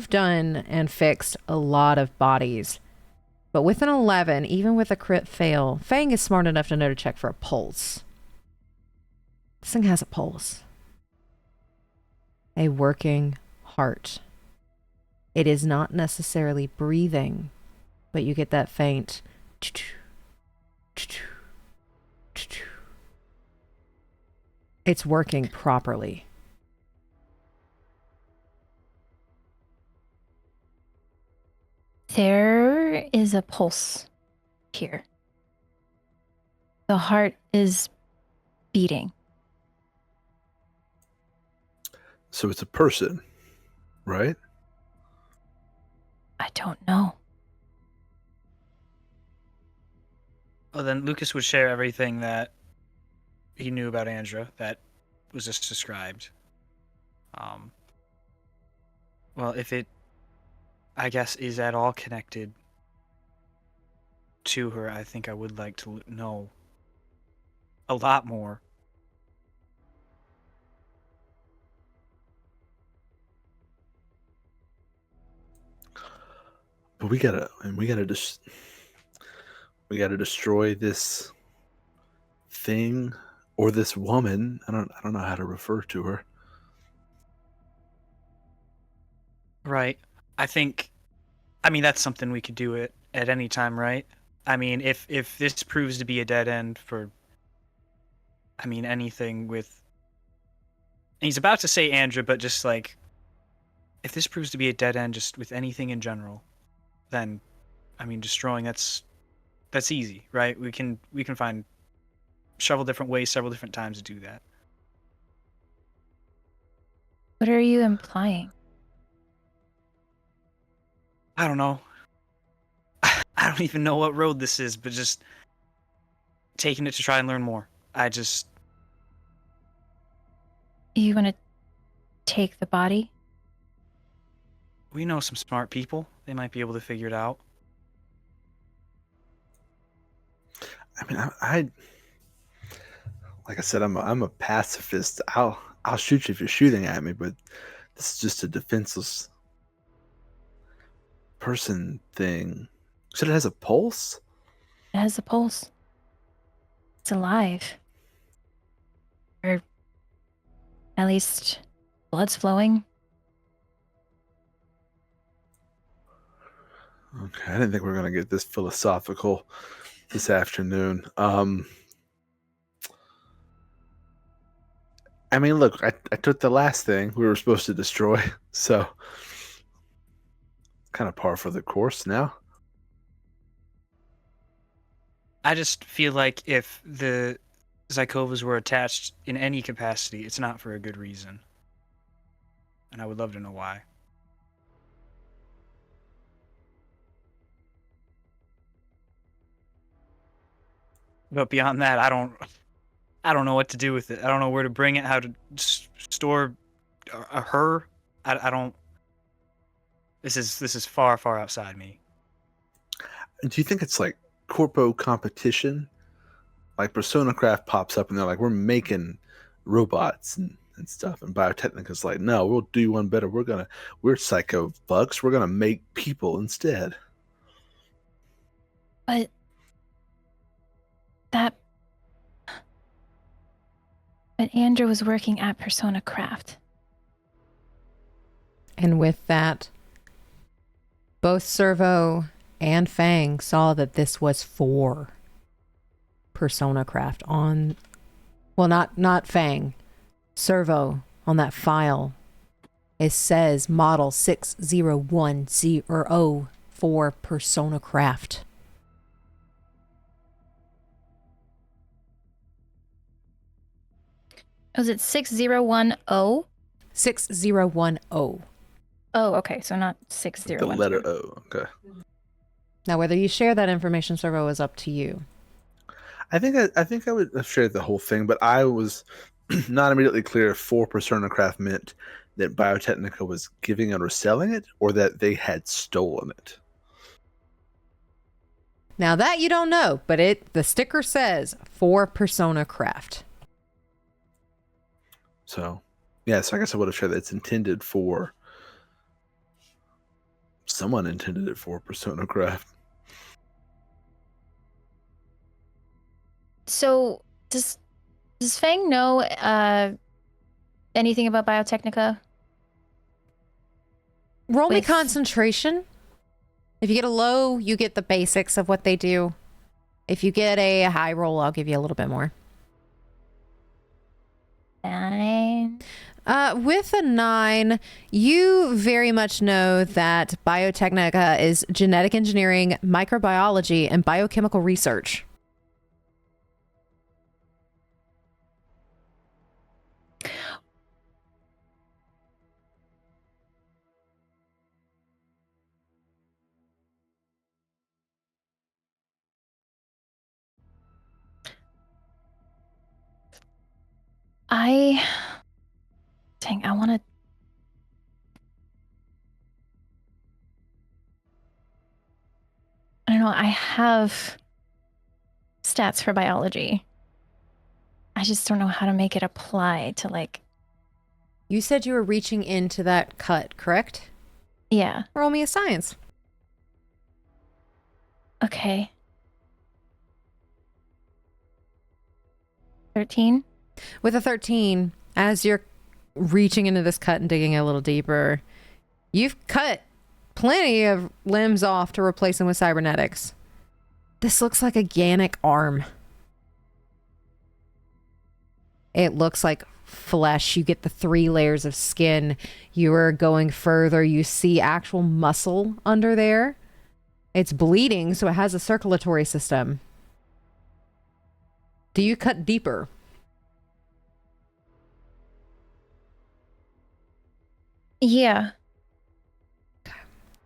done and fixed a lot of bodies. But with an 11, even with a crit fail, Fang is smart enough to know to check for a pulse. This thing has a pulse. A working heart. It is not necessarily breathing, but you get that faint. It's working properly. There is a pulse here. The heart is beating. So it's a person, right? I don't know. Well, then Lucas would share everything that he knew about Andra that was just described. Well, if it, I guess, is at all connected to her, I think I would like to know a lot more. But we gotta destroy this thing or this woman. I don't know how to refer to her. Right. I mean, that's something we could do at any time, right? I mean, if this proves to be a dead end for, I mean, anything with, and he's about to say Andra, but just like, if this proves to be a dead end just with anything in general, then, I mean, destroying, that's easy, right? We can find several different ways, several different times to do that. What are you implying? I don't know. I don't even know what road this is, but just taking it to try and learn more. You want to take the body? We know some smart people. They might be able to figure it out. I mean, I like I said, I'm a pacifist. I'll shoot you if you're shooting at me, but this is just a defenseless person thing. You said it has a pulse? It has a pulse. It's alive. Or at least blood's flowing. Okay, I didn't think we were gonna get this philosophical this afternoon. I mean, look, I took the last thing we were supposed to destroy, so kind of par for the course now. I just feel like if the Zykovas were attached in any capacity, it's not for a good reason. And I would love to know why. But beyond that, I don't know what to do with it. I don't know where to bring it, how to store her. I don't. This is far outside me. Do you think it's like corpo competition? Like Persona Craft pops up and they're like, we're making robots and stuff, and Biotechnica's like, no, we'll do one better. We're psycho bugs. We're gonna make people instead. But Andrew was working at Persona Craft. And with that, both Cerveau and Fang saw that this was for Persona Craft on, well, not Fang, Cerveau on that file. It says model 60100 for Persona Craft. Was it 6010? 6010. Oh, okay. So not 6010. The letter O. Okay. Now, whether you share that information, Cerveau, is up to you. I think I would have shared the whole thing, but I was not immediately clear if for Persona Craft meant that Biotechnica was giving and reselling it, or that they had stolen it. Now that you don't know, but the sticker says for Persona Craft. So, yeah, so I guess I would have shared that it's intended for... Someone intended it for Persona Craft. So does Fang know anything about Biotechnica? Roll me concentration. If you get a low, you get the basics of what they do. If you get a high roll, I'll give you a little bit more. 9. With a 9, you very much know that Biotechnica is genetic engineering, microbiology, and biochemical research. Dang, I want to. I don't know. I have stats for biology. I just don't know how to make it apply to like. You said you were reaching into that cut, correct? Yeah. Roll me a science. Okay. 13. With a 13, as you're reaching into this cut and digging a little deeper, you've cut plenty of limbs off to replace them with cybernetics. This looks like aGanic arm. It looks like flesh. You get the 3 layers of skin. You are going further. You see actual muscle under there. It's bleeding, so it has a circulatory system. Do you cut deeper? Yeah.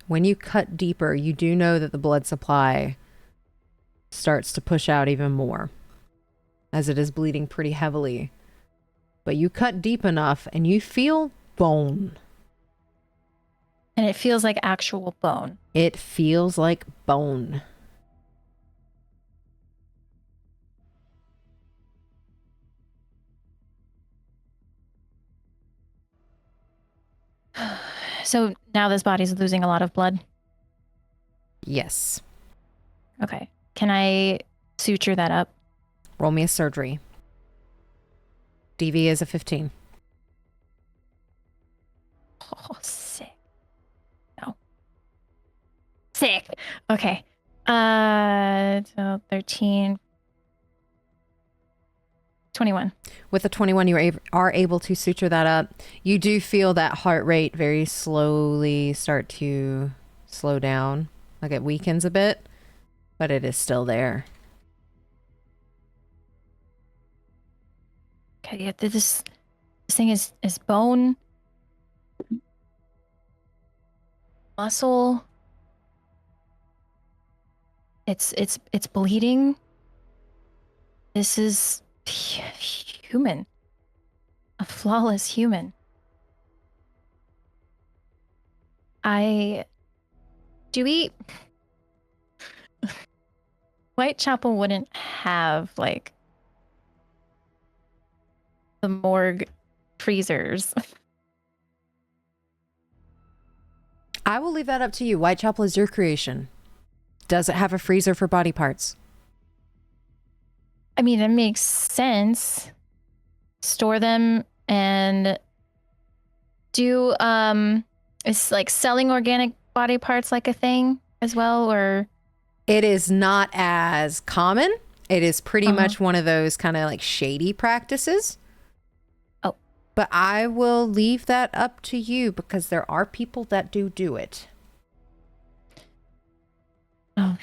When you cut deeper, you do know that the blood supply starts to push out even more, as it is bleeding pretty heavily. But you cut deep enough and you feel bone. And it feels like actual bone. It feels like bone. So now this body's losing a lot of blood. Yes. Okay. Can I suture that up? Roll me a surgery. DV is a 15. Oh, sick. No. Sick. Okay. So 13. 21. With a 21, you are able to suture that up. You do feel that heart rate very slowly start to slow down. Like it weakens a bit, but it is still there. Okay, yeah, this thing is bone, muscle. It's bleeding. This is human. A flawless human. Whitechapel wouldn't have like the morgue freezers. I will leave that up to you. Whitechapel is your creation. Does it have a freezer for body parts? I mean, that makes sense. Store them and do is like selling organic body parts like a thing as well, or It is not as common. It is pretty much one of those kind of like shady practices. Oh. But I will leave that up to you because there are people that do it. Oh,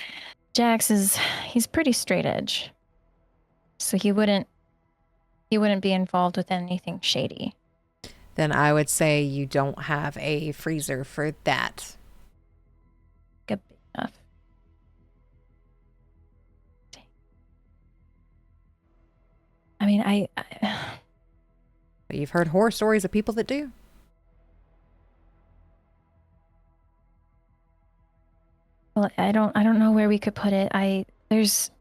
Jax he's pretty straight edge. So he wouldn't be involved with anything shady. Then I would say you don't have a freezer for that. Good enough. I mean, But you've heard horror stories of people that do. well, I don't know where we could put it. There's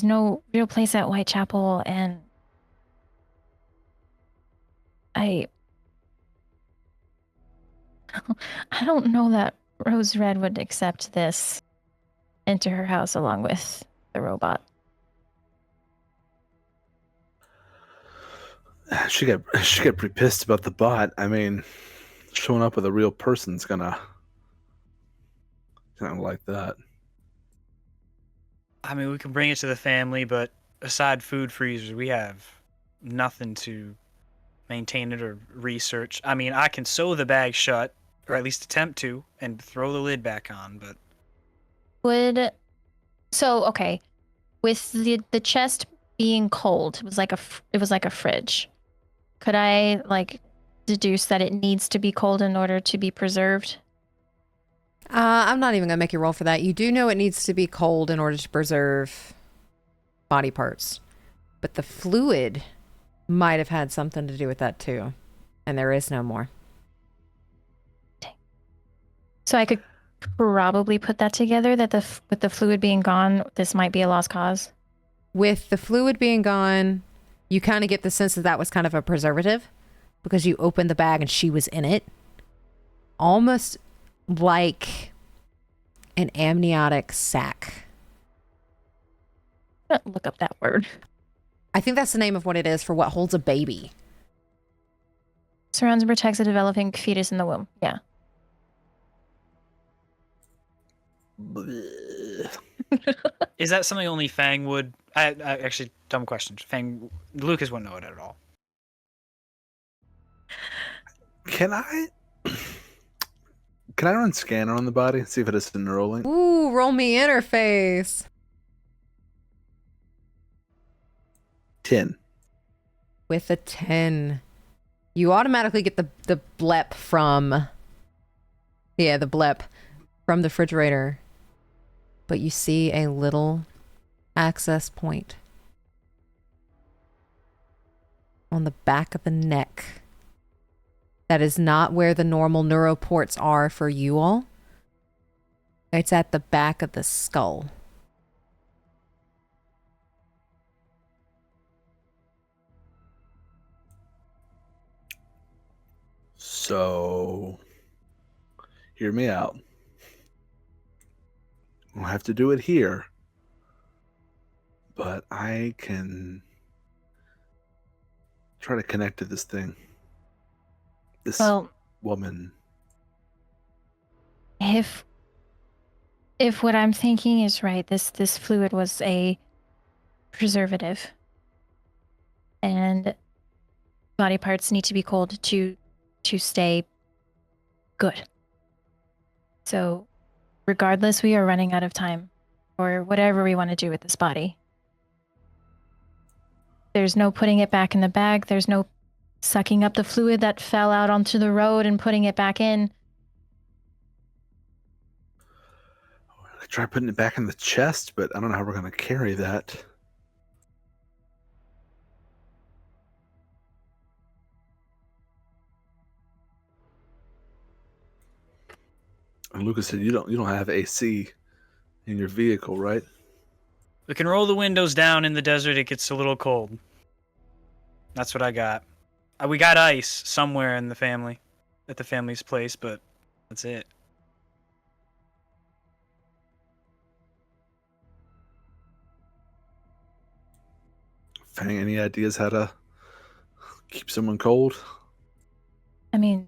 no real place at Whitechapel, and I don't know that Rose Red would accept this into her house along with the robot. She get pretty pissed about the bot. I mean, showing up with a real person's gonna like that. I mean, we can bring it to the family, but aside food freezers, we have nothing to maintain it or research. I mean, I can sew the bag shut, or at least attempt to, and throw the lid back on, but Okay, with the chest being cold, it was like a fridge. Could I like deduce that it needs to be cold in order to be preserved? I'm not even going to make you roll for that. You do know it needs to be cold in order to preserve body parts. But the fluid might have had something to do with that too. And there is no more. So I could probably put that together that with the fluid being gone, this might be a lost cause. With the fluid being gone, you kind of get the sense that that was kind of a preservative because you opened the bag and she was in it. Almost like an amniotic sac. Look up that word. I think that's the name of what it is for what holds a baby. Surrounds and protects a developing fetus in the womb. Yeah. Is that something only Fang would? I actually, dumb question. Fang, Lucas wouldn't know it at all. Can I run scanner on the body and see if it is a neural link? Ooh, roll me interface. 10. With a 10. You automatically get the blep from... Yeah, the blep from the refrigerator. But you see a little access point on the back of the neck. That is not where the normal neuroports are for you all. It's at the back of the skull. So, hear me out. We'll have to do it here. But I can try to connect to this thing. This woman. If what I'm thinking is right, this fluid was a preservative. And body parts need to be cold to stay good. So regardless, we are running out of time for whatever we want to do with this body. There's no putting it back in the bag. There's no sucking up the fluid that fell out onto the road and putting it back in. I try putting it back in the chest, but I don't know how we're going to carry that. And Lucas said you don't have AC in your vehicle, right? We can roll the windows down in the desert. It gets a little cold. That's what I got. We got ice somewhere in the family, at the family's place, but that's it. Fang, any ideas how to keep someone cold? I mean,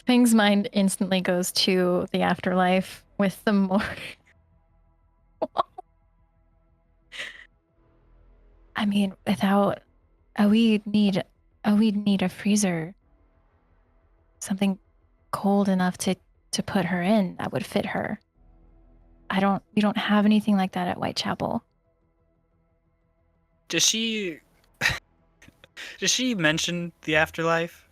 Fang's mind instantly goes to the afterlife with the more. I mean, without we'd need a freezer, something cold enough to put her in that would fit her. We don't have anything like that at Whitechapel. Does she mention the afterlife?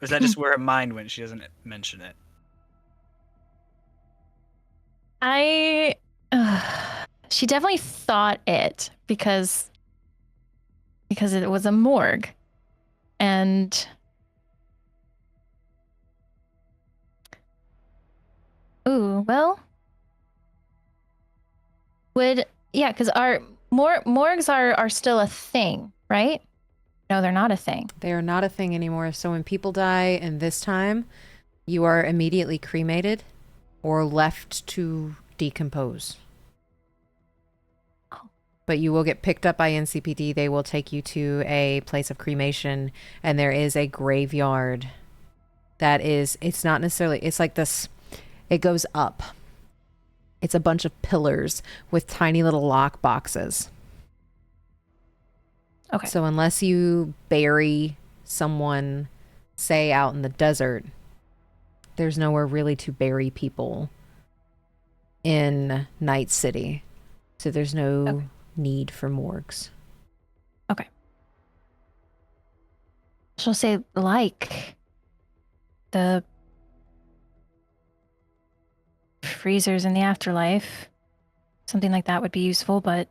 Or is that just where her mind went? She doesn't mention it. She definitely thought it because it was a morgue. And well, because our morgues are still a thing, right? No, they're not a thing. They are not a thing anymore. So when people die in this time, you are immediately cremated or left to decompose. But you will get picked up by NCPD. They will take you to a place of cremation, and there is a graveyard that is, it's not necessarily, it's like this, it goes up. It's a bunch of pillars with tiny little lock boxes. Okay. So unless you bury someone, say, out in the desert, there's nowhere really to bury people in Night City. So there's no need for morgues. Okay. She'll say, like, the freezers in the afterlife. something like that would be useful, but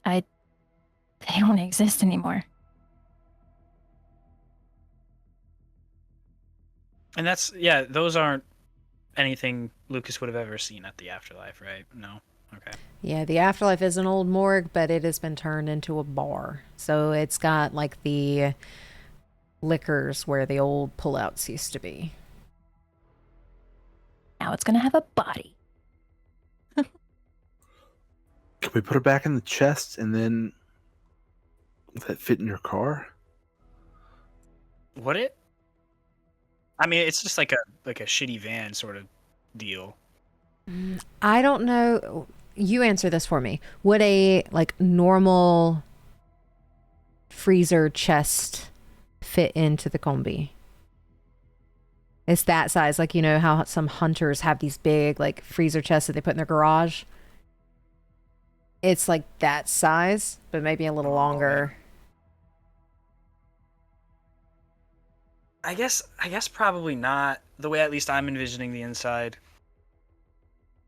they don't exist anymore. And those aren't anything Lucas would have ever seen at the afterlife, right? No. Okay. Yeah, the afterlife is an old morgue, but it has been turned into a bar. So it's got like the liquors where the old pullouts used to be. Now it's gonna have a body. Can we put her back in the chest and then would that fit in your car? Would it? I mean, it's just like a shitty van sort of deal. I don't know. You answer this for me. Would a like normal freezer chest fit into the combi? It's that size. Like, you know how some hunters have these big like freezer chests that they put in their garage? It's like that size, but maybe a little longer. I guess probably not, the way at least I'm envisioning the inside.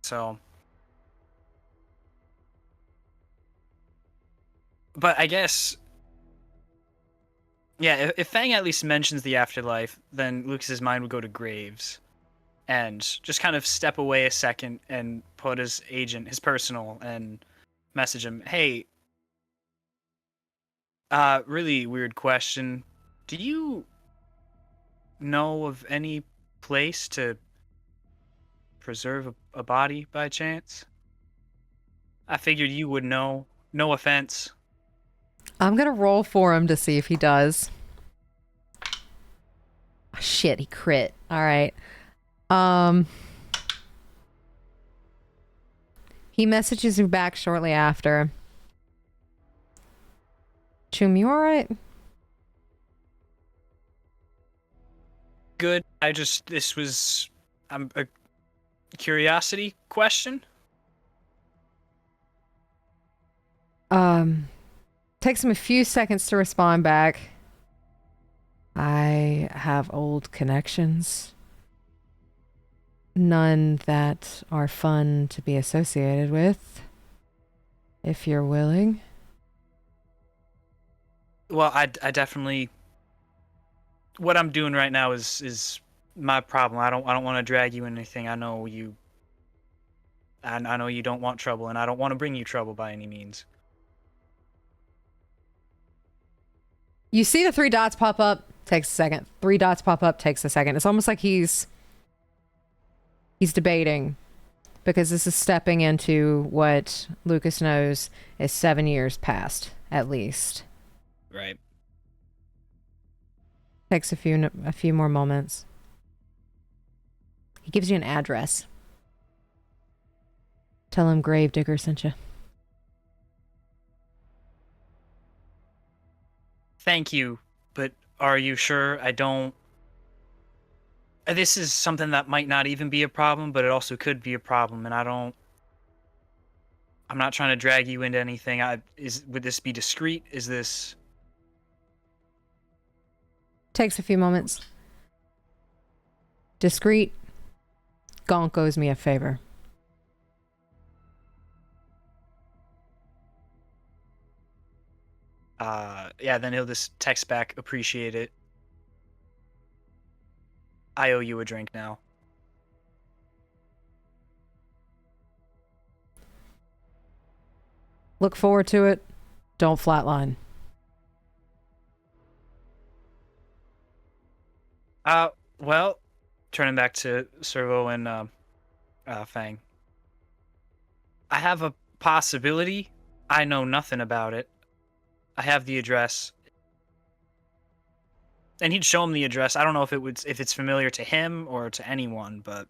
So, but I guess, yeah, if Fang at least mentions the afterlife, then Lucas's mind would go to Graves and just kind of step away a second and put his agent, his personal, and message him, hey, really weird question. Do you know of any place to preserve a body by chance? I figured you would know. No offense. I'm gonna roll for him to see if he does. Oh, shit, he crit. All right. He messages you back shortly after. Chum, you all right? Good. This was a curiosity question. Takes him a few seconds to respond back. I have old connections. None that are fun to be associated with. If you're willing. Well, I definitely. What I'm doing right now is my problem. I don't want to drag you in anything. I know you. I know you don't want trouble, and I don't want to bring you trouble by any means. You see the 3 dots pop up, takes a second. 3 dots pop up, takes a second. It's almost like he's debating, because this is stepping into what Lucas knows is 7 years past, at least. Right. Takes a few more moments. He gives you an address. Tell him Gravedigger sent you. Thank you, but are you sure? I don't. This is something that might not even be a problem, but it also could be a problem, and I don't. I'm not trying to drag you into anything. Would this be discreet? Is this? Takes a few moments. Discreet. Gonk owes me a favor. Yeah, then he'll just text back, appreciate it. I owe you a drink now. Look forward to it. Don't flatline. Well, turning back to Cerveau and Fang. I have a possibility. I know nothing about it. I have the address. And he'd show him the address. I don't know if it's familiar to him or to anyone, but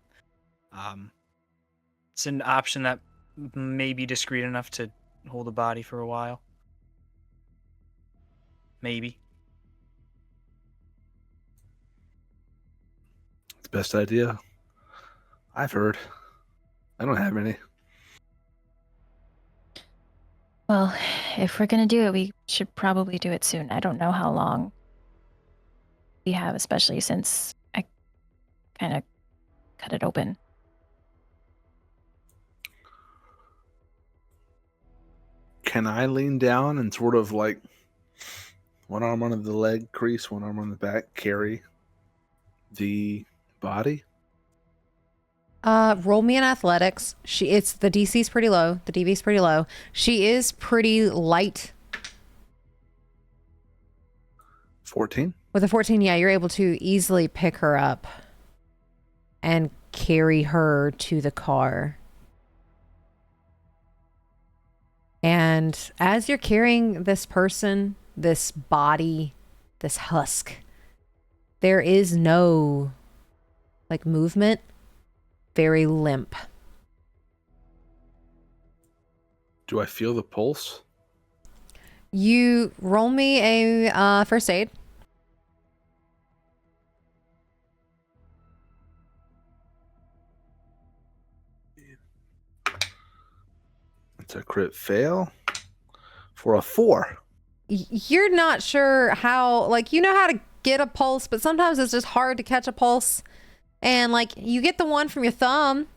it's an option that may be discreet enough to hold the body for a while. Maybe. It's the best idea I've heard. I don't have any. Well, if we're gonna do it, we should probably do it soon. I don't know how long we have, especially since I kind of cut it open. can I lean down and sort of like one arm on the leg crease, one arm on the back, carry the body? Roll me in athletics. It's the DC's pretty low. The DV's pretty low. She is pretty light. 14. With a 14, yeah, you're able to easily pick her up and carry her to the car. And as you're carrying this person, this body, this husk, there is no like movement. Very limp. Do I feel the pulse? You roll me a first aid. It's a crit fail for a 4. You're not sure how, like, you know how to get a pulse, but sometimes it's just hard to catch a pulse. And, like, you get the one from your thumb,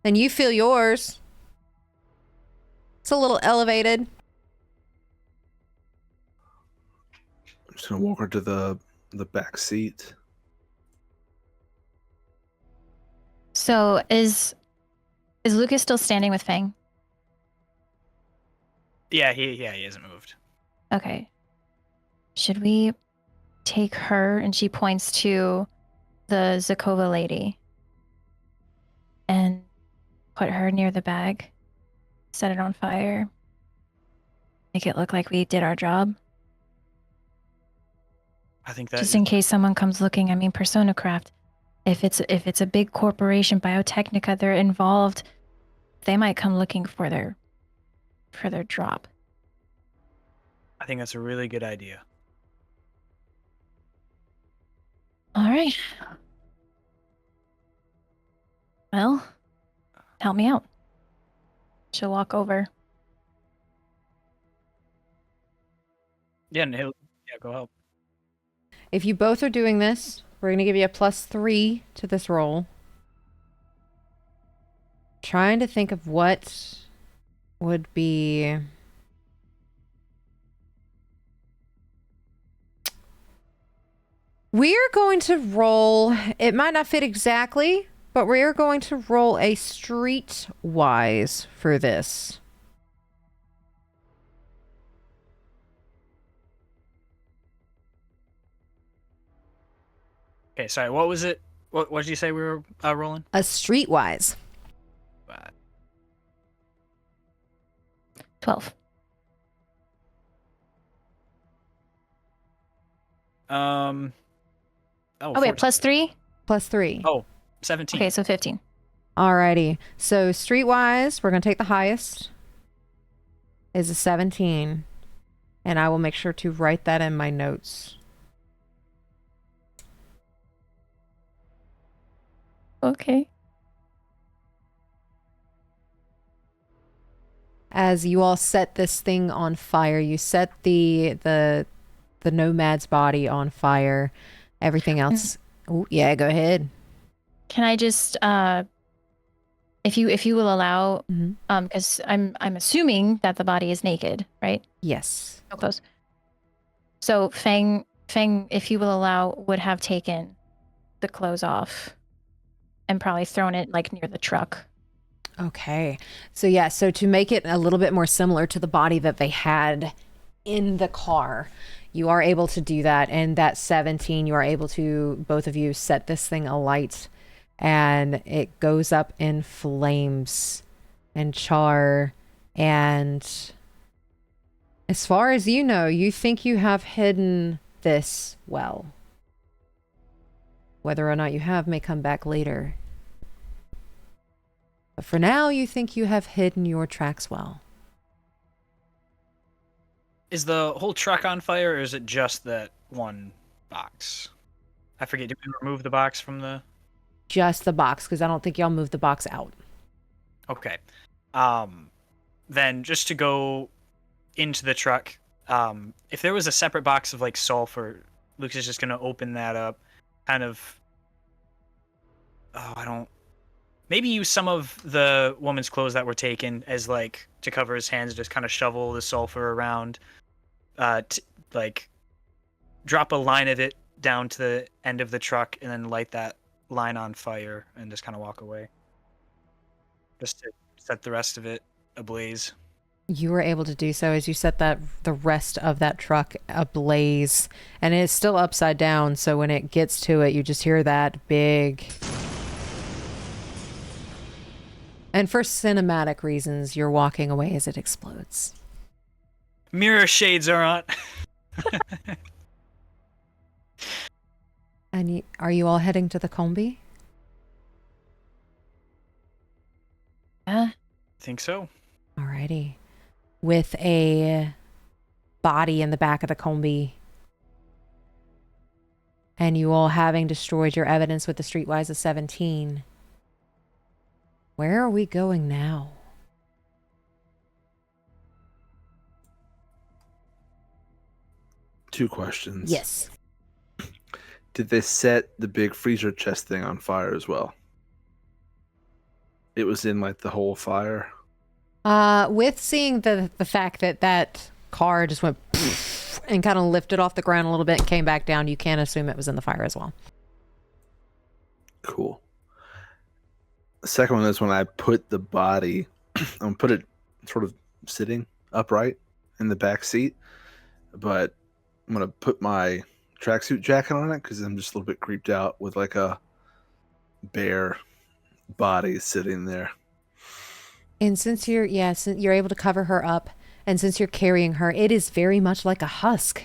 and you feel yours. It's a little elevated. I'm just going to walk her to the back seat. So is Lucas still standing with Fang? Yeah, he hasn't moved. Okay. Should we take her, and she points to the Zykova lady, and put her near the bag, set it on fire, make it look like we did our job? I think that Just in case someone comes looking. I mean, Persona Craft, if it's a big corporation, Biotechnica, they're involved, they might come looking for their drop. I think that's a really good idea. All right. Well, help me out. She'll walk over. Yeah, and go help. If you both are doing this, we're going to give you a +3 to this roll. Trying to think of what would be... We're going to roll, it might not fit exactly, but we're going to roll a streetwise for this. Okay, sorry. What was it? What did you say we were rolling? A streetwise. 12. Oh, wait, +3? +3. Oh, 17. Okay, so 15. Alrighty. So streetwise, we're going to take the highest. Is a 17. And I will make sure to write that in my notes. Okay. As you all set this thing on fire, you set the nomad's body on fire. Everything else. Oh, yeah, go ahead. Can I just if you will allow, Mm-hmm. because I'm assuming that the body is naked, right? Yes. No clothes. So Fang, if you will allow, would have taken the clothes off and probably thrown it like near the truck. Okay. So yeah, so to make it a little bit more similar to the body that they had in the car, you are able to do that. And that 17, you are able to, both of you, set this thing alight, and it goes up in flames and char. And as far as you know, you think you have hidden this well. Whether or not you have may come back later. But for now, you think you have hidden your tracks well. Is the whole truck on fire, or is it just that one box? I forget. Did we remove the box from the... Just the box, because I don't think y'all moved the box out. Okay. Then just to go into the truck, if there was a separate box of like sulfur, Luke's is just going to open that up. Kind of... Oh, I don't maybe use some of the woman's clothes that were taken as like to cover his hands, just kind of shovel the sulfur around, like drop a line of it down to the end of the truck and then light that line on fire and just kind of walk away. Just to set the rest of it ablaze. You were able to do so as you set the rest of that truck ablaze, and it is still upside down, so when it gets to it, you just hear that big... And for cinematic reasons, you're walking away as it explodes. Mirror shades are on. And are you all heading to the combi? Yeah. Think so. Alrighty. With a body in the back of the combi. And you all having destroyed your evidence with the Streetwise of 17. Where are we going now? Two questions. Yes. Did they set the big freezer chest thing on fire as well? It was in like the whole fire. With seeing the fact that that car just went and kind of lifted off the ground a little bit and came back down, you can assume it was in the fire as well. Cool. The second one is when I put the body, I'm put it sort of sitting upright in the back seat, but I'm gonna put my tracksuit jacket on it because I'm just a little bit creeped out with like a bare body sitting there. And since you're able to cover her up, and since you're carrying her, it is very much like a husk.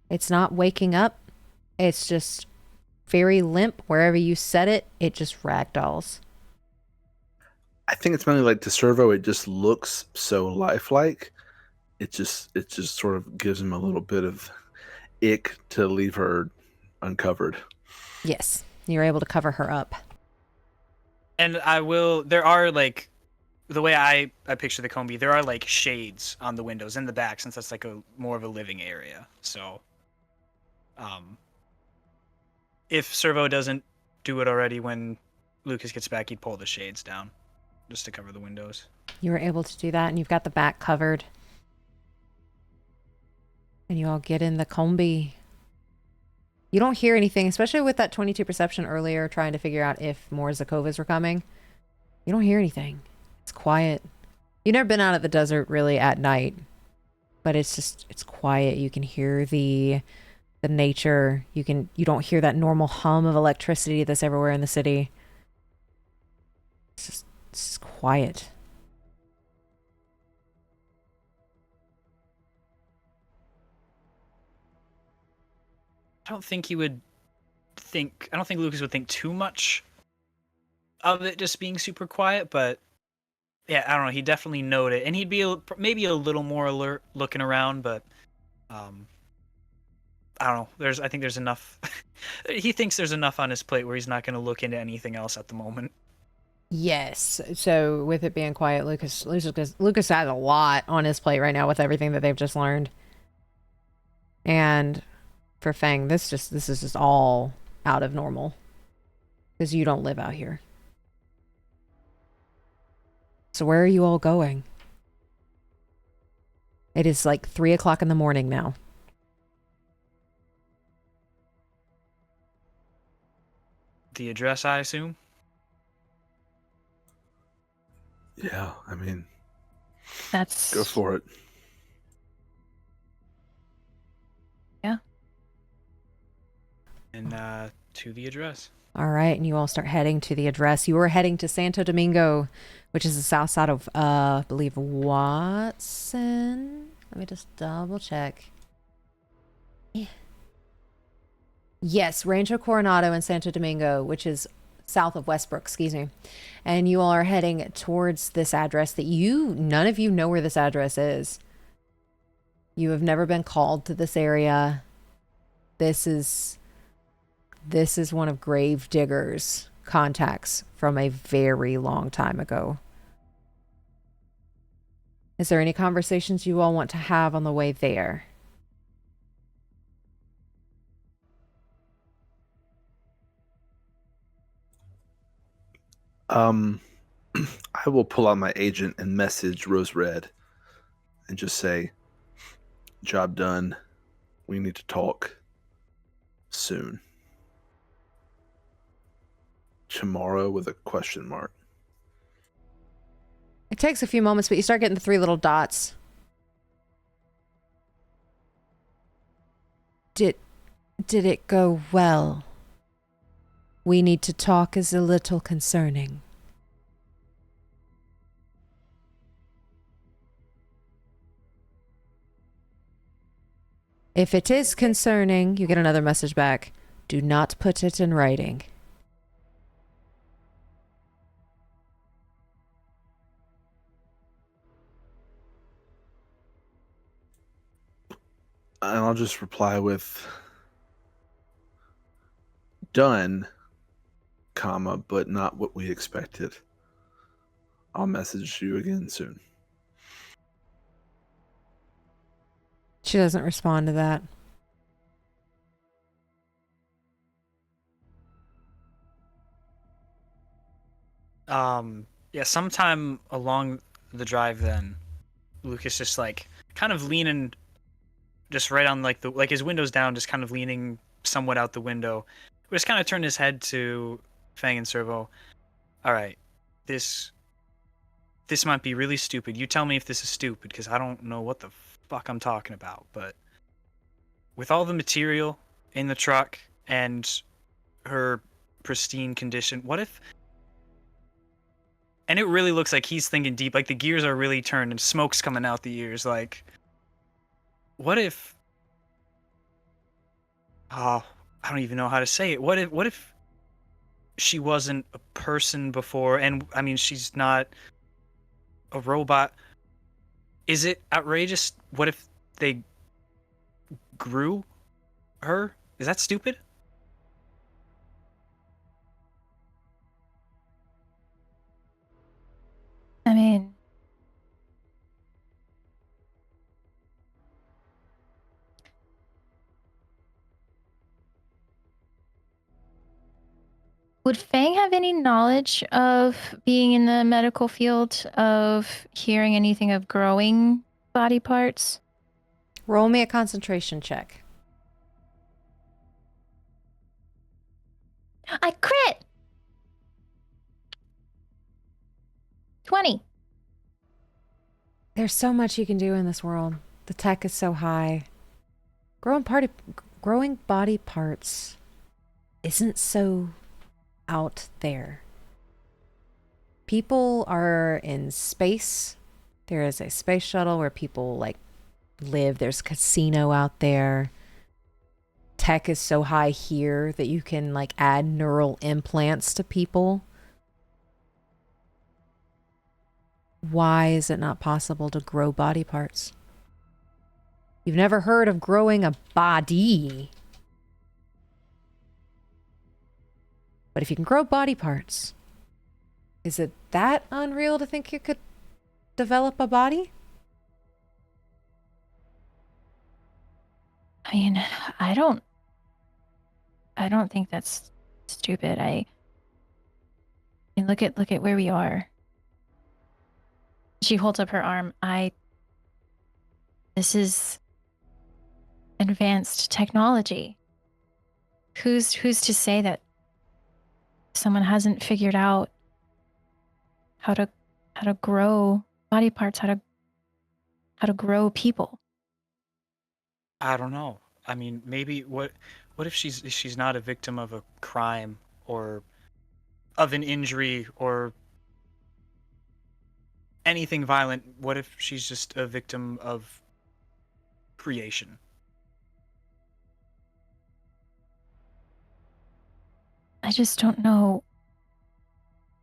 It's not waking up. It's just very limp. Wherever you set it, it just ragdolls. I think it's mainly like to Cerveau, it just looks so lifelike. It just sort of gives him a little bit of ick to leave her uncovered. Yes, you're able to cover her up. And there are like, the way I picture the combi, there are like shades on the windows in the back, since that's like a more of a living area. So, if Cerveau doesn't do it already when Lucas gets back, he'd pull the shades down just to cover the windows. You were able to do that, and you've got the back covered. And you all get in the combi. You don't hear anything, especially with that 22 perception earlier, trying to figure out if more Zykovas were coming. You don't hear anything. It's quiet. You've never been out at the desert really at night, but it's quiet. You can hear the nature. You don't hear that normal hum of electricity that's everywhere in the city. It's just quiet. I don't think Lucas would think too much of it just being super quiet, but yeah, I don't know. He'd definitely note it, and he'd be maybe a little more alert looking around, but I don't know. I think there's enough. He thinks there's enough on his plate where he's not going to look into anything else at the moment. Yes. So with it being quiet, Lucas has a lot on his plate right now with everything that they've just learned. And for Fang, this is just all out of normal, because you don't live out here. So where are you all going? It is like 3 o'clock in the morning now. The address, I assume? Yeah, I mean, That's go for it. Yeah. And to the address. All right, and you all start heading to the address. You are heading to Santo Domingo, which is the south side of, I believe, Watson. Let me just double check. Yeah. Yes, Rancho Coronado and Santo Domingo, which is south of Westbrook, excuse me. And you all are heading towards this address that none of you know where this address is. You have never been called to this area. This is one of Gravedigger's contacts from a very long time ago. Is there any conversations you all want to have on the way there? I will pull out my agent and message Rose Red and just say, job done. We need to talk soon. Tomorrow with a question mark. It takes a few moments, but you start getting the 3 little dots. Did it go well? We need to talk is a little concerning. If it is concerning, you get another message back. Do not put it in writing. And I'll just reply with done, comma, but not what we expected. I'll message you again soon. She doesn't respond to that. Yeah, sometime along the drive then, Lucas just like kind of leaning just right on like his window's down, just kind of leaning somewhat out the window. We just kind of turned his head to Fang and Cerveau. All right, this might be really stupid. You tell me if this is stupid, because I don't know what the fuck I'm talking about. But with all the material in the truck and her pristine condition, what if... And it really looks like he's thinking deep. Like, the gears are really turned and smoke's coming out the ears. Like, what if... Oh, I don't even know how to say it. What if she wasn't a person before? And, I mean, she's not a robot. Is it outrageous? What if they grew her? Is that stupid? I mean, would Fang have any knowledge of being in the medical field, of hearing anything of growing body parts? Roll me a concentration check. I crit! 20. There's so much you can do in this world. The tech is so high. Growing body parts isn't so out there. People are in space. There is a space shuttle where people like live. There's a casino out there. Tech is so high here that you can like add neural implants to people. Why is it not possible to grow body parts? You've never heard of growing a body. But if you can grow body parts, is it that unreal to think you could develop a body? I mean, I don't think that's stupid. I mean, look at where we are. She holds up her arm. This is advanced technology. Who's to say that someone hasn't figured out how to grow body parts, how to grow people? I don't know. I mean, maybe what if she's not a victim of a crime or of an injury or anything violent? What if she's just a victim of creation? I just don't know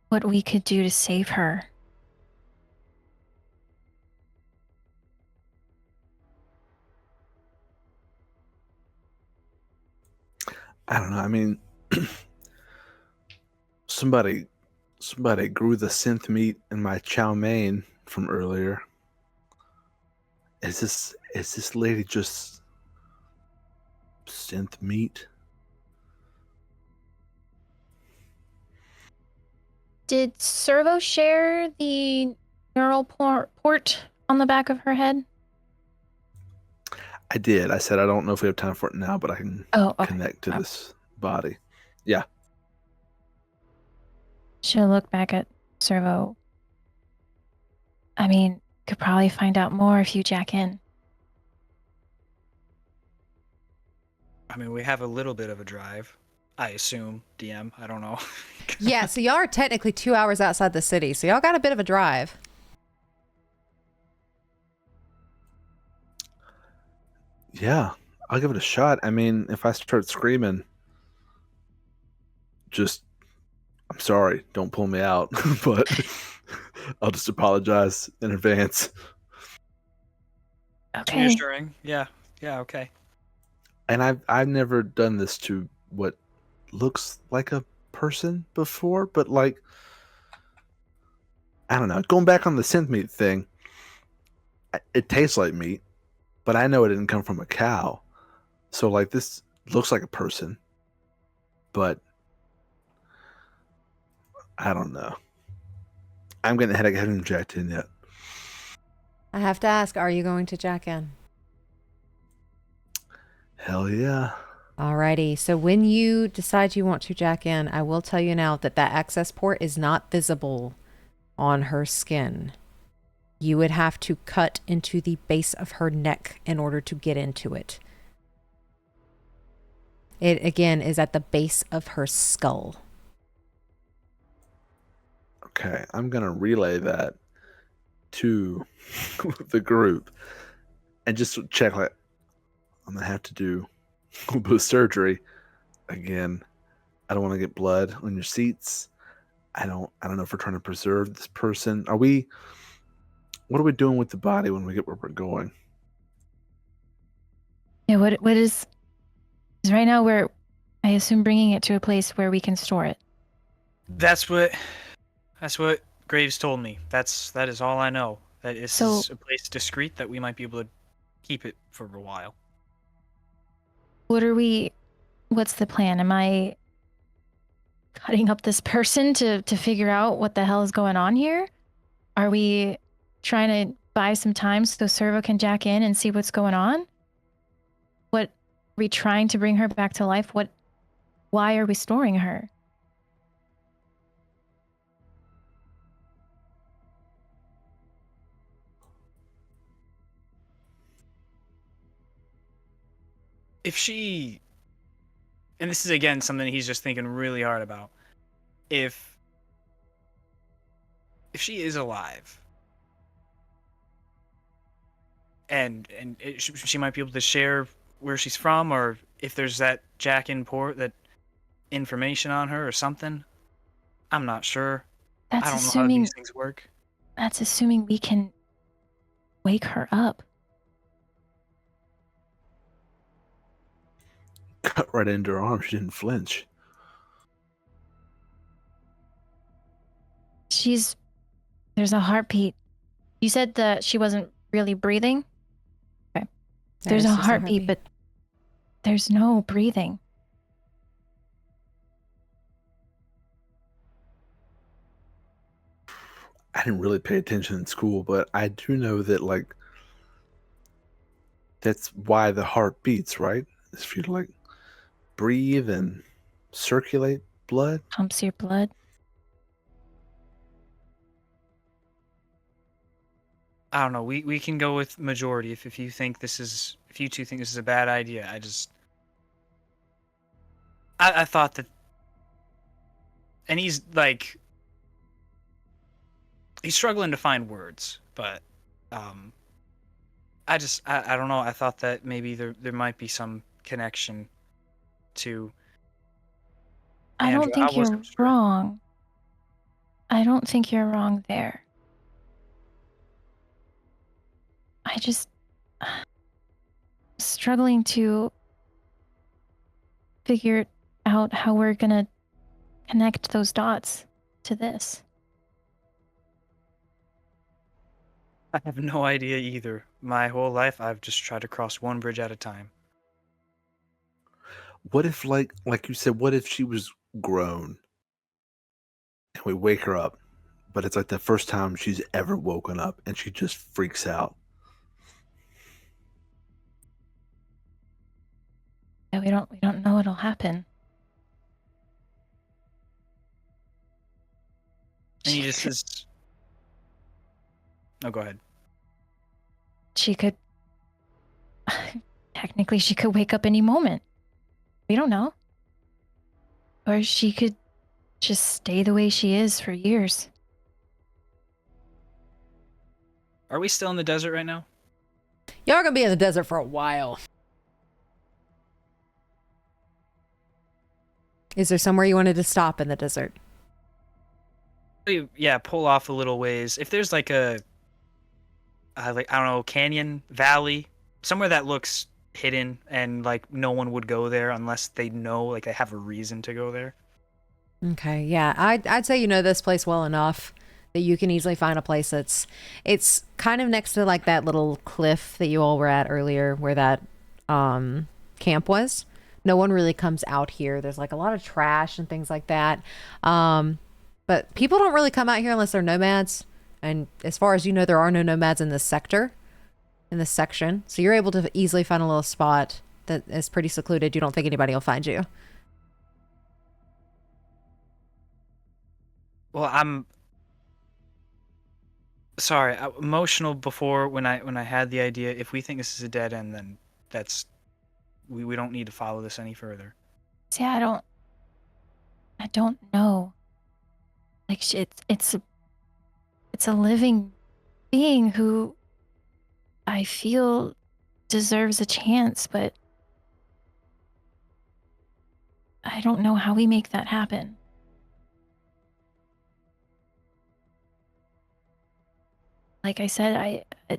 what we could do to save her. I don't know. I mean, somebody grew the synth meat in my chow mein from earlier. Is this lady just synth meat? Did Cerveau share the neural port on the back of her head? I did. I said I don't know if we have time for it now, but I can connect to this body. Yeah. She'll look back at Cerveau. I mean, could probably find out more if you jack in. I mean, we have a little bit of a drive. I assume, DM. I don't know. Yeah, so y'all are technically 2 hours outside the city, so y'all got a bit of a drive. Yeah, I'll give it a shot. I mean, if I start screaming, just, I'm sorry, don't pull me out, but I'll just apologize in advance. Okay. Reassuring. Yeah, okay. And I've never done this to what looks like a person before, but like, I don't know. Going back on the synth meat thing, it tastes like meat, but I know it didn't come from a cow. So like, this looks like a person, but I don't know. I'm getting a headache. I haven't jacked in yet. I have to ask, are you going to jack in? Hell yeah. Alrighty, so when you decide you want to jack in, I will tell you now that that access port is not visible on her skin. You would have to cut into the base of her neck in order to get into it. It, again, is at the base of her skull. Okay, I'm going to relay that to the group and just check, like, I'm going to have to do a little bit of surgery. Again, I don't want to get blood on your seats. I don't know if we're trying to preserve this person. What are we doing with the body when we get where we're going? Yeah, what is right now we're, I assume, bringing it to a place where we can store it. That's what Graves told me. That is all I know. That is a place discreet that we might be able to keep it for a while. What's the plan? Am I cutting up this person to figure out what the hell is going on here? Are we trying to buy some time so Cerveau can jack in and see what's going on? What, are we trying to bring her back to life? Why are we storing her? If she, and this is again something he's just thinking really hard about, if she is alive and she might be able to share where she's from, or if there's that jack-in port, that information on her or something, I'm not sure. I don't know how these things work. That's assuming we can wake her up. Cut right into her arm. She didn't flinch. There's a heartbeat. You said that she wasn't really breathing? Okay. There's a heartbeat, but there's no breathing. I didn't really pay attention in school, but I do know that, like, that's why the heart beats, right? Is for you to, like, breathe and circulate blood. Pumps your blood. I don't know. We can go with majority if you think if you two think this is a bad idea. I thought that, and he's like, he's struggling to find words, but I don't know. I thought that maybe there might be some connection to I don't think you're wrong. I don't think you're wrong there. I just struggling to figure out how we're gonna connect those dots to this. I have no idea either. My whole life, I've just tried to cross one bridge at a time. What if, like you said, what if she was grown? and we wake her up, but it's like the first time she's ever woken up, and she just freaks out. Yeah, we don't know what'll happen. And he just says, "No, go ahead." She could technically she could wake up any moment. We don't know. Or she could just stay the way she is for years. Are we still in the desert right now? Y'all are gonna be in the desert for a while. Is there somewhere you wanted to stop in the desert? Yeah, pull off a little ways. If there's like a, like, I don't know, canyon, valley, somewhere that looks hidden and like no one would go there unless they know, like they have a reason to go there. Okay, yeah, I'd say you know this place well enough that you can easily find a place it's kind of next to like that little cliff that you all were at earlier where that camp was. No one really comes out here. There's like a lot of trash and things like that. But people don't really come out here unless they're nomads. And as far as you know, there are no nomads in this sector, in this section. So you're able to easily find a little spot that is pretty secluded. You don't think anybody will find you. Well, I'm sorry, emotional before when I had the idea. If we think this is a dead end, then that's we don't need to follow this any further. See, I don't know. Like it's a living being who I feel deserves a chance, but I don't know how we make that happen. Like I said, I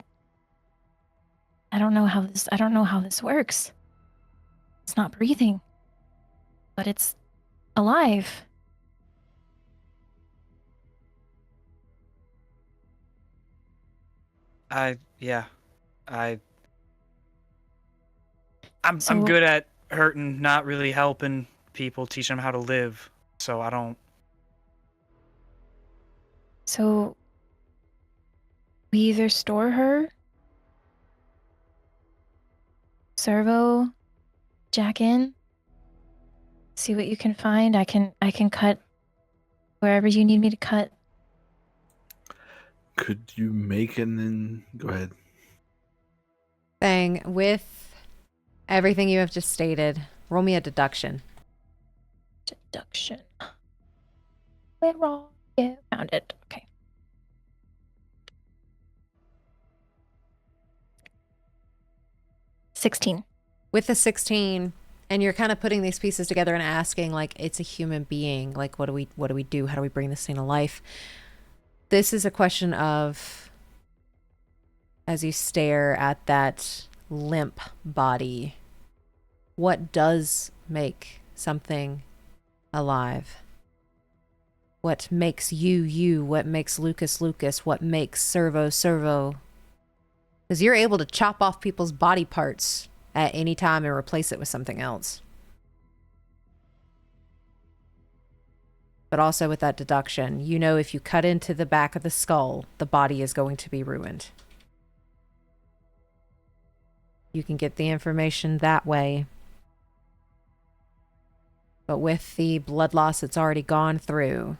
don't know how this works. It's not breathing, but it's alive. Yeah, I'm So- I'm good at hurting, not really helping people, teaching them how to live. So I don't. So we either store her, Cerveau, jack in, see what you can find. I can cut wherever you need me to cut. Could you make an then go ahead? Fang, with everything you have just stated, roll me a deduction. Deduction. Went wrong. Yeah, found it. Okay. $16. With the 16, and you're kind of putting these pieces together and asking, like, it's a human being. Like, what do we do? How do we bring this thing to life? This is a question of, as you stare at that limp body, what does make something alive? What makes you, you? What makes Lucas, Lucas? What makes Cerveau, Cerveau? Because you're able to chop off people's body parts at any time and replace it with something else. But also with that deduction, you know if you cut into the back of the skull, the body is going to be ruined. You can get the information that way. But with the blood loss that's already gone through,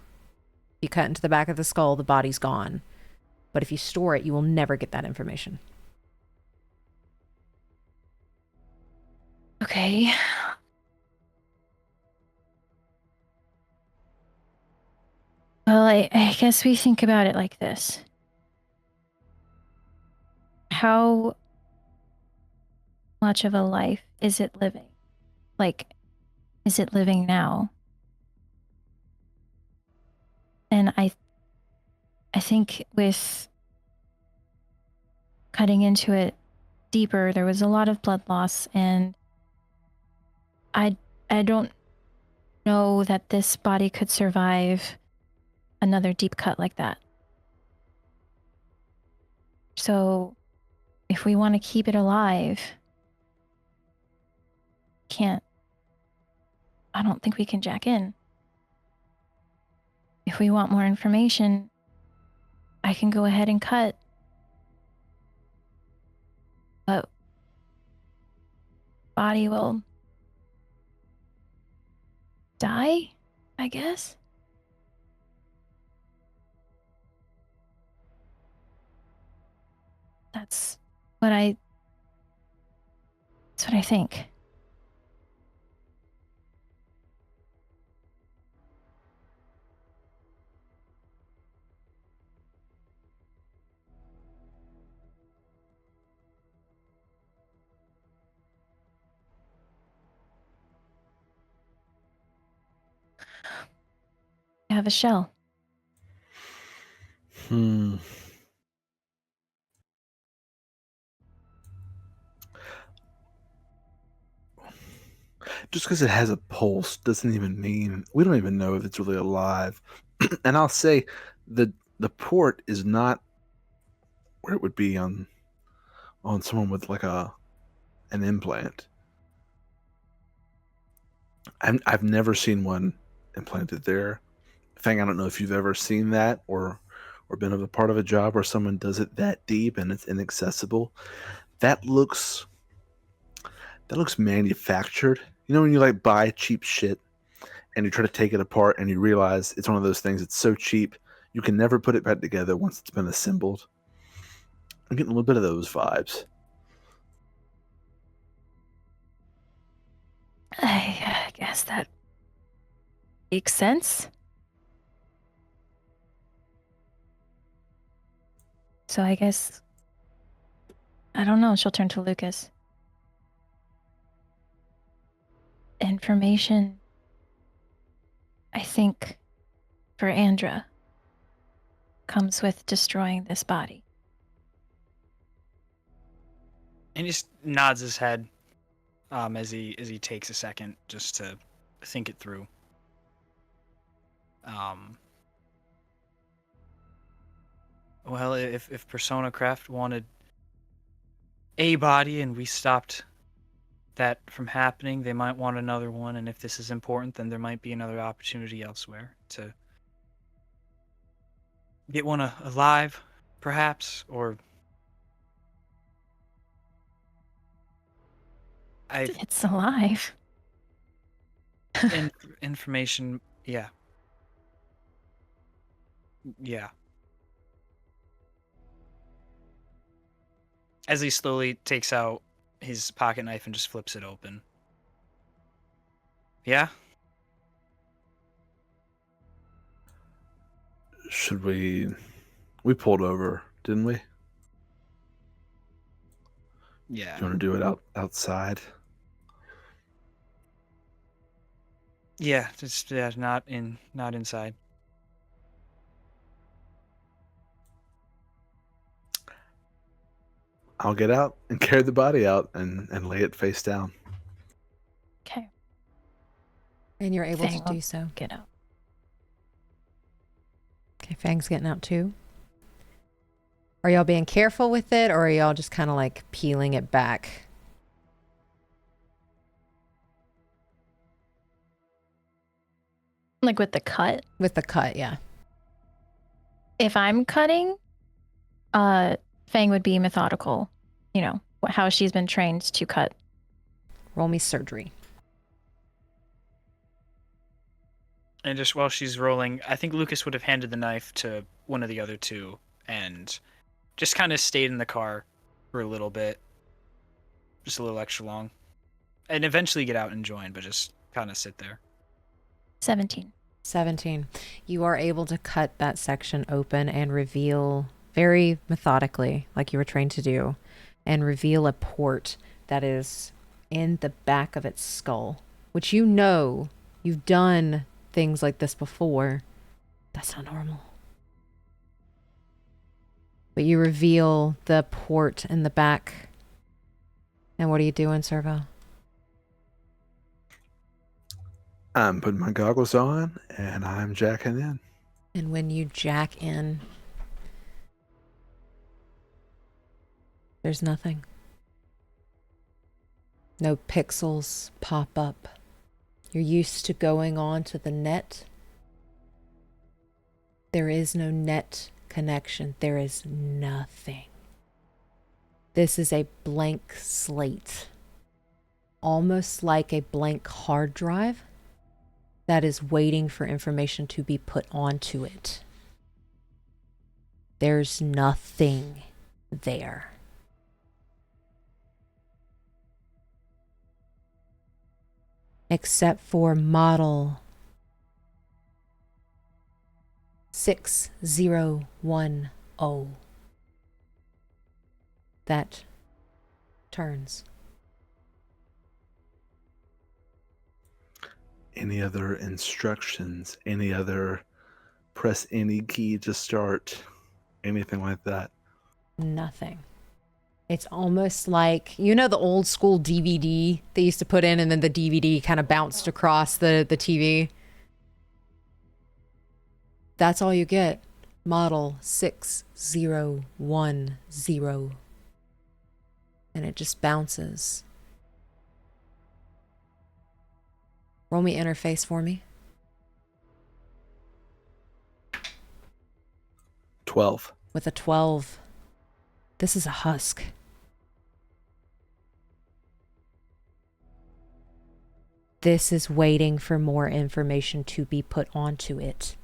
you cut into the back of the skull, the body's gone. But if you store it, you will never get that information. Okay. Well, I guess we think about it like this. How much of a life is it living? Like, is it living now? And I think with cutting into it deeper, there was a lot of blood loss, and I don't know that this body could survive another deep cut like that. So if we want to keep it alive, I don't think we can jack in. if we want more information, I can go ahead and cut. But body will die, I guess. That's what I think. I have a shell. Just because it has a pulse doesn't even mean we don't even know if it's really alive. And I'll say the port is not where it would be on someone with like an implant. I've never seen one implanted there. Fang, I don't know if you've ever seen that or been a part of a job where someone does it that deep and it's inaccessible. That looks manufactured. You know when you like buy cheap shit and you try to take it apart and you realize it's one of those things that's so cheap you can never put it back together once it's been assembled. I'm getting a little bit of those vibes. I guess that makes sense. So I guess, I don't know, she'll turn to Lucas. Information, I think, for Andra comes with destroying this body. And he just nods his head as he takes a second just to think it through. Well, if Persona Craft wanted a body and we stopped that from happening, they might want another one, and if this is important, then there might be another opportunity elsewhere to get one alive, perhaps, or It's alive. Information, yeah. Yeah. As he slowly takes out his pocket knife and just flips it open. Yeah? Should we pulled over, didn't we? Yeah. Do you want to do it outside? Yeah, just not inside. I'll get out and carry the body out and lay it face down. Okay. And you're able Fang to do so. Get out. Okay, Fang's getting out too. Are y'all being careful with it, or are y'all just kind of like peeling it back? Like with the cut? With the cut, yeah. If I'm cutting, Fang would be methodical. You know, how she's been trained to cut. Roll me surgery. And just while she's rolling, I think Lucas would have handed the knife to one of the other two and just kind of stayed in the car for a little bit. Just a little extra long. And eventually get out and join, but just kind of sit there. 17. 17. You are able to cut that section open and reveal very methodically, like you were trained to do, and reveal a port that is in the back of its skull, which you know you've done things like this before. That's not normal. But you reveal the port in the back. And what are you doing, Cerveau? I'm putting my goggles on and I'm jacking in. And when you jack in, there's nothing. No pixels pop up. You're used to going on to the net There is no net connection. There is nothing. This is a blank slate. Almost like a blank hard drive that is waiting for information to be put onto it. There's nothing there. Except for model 6010 that turns. Any other instructions? Any other press any key to start? Anything like that? Nothing. It's almost like, you know, the old school DVD they used to put in and then the DVD kind of bounced across the TV? That's all you get. Model 6010. And it just bounces. Roll me interface for me. 12. With a 12. This is a husk. This is waiting for more information to be put onto it.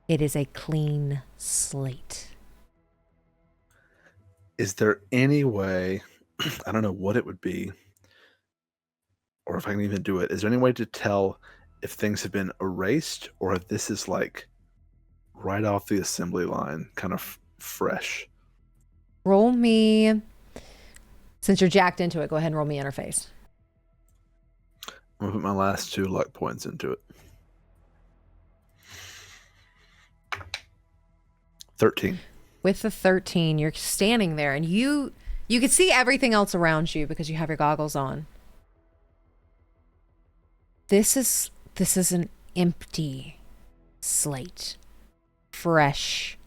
It is a clean slate. Is there any way, I don't know what it would be, or if I can even do it, is there any way to tell if things have been erased or if this is like right off the assembly line, kind of fresh? Roll me, since you're jacked into it, go ahead and roll me interface. I'm gonna put my last 2 luck points into it. 13. With the 13, you're standing there and you can see everything else around you because you have your goggles on. This is an empty slate. Fresh.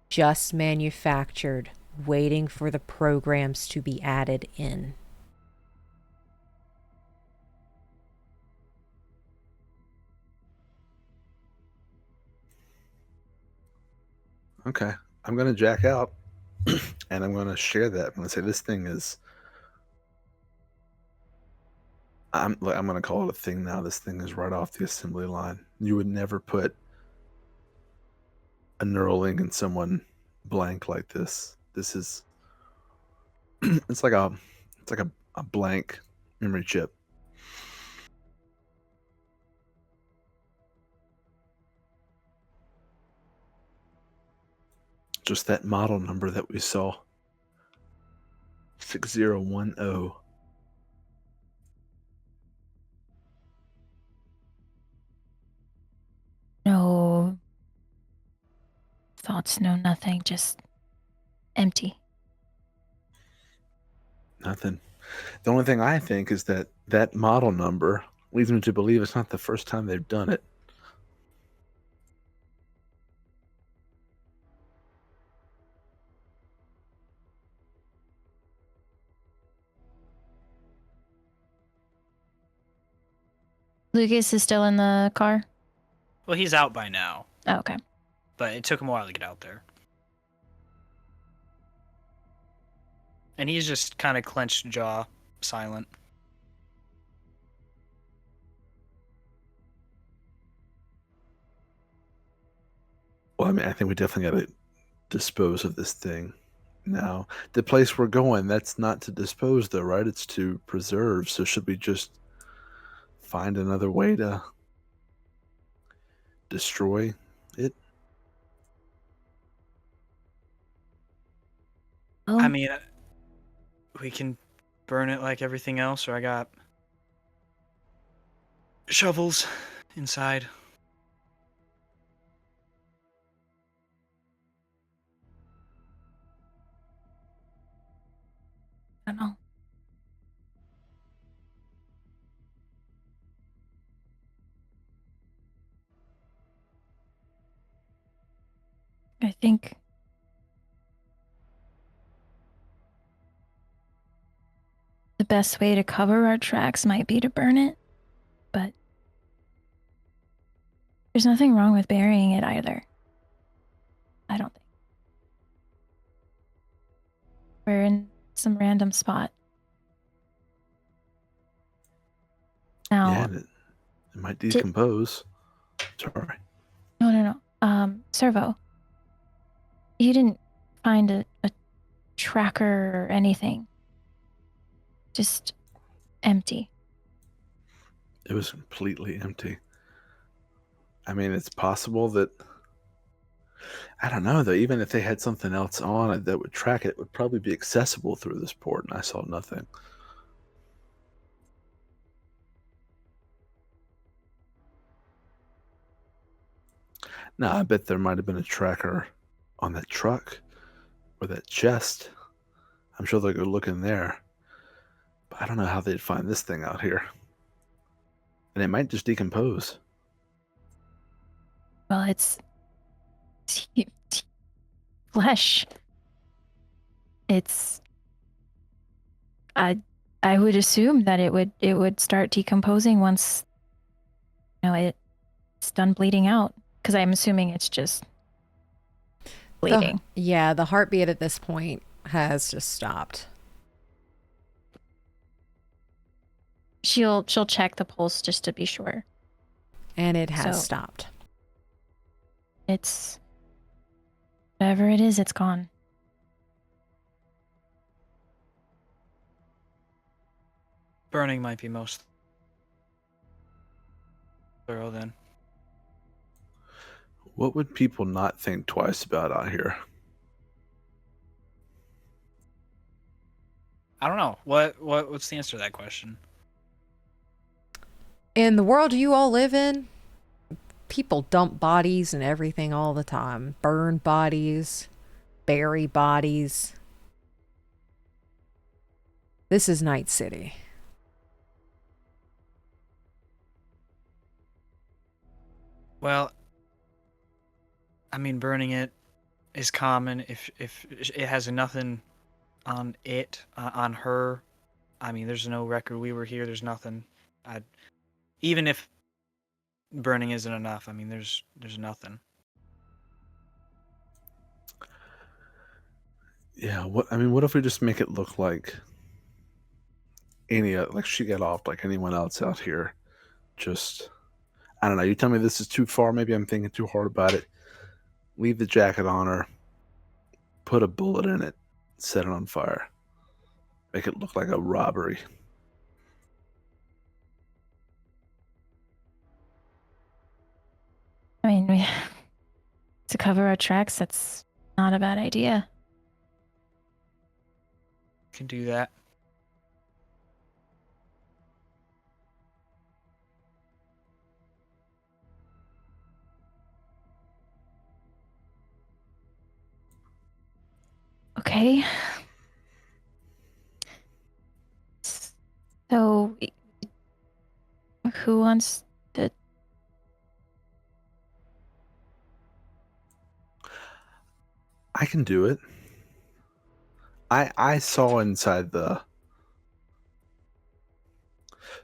Just manufactured, waiting for the programs to be added in. Okay. I'm going to jack out and I'm going to share that. I'm going to say this thing is... I'm going to call it a thing now. This thing is right off the assembly line. You would never put a neural link in someone blank like this. This is... it's like a blank memory chip. Just that model number that we saw. 6010. No thoughts, no nothing, just empty. Nothing. The only thing I think is that that model number leads me to believe it's not the first time they've done it. Lucas is still in the car? Well, he's out by now, Oh, okay. but it took him a while to get out there. And he's just kind of clenched jaw, silent. Well, I mean, I think we definitely got to dispose of this thing now. The place we're going, that's not to dispose, though, right? It's to preserve. So should we just find another way to destroy it? Oh, I mean, we can burn it like everything else, or I got shovels inside. I don't know. I think the best way to cover our tracks might be to burn it, but There's nothing wrong with burying it either. I don't think. We're in some random spot. Now, Yeah, and it might decompose. Sorry. no. Cerveau, you didn't find a tracker or anything. Just empty. It was completely empty. I mean, it's possible that, I don't know though, even if they had something else on it that would track it, it would probably be accessible through this port, and I saw nothing. Now, I bet there might have been a tracker on that truck or that chest. I'm sure they'll go look in there. But I don't know how they'd find this thing out here. And it might just decompose. Well, it's flesh. It's I would assume that it would start decomposing once it's done bleeding out, because I'm assuming it's just bleeding. The heartbeat at this point has just stopped. She'll check the pulse just to be sure. And it has So- stopped. It's whatever it is, it's gone. Burning might be most thorough then. What would people not think twice about out here? I don't know. What's the answer to that question? In the world you all live in, people dump bodies and everything all the time. Burn bodies, bury bodies. This is Night City. Well, I mean, burning it is common. If it has nothing on it, on her, I mean, there's no record we were here. There's nothing. Even if burning isn't enough, I mean, there's nothing. Yeah, what if we just make it look like like she got off like anyone else out here? Just, I don't know. You tell me this is too far. Maybe I'm thinking too hard about it. Leave the jacket on her. Put a bullet in it. Set it on fire. Make it look like a robbery. I mean, to cover our tracks, that's not a bad idea. Can do that. Okay. So, who wants to? I can do it. I saw inside the.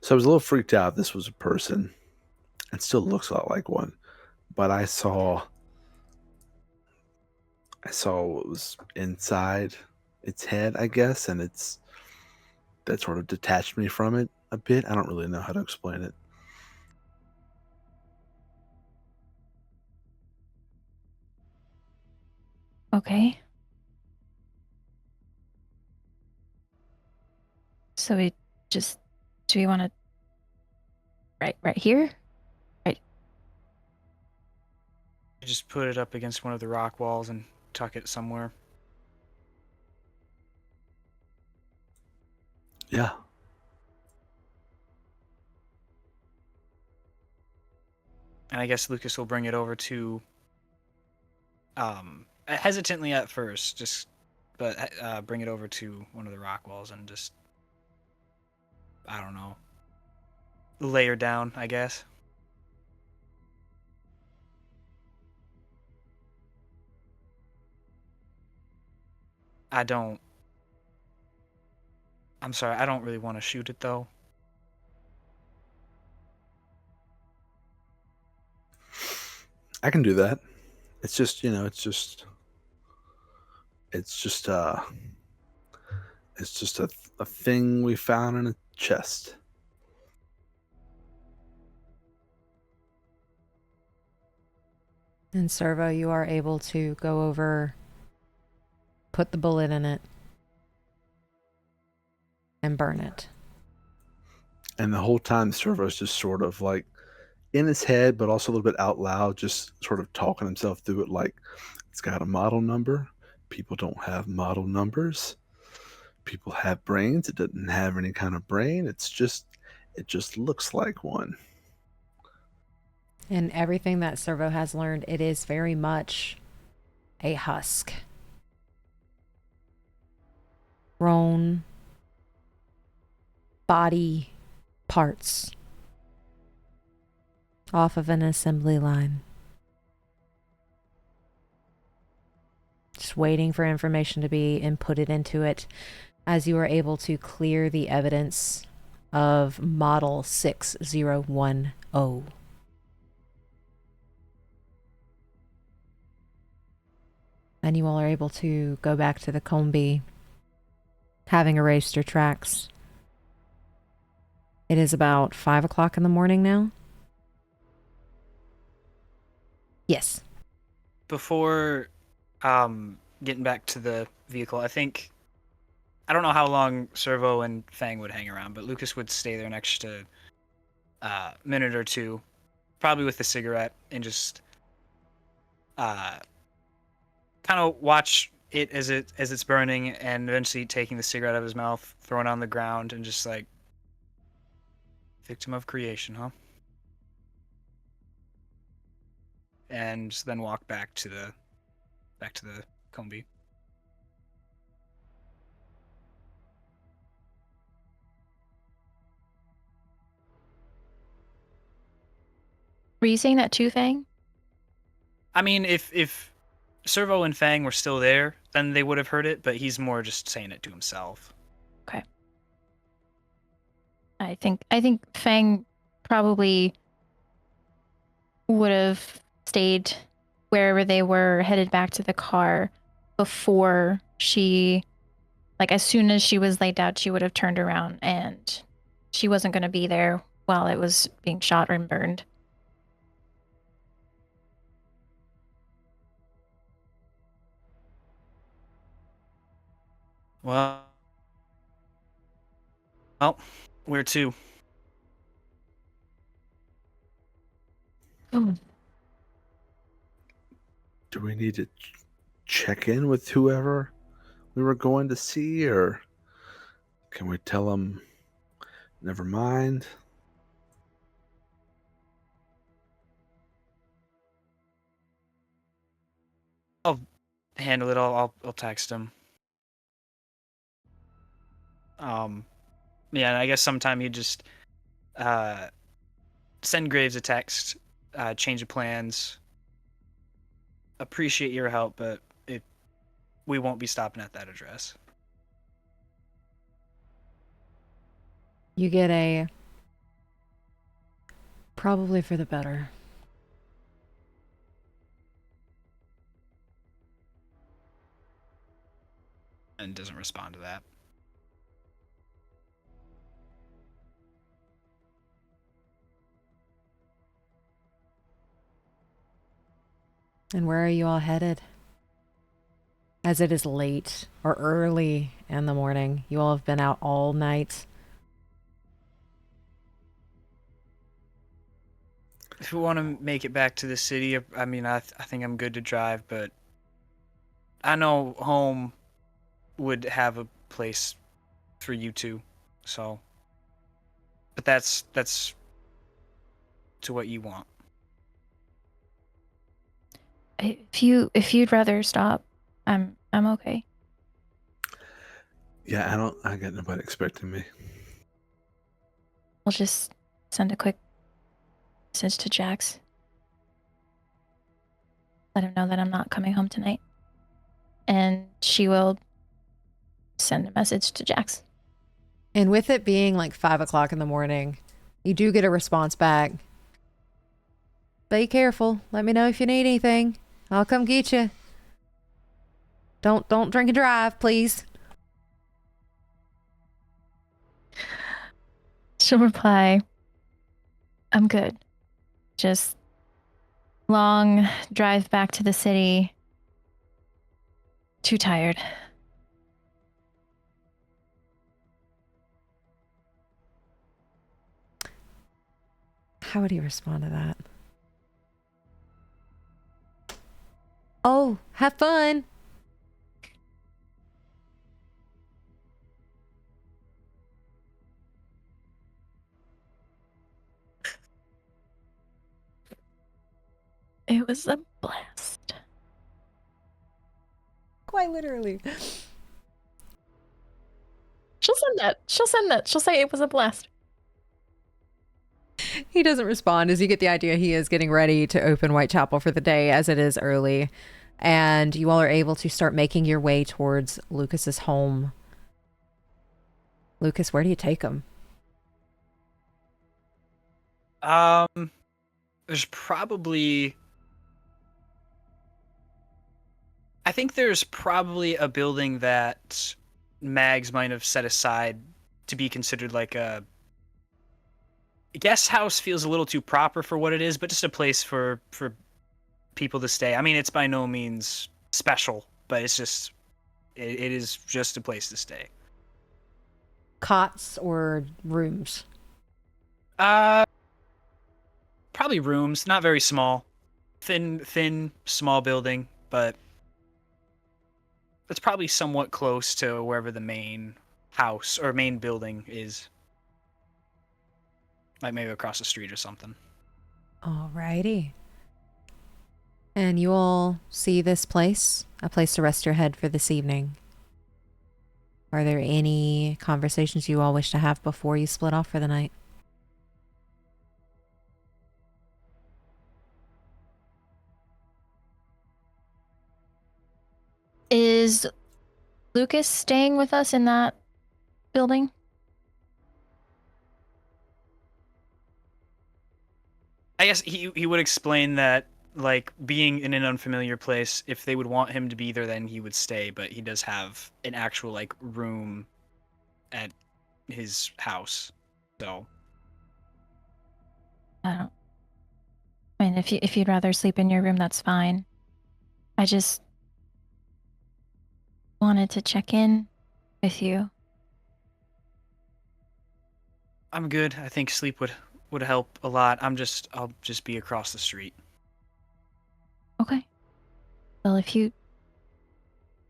So I was a little freaked out. This was a person. It still looks a lot like one, but I saw what was inside its head, I guess, and that sort of detached me from it a bit. I don't really know how to explain it. Okay. So do we want to right here? You just put it up against one of the rock walls and tuck it somewhere. Yeah. And I guess Lucas will bring it over to, hesitantly at first, but bring it over to one of the rock walls and just, I don't know, layer down, I guess. I'm sorry, I don't really want to shoot it though. I can do that. It's just, it's just it's just a thing we found in a chest. And Cerveau, you are able to go over, put the bullet in it, and burn it. And the whole time, Servo's just sort of like in his head, but also a little bit out loud, just sort of talking himself through it like it's got a model number. People don't have model numbers. People have brains. It doesn't have any kind of brain. It just looks like one. And everything that Cerveau has learned, it is very much a husk. Grown body parts off of an assembly line. Just waiting for information to be inputted into it as you are able to clear the evidence of model 6010. And you all are able to go back to the Combi, having erased your tracks. It is about 5 o'clock in the morning now. Yes. Before getting back to the vehicle, I don't know how long Cerveau and Fang would hang around, but Lucas would stay there an extra minute or two, probably with a cigarette, and just kind of watch it as it's burning, and eventually taking the cigarette out of his mouth, throwing it on the ground, and just like, victim of creation, huh? And then walk back to the Combi. Were you saying that too, Fang? I mean, if Cerveau and Fang were still there, then they would have heard it, but he's more just saying it to himself. Okay. I think Fang probably would have stayed wherever they were, headed back to the car before she, like, as soon as she was laid out, she would have turned around, and she wasn't going to be there while it was being shot and burned. Well, where to? Oh. Do we need to check in with whoever we were going to see, or can we tell them never mind? I'll handle it. I'll text him. Yeah, and I guess sometime you just send Graves a text, change of plans. Appreciate your help, but we won't be stopping at that address. You get a probably for the better. And doesn't respond to that. And where are you all headed? As it is late or early in the morning, you all have been out all night. If we want to make it back to the city, I mean, I think I'm good to drive, but I know home would have a place for you two, so. But that's to what you want. If you'd rather stop, I'm okay. Yeah, I got nobody expecting me. I'll just send a quick message to Jax. Let him know that I'm not coming home tonight. And she will send a message to Jax. And with it being like 5 o'clock in the morning, you do get a response back. Be careful. Let me know if you need anything. I'll come get you. Don't drink and drive, please. She'll reply, I'm good. Just long drive back to the city. Too tired. How would he respond to that? Oh, have fun. It was a blast. Quite literally. She'll send that. She'll say it was a blast. He doesn't respond as you get the idea he is getting ready to open Whitechapel for the day as it is early. And you all are able to start making your way towards Lucas's home. Lucas, where do you take him? There's probably... I think there's probably a building that Mags might have set aside to be considered like a guest house. Feels a little too proper for what it is, but just a place for people to stay. I mean, it's by no means special, but it's just it is just a place to stay. Cots or rooms? Probably rooms, not very small. Thin, small building, but it's probably somewhat close to wherever the main house or main building is. Like maybe across the street or something. Alrighty. And you all see this place, a place to rest your head for this evening. Are there any conversations you all wish to have before you split off for the night? Is Lucas staying with us in that building? I guess he would explain that, like, being in an unfamiliar place, if they would want him to be there, then he would stay, but he does have an actual, like, room at his house, so... I mean, if you'd rather sleep in your room, that's fine. I just wanted to check in with you. I'm good. I think sleep would help a lot. I'll just be across the street. Okay. Well, if you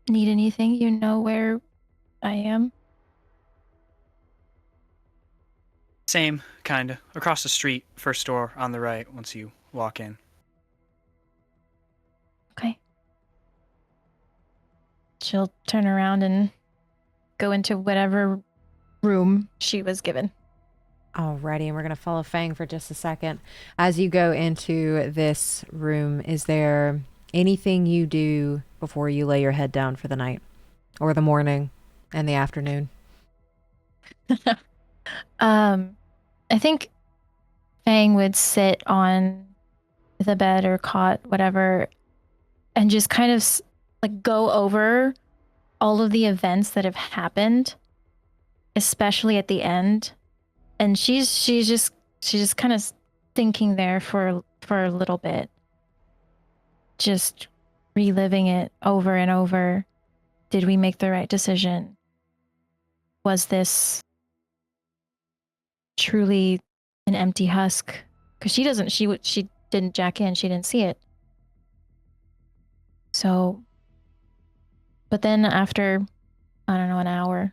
need anything, you know where I am. Same, kinda. Across the street, first door on the right once you walk in. Okay. She'll turn around and go into whatever room she was given. Alrighty, and we're going to follow Fang for just a second. As you go into this room, is there anything you do before you lay your head down for the night? Or the morning and the afternoon? I think Fang would sit on the bed or cot, whatever, and just kind of like go over all of the events that have happened, especially at the end. And she's just kind of thinking there for a little bit, just reliving it over and over. Did we make the right decision? Was this truly an empty husk? Because she didn't jack in. She didn't see it. So, but then after, I don't know, an hour,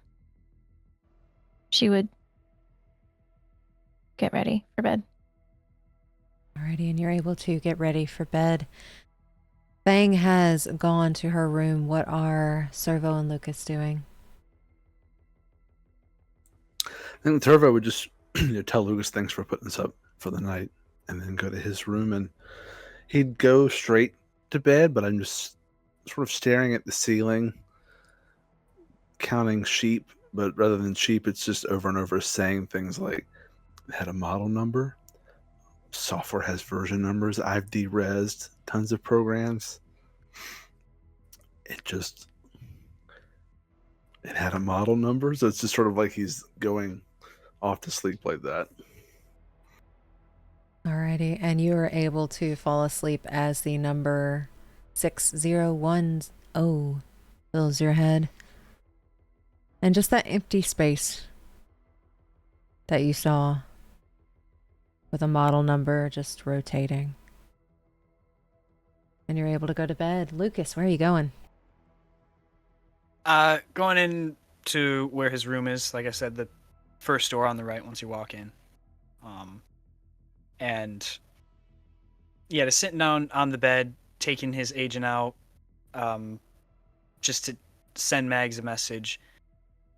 she would get ready for bed. Alrighty, and you're able to get ready for bed. Fang has gone to her room. What are Cerveau and Lucas doing? I think Cerveau would just tell Lucas thanks for putting this up for the night and then go to his room, and he'd go straight to bed, but I'm just sort of staring at the ceiling, counting sheep, but rather than sheep, it's just over and over saying things like, had a model number, software has version numbers. I've derezzed tons of programs. It had a model number, so it's just sort of like he's going off to sleep like that. Alrighty, and you are able to fall asleep as the number 6010 fills your head. And just that empty space that you saw with a model number just rotating. And you're able to go to bed. Lucas, where are you going? Going in to where his room is, like I said, the first door on the right once you walk in. And yeah, just sitting down on the bed, taking his agent out, just to send Mags a message.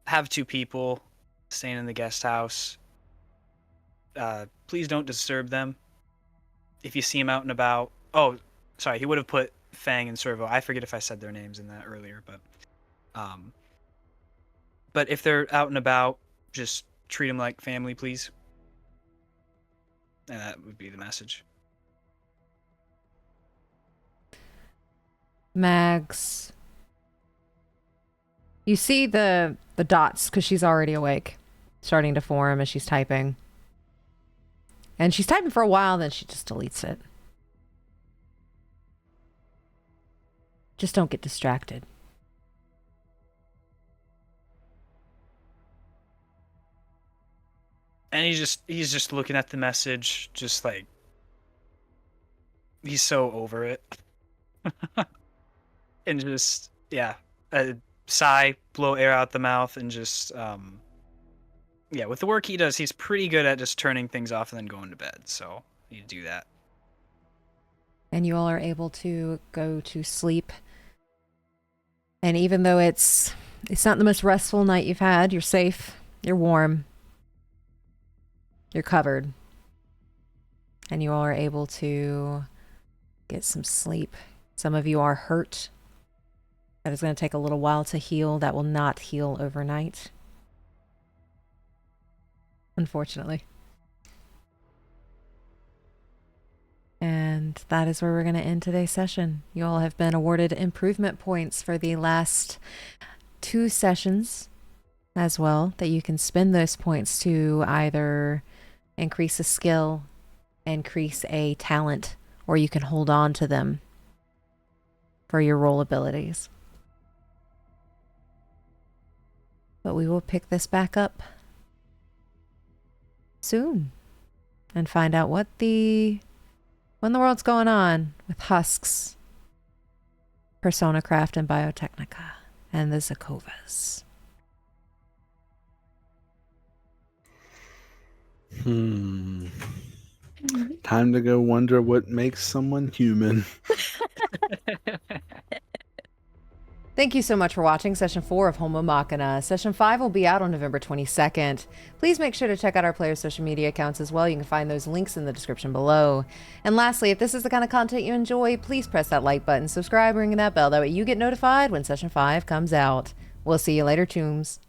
Have 2 people staying in the guest house. Please don't disturb them. If you see them out and about. Oh, sorry, he would have put Fang and Cerveau. I forget if I said their names in that earlier, but if they're out and about, just treat them like family, please. And that would be the message. Mags. You see the dots, because she's already awake, starting to form as she's typing. And she's typing for a while, then she just deletes it. Just don't get distracted. And he's just looking at the message, just like he's so over it. And just a sigh, blow air out the mouth, and just with the work he does, he's pretty good at just turning things off and then going to bed. So you do that. And you all are able to go to sleep. And even though it's not the most restful night you've had, you're safe, you're warm, you're covered. And you all are able to get some sleep. Some of you are hurt. That is going to take a little while to heal. That will not heal overnight, unfortunately. And that is where we're going to end today's session. You all have been awarded improvement points for the last 2 sessions as well, that you can spend those points to either increase a skill, increase a talent, or you can hold on to them for your role abilities. But we will pick this back up soon and find out what the world's going on with Husks, Persona Craft, and Biotechnica, and the Zykovas. Time to go wonder what makes someone human. Thank you so much for watching Session 4 of Homomachina. Session 5 will be out on November 22nd. Please make sure to check out our players' social media accounts as well. You can find those links in the description below. And lastly, if this is the kind of content you enjoy, please press that like button, subscribe, ring that bell. That way you get notified when Session 5 comes out. We'll see you later, Tombs.